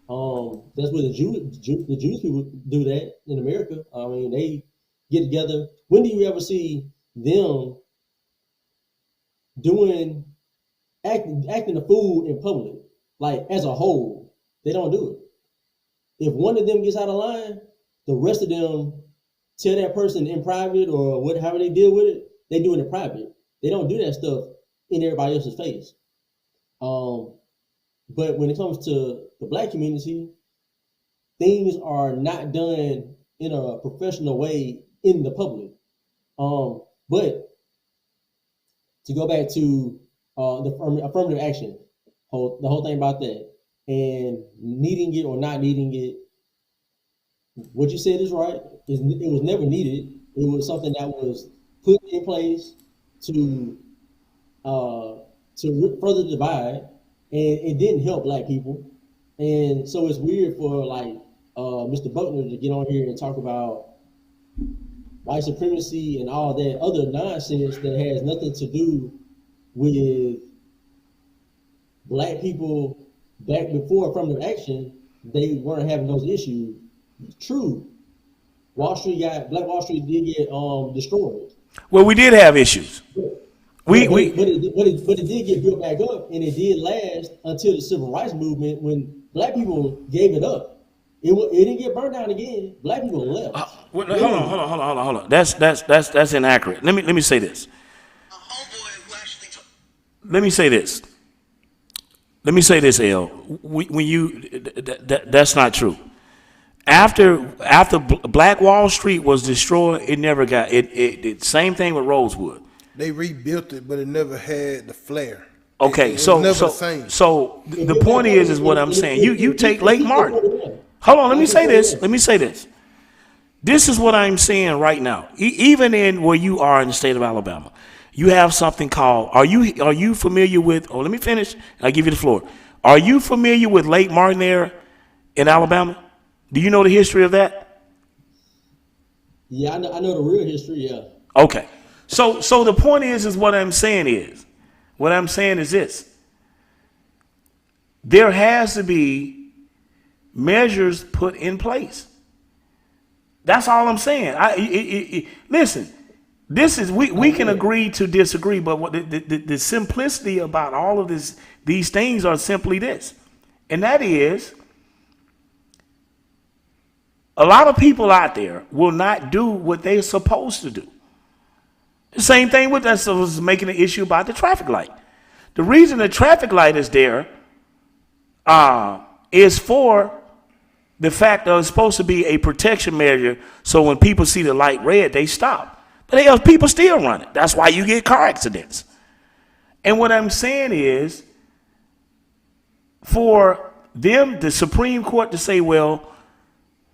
That's where the Jewish people do that in America. I mean, they get together. When do you ever see them acting a fool in public, like as a whole? They don't do it. If one of them gets out of line, the rest of them tell that person in private or however they deal with it. They do it in private. They don't do that stuff in everybody else's face. But when it comes to the black community, things are not done in a professional way in the public. But to go back to the affirmative action, the whole thing about that, and needing it or not needing it, what you said is right. It was never needed. It was something that was put in place to further divide, and it didn't help black people. And so it's weird for Mr. Buckner to get on here and talk about white supremacy and all that other nonsense that has nothing to do with black people back before affirmative action, they weren't having those issues. True, Black Wall Street did get destroyed. Well, we did have issues. But it did get built back up, and it did last until the civil rights movement when black people gave it up. It didn't get burned down again. Black people left. Hold on. That's inaccurate. Let me say this. Let me say this, L. That's not true. After Black Wall Street was destroyed, it never got it. Same thing with Rosewood. They rebuilt it, but it never had the flair. Okay, it so was never the same. So the point is what I'm saying. You take Lake Martin. Hold on, let me say this. This is what I'm saying right now. Even in where you are in the state of Alabama, you have something called. Are you familiar with? Oh, let me finish. I'll give you the floor. Are you familiar with Lake Martin there in Alabama? Do you know the history of that? Yeah, I know the real history. Yeah. Okay. So the point is what I'm saying is this. There has to be measures put in place. That's all I'm saying. Listen, this is we can agree to disagree, but what the simplicity about all of these things are simply this, and that is, a lot of people out there will not do what they're supposed to do. The same thing with us was making an issue about the traffic light. The reason the traffic light is there is for the fact that it's supposed to be a protection measure, so when people see the light red, they stop. But people still run it. That's why you get car accidents. And what I'm saying is, for them, the Supreme Court, to say, well,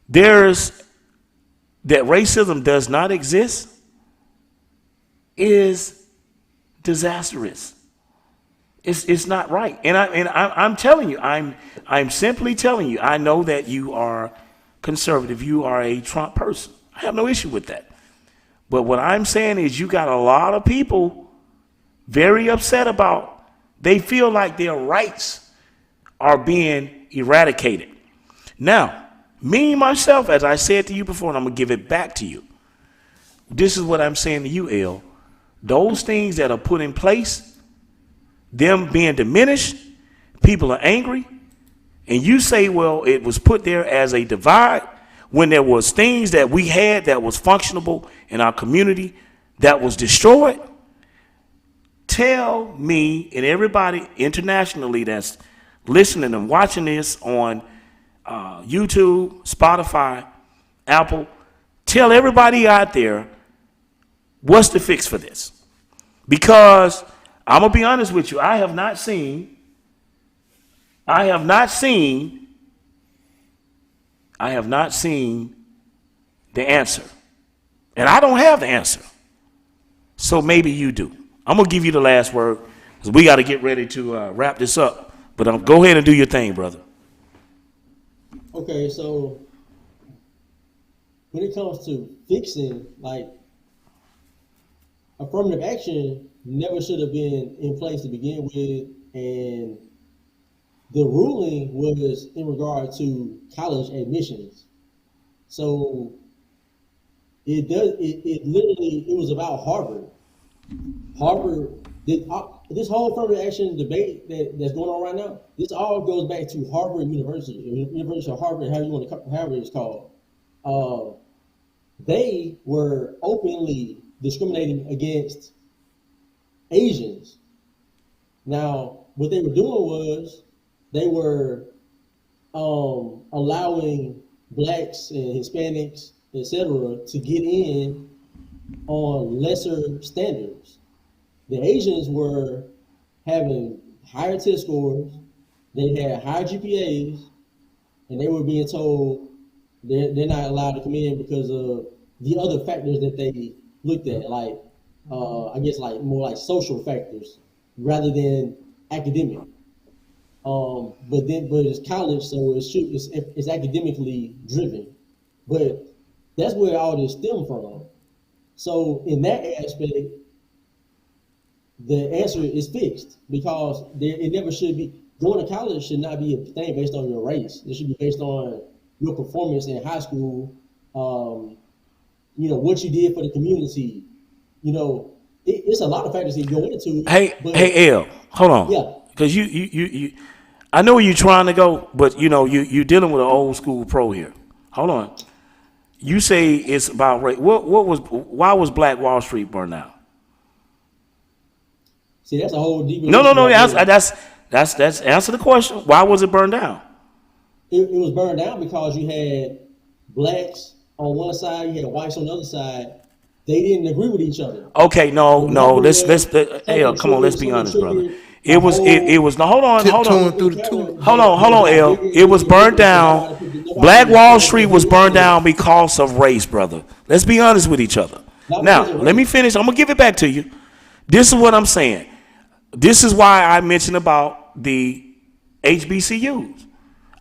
that racism does not exist, is disastrous. It's not right. And I'm telling you, I'm simply telling you, I know that you are conservative, you are a Trump person. I have no issue with that. But what I'm saying is, you got a lot of people very upset about, they feel like their rights are being eradicated. Now, me, myself, as I said to you before, and I'm going to give it back to you. This is what I'm saying to you, L. Those things that are put in place, them being diminished, people are angry, and you say, well, it was put there as a divide, when there was things that we had that was functionable in our community that was destroyed. Tell me and everybody internationally that's listening and watching this on YouTube, Spotify, Apple, tell everybody out there, what's the fix for this? Because I'm going to be honest with you, I have not seen the answer. And I don't have the answer. So maybe you do. I'm going to give you the last word, because we got to get ready to wrap this up. But go ahead and do your thing, brother. Okay, so when it comes to fixing, like, affirmative action never should have been in place to begin with, and the ruling was in regard to college admissions. So it was about Harvard. This whole affirmative action debate that's going on right now, this all goes back to Harvard University of Harvard, however it's called. They were openly discriminating against Asians. Now, what they were doing was they were allowing blacks and Hispanics, etc., to get in on lesser standards. The Asians were having higher test scores, they had higher GPAs, and they were being told they're not allowed to come in because of the other factors that they looked at, like I guess like more like social factors rather than academic. But it's college, so it's academically driven. But That's where all this stem from. So in that aspect, the answer is fixed because it never should be. Going to college should not be a thing based on your race. It should be based on your performance in high school. What you did for the community. It's a lot of factors that go into it. Hey, L, hold on. Yeah. Because you, I know where you're trying to go, but you're dealing with an old school pro here. Hold on. You say it's about race. Why was Black Wall Street burned out? See, that's a whole deep. No. That's answer the question. Why was it burned down? It was burned down because you had blacks on one side, you had whites on the other side. They didn't agree with each other. Okay, no. Come on, let's be honest, brother. It was. No, hold on. Hold on, L. It was burned down. Black Wall Street was burned down because of race, brother. Let's be honest with each other. Now, let me finish. I'm gonna give it back to you. This is what I'm saying. This is why I mentioned about the HBCUs.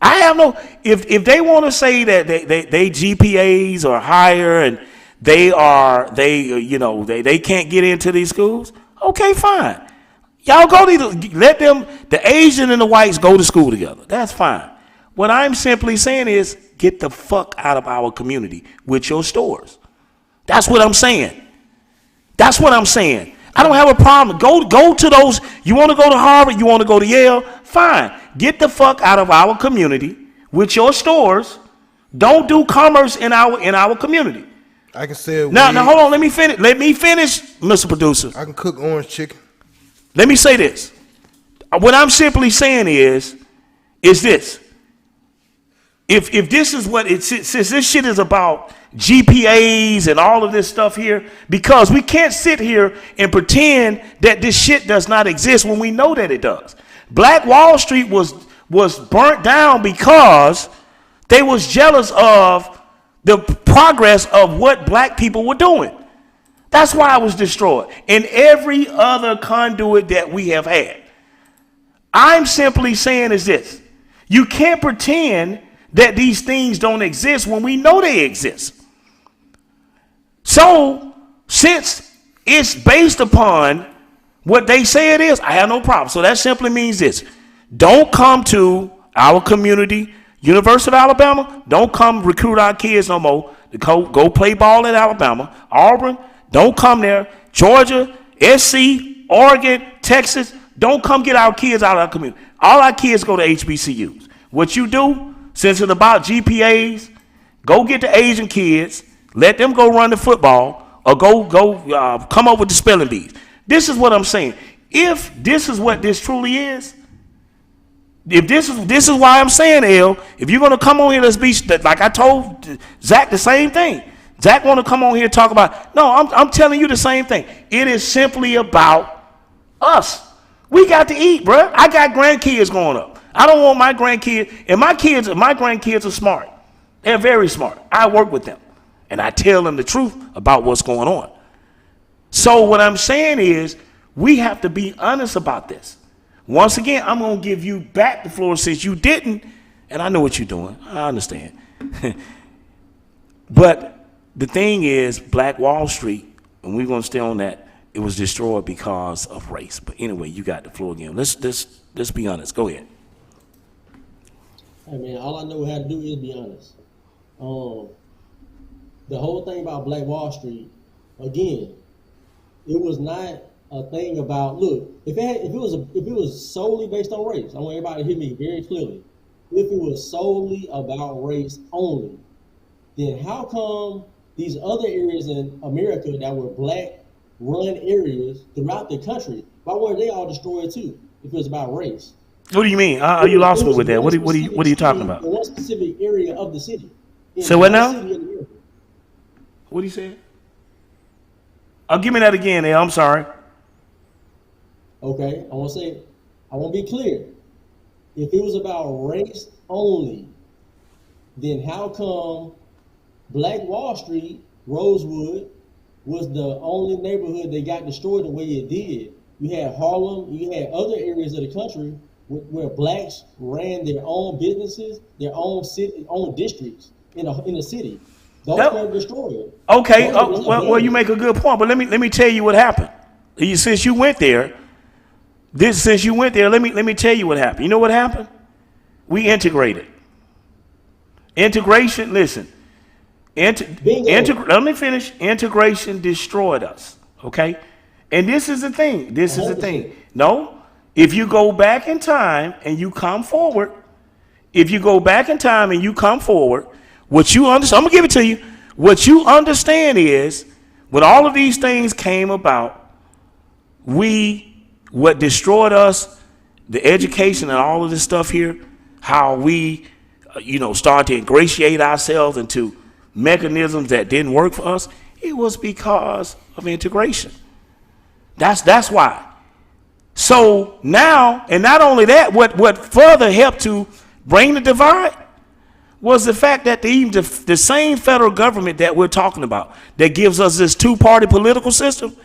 I have no. If they want to say that they GPAs are higher and they can't get into these schools, okay, fine. Y'all let them, the Asian and the whites go to school together. That's fine. What I'm simply saying is get the fuck out of our community with your stores. That's what I'm saying. I don't have a problem. Go to those. You want to go to Harvard? You want to go to Yale? Fine. Get the fuck out of our community with your stores. Don't do commerce in our community. I can say it. Now hold on. Let me finish, Mr. Producer. I can cook orange chicken. Let me say this. What I'm simply saying is this. If this is what it since this shit is about GPAs and all of this stuff here, because we can't sit here and pretend that this shit does not exist when we know that it does. Black Wall Street was burnt down because they was jealous of the progress of what black people were doing. That's why it was destroyed. And every other conduit that we have had. I'm simply saying is this. You can't pretend that these things don't exist when we know they exist. So, since it's based upon what they say it is, I have no problem. So that simply means this. Don't come to our community, University of Alabama. Don't come recruit our kids no more to go play ball at Alabama. Auburn, don't come there. Georgia, SC, Oregon, Texas, don't come get our kids out of our community. All our kids go to HBCUs. What you do, since it's about GPAs, go get the Asian kids, let them go run the football, or come up with the spelling bees. This is what I'm saying. If this is what this truly is, if this is why I'm saying, L, if you're gonna come on here, let's be like I told Zach the same thing. Zach want to come on here and talk about. No, I'm telling you the same thing. It is simply about us. We got to eat, bro. I got grandkids growing up. I don't want my grandkids, and my grandkids are smart. They're very smart. I work with them, and I tell them the truth about what's going on. So what I'm saying is we have to be honest about this. Once again, I'm going to give you back the floor since you didn't, and I know what you're doing. I understand. But the thing is, Black Wall Street, and we're going to stay on that, it was destroyed because of race. But anyway, you got the floor again. Let's be honest. Go ahead. Hey, man, all I know how to do is be honest. The whole thing about Black Wall Street, again, it was not a thing about, look, if it was solely based on race, I want everybody to hear me very clearly. If it was solely about race only, then how come these other areas in America that were black-run areas throughout the country, why weren't they all destroyed too? If it was about race. What do you mean? Are you lost me with that? What are you talking about? In one specific area of the city. So what now? What are you saying? Oh, give me that again, I'm sorry. Okay, I want to be clear. If it was about race only, then how come Black Wall Street, Rosewood, was the only neighborhood that got destroyed the way it did? You had Harlem, you had other areas of the country where blacks ran their own businesses, their own city, own districts in the city. Those were destroyed. Okay, well, you make a good point, but let me tell you what happened. Since you went there, let me tell you what happened. You know what happened? We integrated. Integration. Listen. Let me finish. Integration destroyed us. Okay, and this is the thing. No, if you go back in time and you come forward, what you understand, I'm gonna give it to you. What you understand is, when all of these things came about, what destroyed us, the education and all of this stuff here, how we, started to ingratiate ourselves into mechanisms that didn't work for us, it was because of integration. That's why. So now, and not only that, what further helped to bring the divide was the fact that the same federal government that we're talking about, that gives us this two-party political system,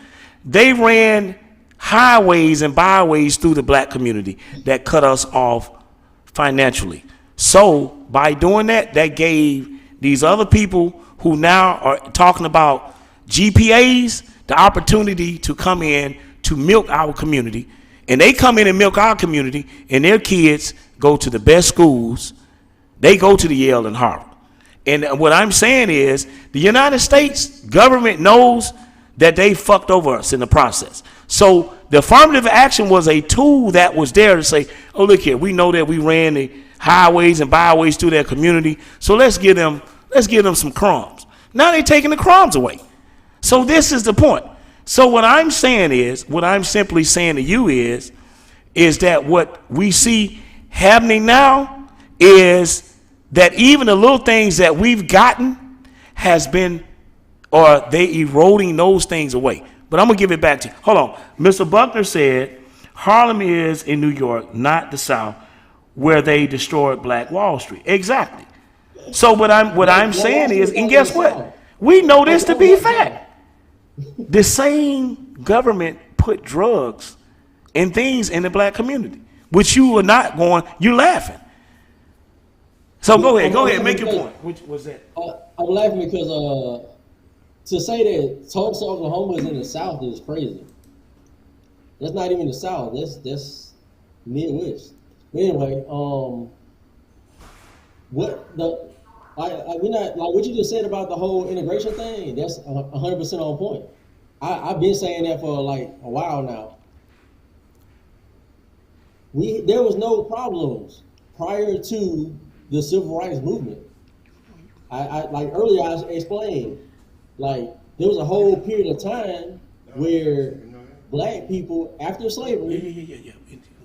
they ran highways and byways through the black community that cut us off financially. So by doing that, that gave these other people who now are talking about GPAs the opportunity to come in to milk our community. And they come in and milk our community, and their kids go to the best schools. They go to the Yale and Harvard. And what I'm saying is, the United States government knows that they fucked over us in the process. So the affirmative action was a tool that was there to say, oh, look here, we know that we ran the highways and byways through their community, so let's give them some crumbs. Now they're taking the crumbs away. So this is the point. So what I'm simply saying to you is that what we see happening now is that even the little things that we've gotten they eroding those things away. But I'm gonna give it back to you. Hold on. Mr. Buckner said Harlem is in New York, not the South, where they destroyed Black Wall Street. Exactly. So what I'm saying is, and guess what? We know this to be fact. The same government put drugs and things in the black community, which you are not going, you're laughing. So go ahead, make your point. Which was that? I'm laughing because to say that Tulsa, Oklahoma is in the South is crazy. That's not even the South. That's Midwest. But anyway, what you just said about the whole integration thing, that's 100% on point. I've been saying that for like a while now. There was no problems prior to the civil rights movement. I like earlier I explained, like there was a whole period of time where black people after slavery,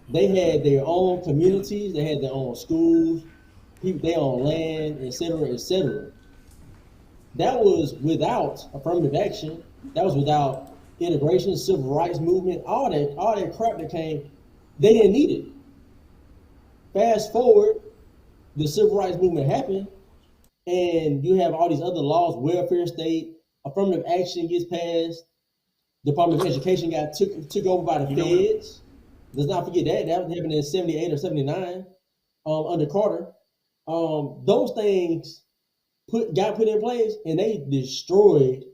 they had their own communities, they had their own schools, their own land, etc., etc. That was without affirmative action. That was without integration, civil rights movement, all that crap that came. They didn't need it. Fast forward, the civil rights movement happened, and you have all these other laws, welfare state, affirmative action gets passed, Department of Education got took over by the feds. Let's not forget that. That happened in 78 or 79 under Carter. Those things got put in place, and they destroyed.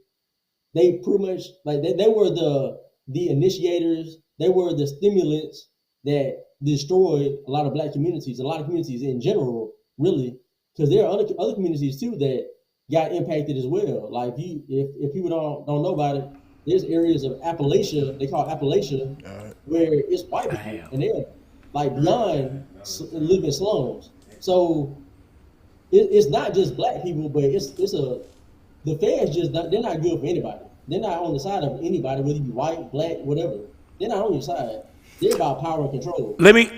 They pretty much they were the initiators. They were the stimulants that destroyed a lot of black communities, a lot of communities in general, really, because there are other communities too that got impacted as well. Like if people don't know about it, there's areas of Appalachia, they call Appalachia, where it's white people, and they're like beyond living slums. So it's not just black people, but the feds they're not good for anybody. They're not on the side of anybody, whether you be white, black, whatever. They're not on your side. They're about power and control. Let me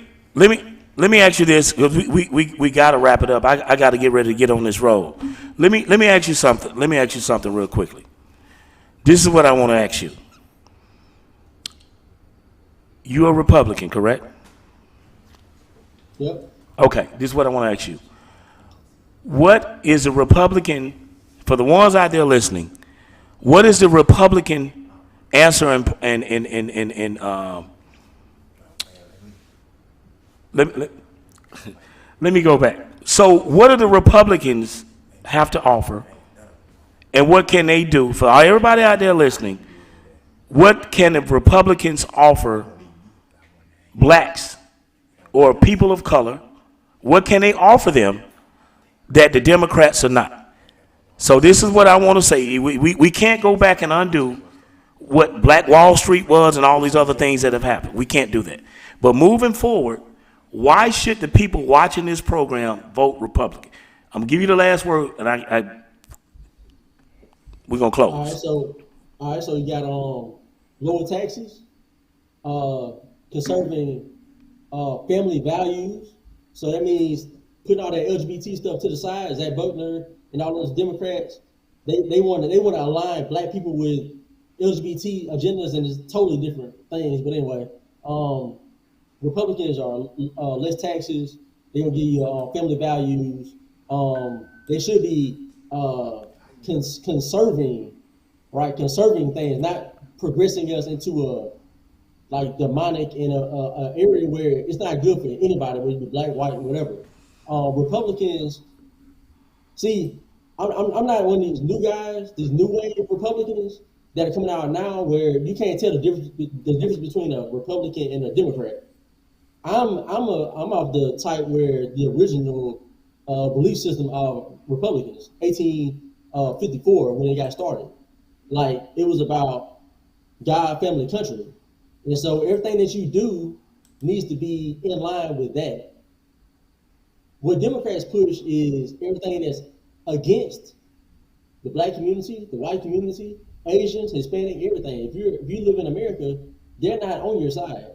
ask you this. We got to wrap it up. I got to get ready to get on this road. Let me ask you something. Let me ask you something real quickly. This is what I want to ask you. You're a Republican, correct? Yep. Okay, this is what I want to ask you. What is a Republican, for the ones out there listening, what is the Republican answer let me go back. So what do the Republicans have to offer And what can they do? For everybody out there listening, what can the Republicans offer blacks or people of color? What can they offer them that the Democrats are not? So this is what I want to say. We can't go back and undo what Black Wall Street was and all these other things that have happened. We can't do that. But moving forward, why should the people watching this program vote Republican? I'm going to give you the last word, and we're going to close. All right, so you got lower taxes, conserving family values. So that means putting all that LGBT stuff to the side. Zach Butler and all those Democrats, they want to align black people with LGBT agendas, and it's totally different things. But anyway, Republicans are less taxes. They're gonna give you family values. They should be conserving things, not progressing us into a like demonic in a area where it's not good for anybody, whether it be black, white, whatever. Republicans, see, I'm not one of these new guys, these new wave Republicans that are coming out now, where you can't tell the difference between a Republican and a Democrat. I'm of the type where the original belief system of Republicans, 1854, when they got started, like it was about God, family, country, and so everything that you do needs to be in line with that. What Democrats push is everything that's against the black community, the white community, Asians, Hispanic, everything. If you live in America, they're not on your side.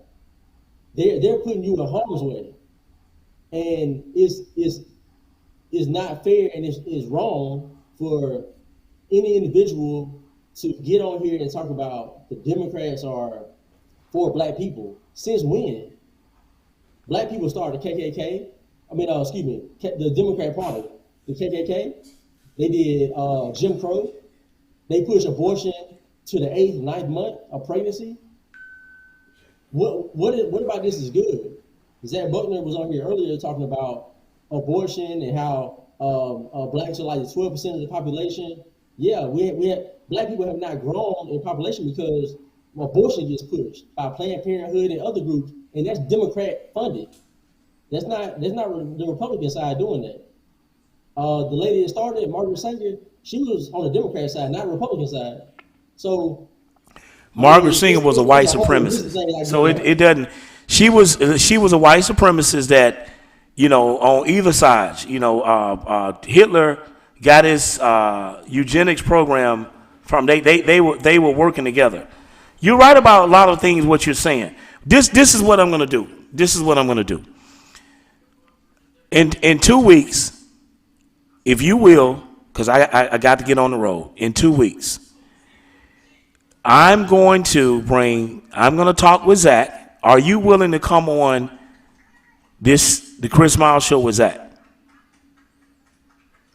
They're putting you in harm's way, and it's not fair, and it's wrong for any individual to get on here and talk about the Democrats are for black people. Since when? Black people started the KKK. The Democrat Party, the KKK. They did Jim Crow. They pushed abortion to the 8th, 9th month of pregnancy. What about this is good? Zach Butler was on here earlier talking about abortion and how blacks are like 12% of the population. Yeah, we have black people have not grown in population because abortion gets pushed by Planned Parenthood and other groups, and that's Democrat funded. That's not the Republican side doing that. The lady that started, Margaret Sanger, she was on the Democrat side, not the Republican side. So Margaret Sanger was a white supremacist. So it doesn't. She was a white supremacist that, on either side. Hitler got his eugenics program from they were working together. You're right about a lot of things. What you're saying. This is what I'm going to do. In 2 weeks, if you will, because I got to get on the road. In 2 weeks, I'm going to talk with Zach. Are you willing to come on the Chris Miles show with Zach?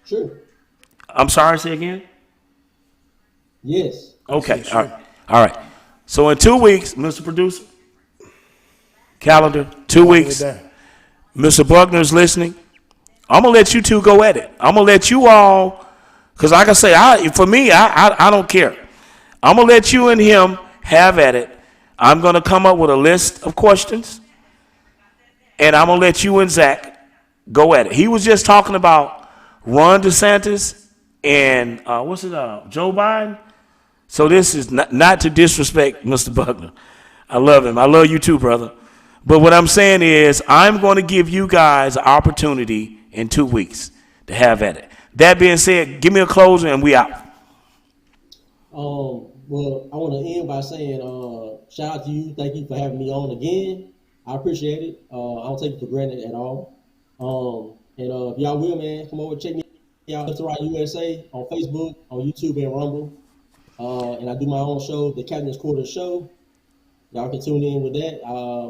Sure. I'm sorry, say again? Yes. Okay, sure. All right. So in 2 weeks, Mr. Producer, calendar, 2 weeks, Mr. Buckner's listening. I'm going to let you two go at it. I'm going to let you all, because like I say, I don't care. I'm going to let you and him have at it. I'm going to come up with a list of questions, and I'm going to let you and Zach go at it. He was just talking about Ron DeSantis and Joe Biden. So this is not to disrespect Mr. Buckner. I love him. I love you too, brother. But what I'm saying is I'm going to give you guys an opportunity in 2 weeks to have at it. That being said, give me a closer and we out. Well, I want to end by saying shout out to you. Thank you for having me on again. I appreciate it. I don't take it for granted at all. And if y'all will, man, come over, check me out, Left to Right USA on Facebook, on YouTube, and Rumble. And I do my own show, the Captain's Quarters Show. Y'all can tune in with that.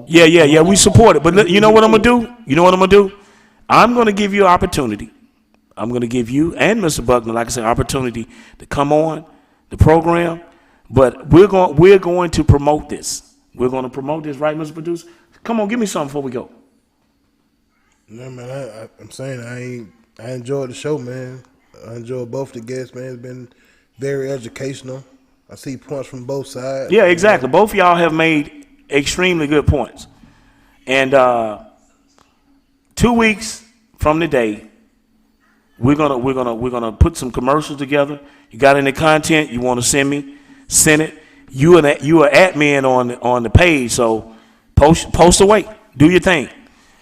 Yeah. We support it. But you know what I'm going to do? I'm going to give you an opportunity. I'm going to give you and Mr. Buckner, like I said, opportunity to come on the program. But we're going to promote this. We're going to promote this, right, Mr. Producer? Come on, give me something before we go. No, man, I'm saying I enjoyed the show, man. I enjoyed both the guests, man. very educational. I see points from both sides. Yeah, exactly. Both of y'all have made extremely good points. And 2 weeks from today, we're gonna put some commercials together. You got any content you want to send me? Send it. You are admin on the page, so post away. Do your thing.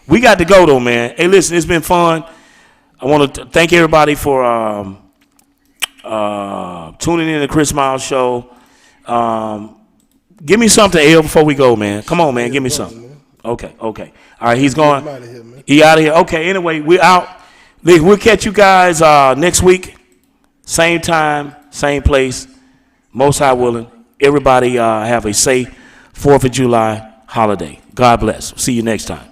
We got to go though, man. Hey, listen, it's been fun. I want to thank everybody for tuning in to the Chris Miles Show. Give me something, L, before we go, man. Come on, man. Give me something. Okay. All right, he's going. He out of here. Okay, anyway, we're out. We'll catch you guys next week. Same time, same place. Most High willing. Everybody have a safe 4th of July holiday. God bless. See you next time.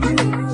Thank you.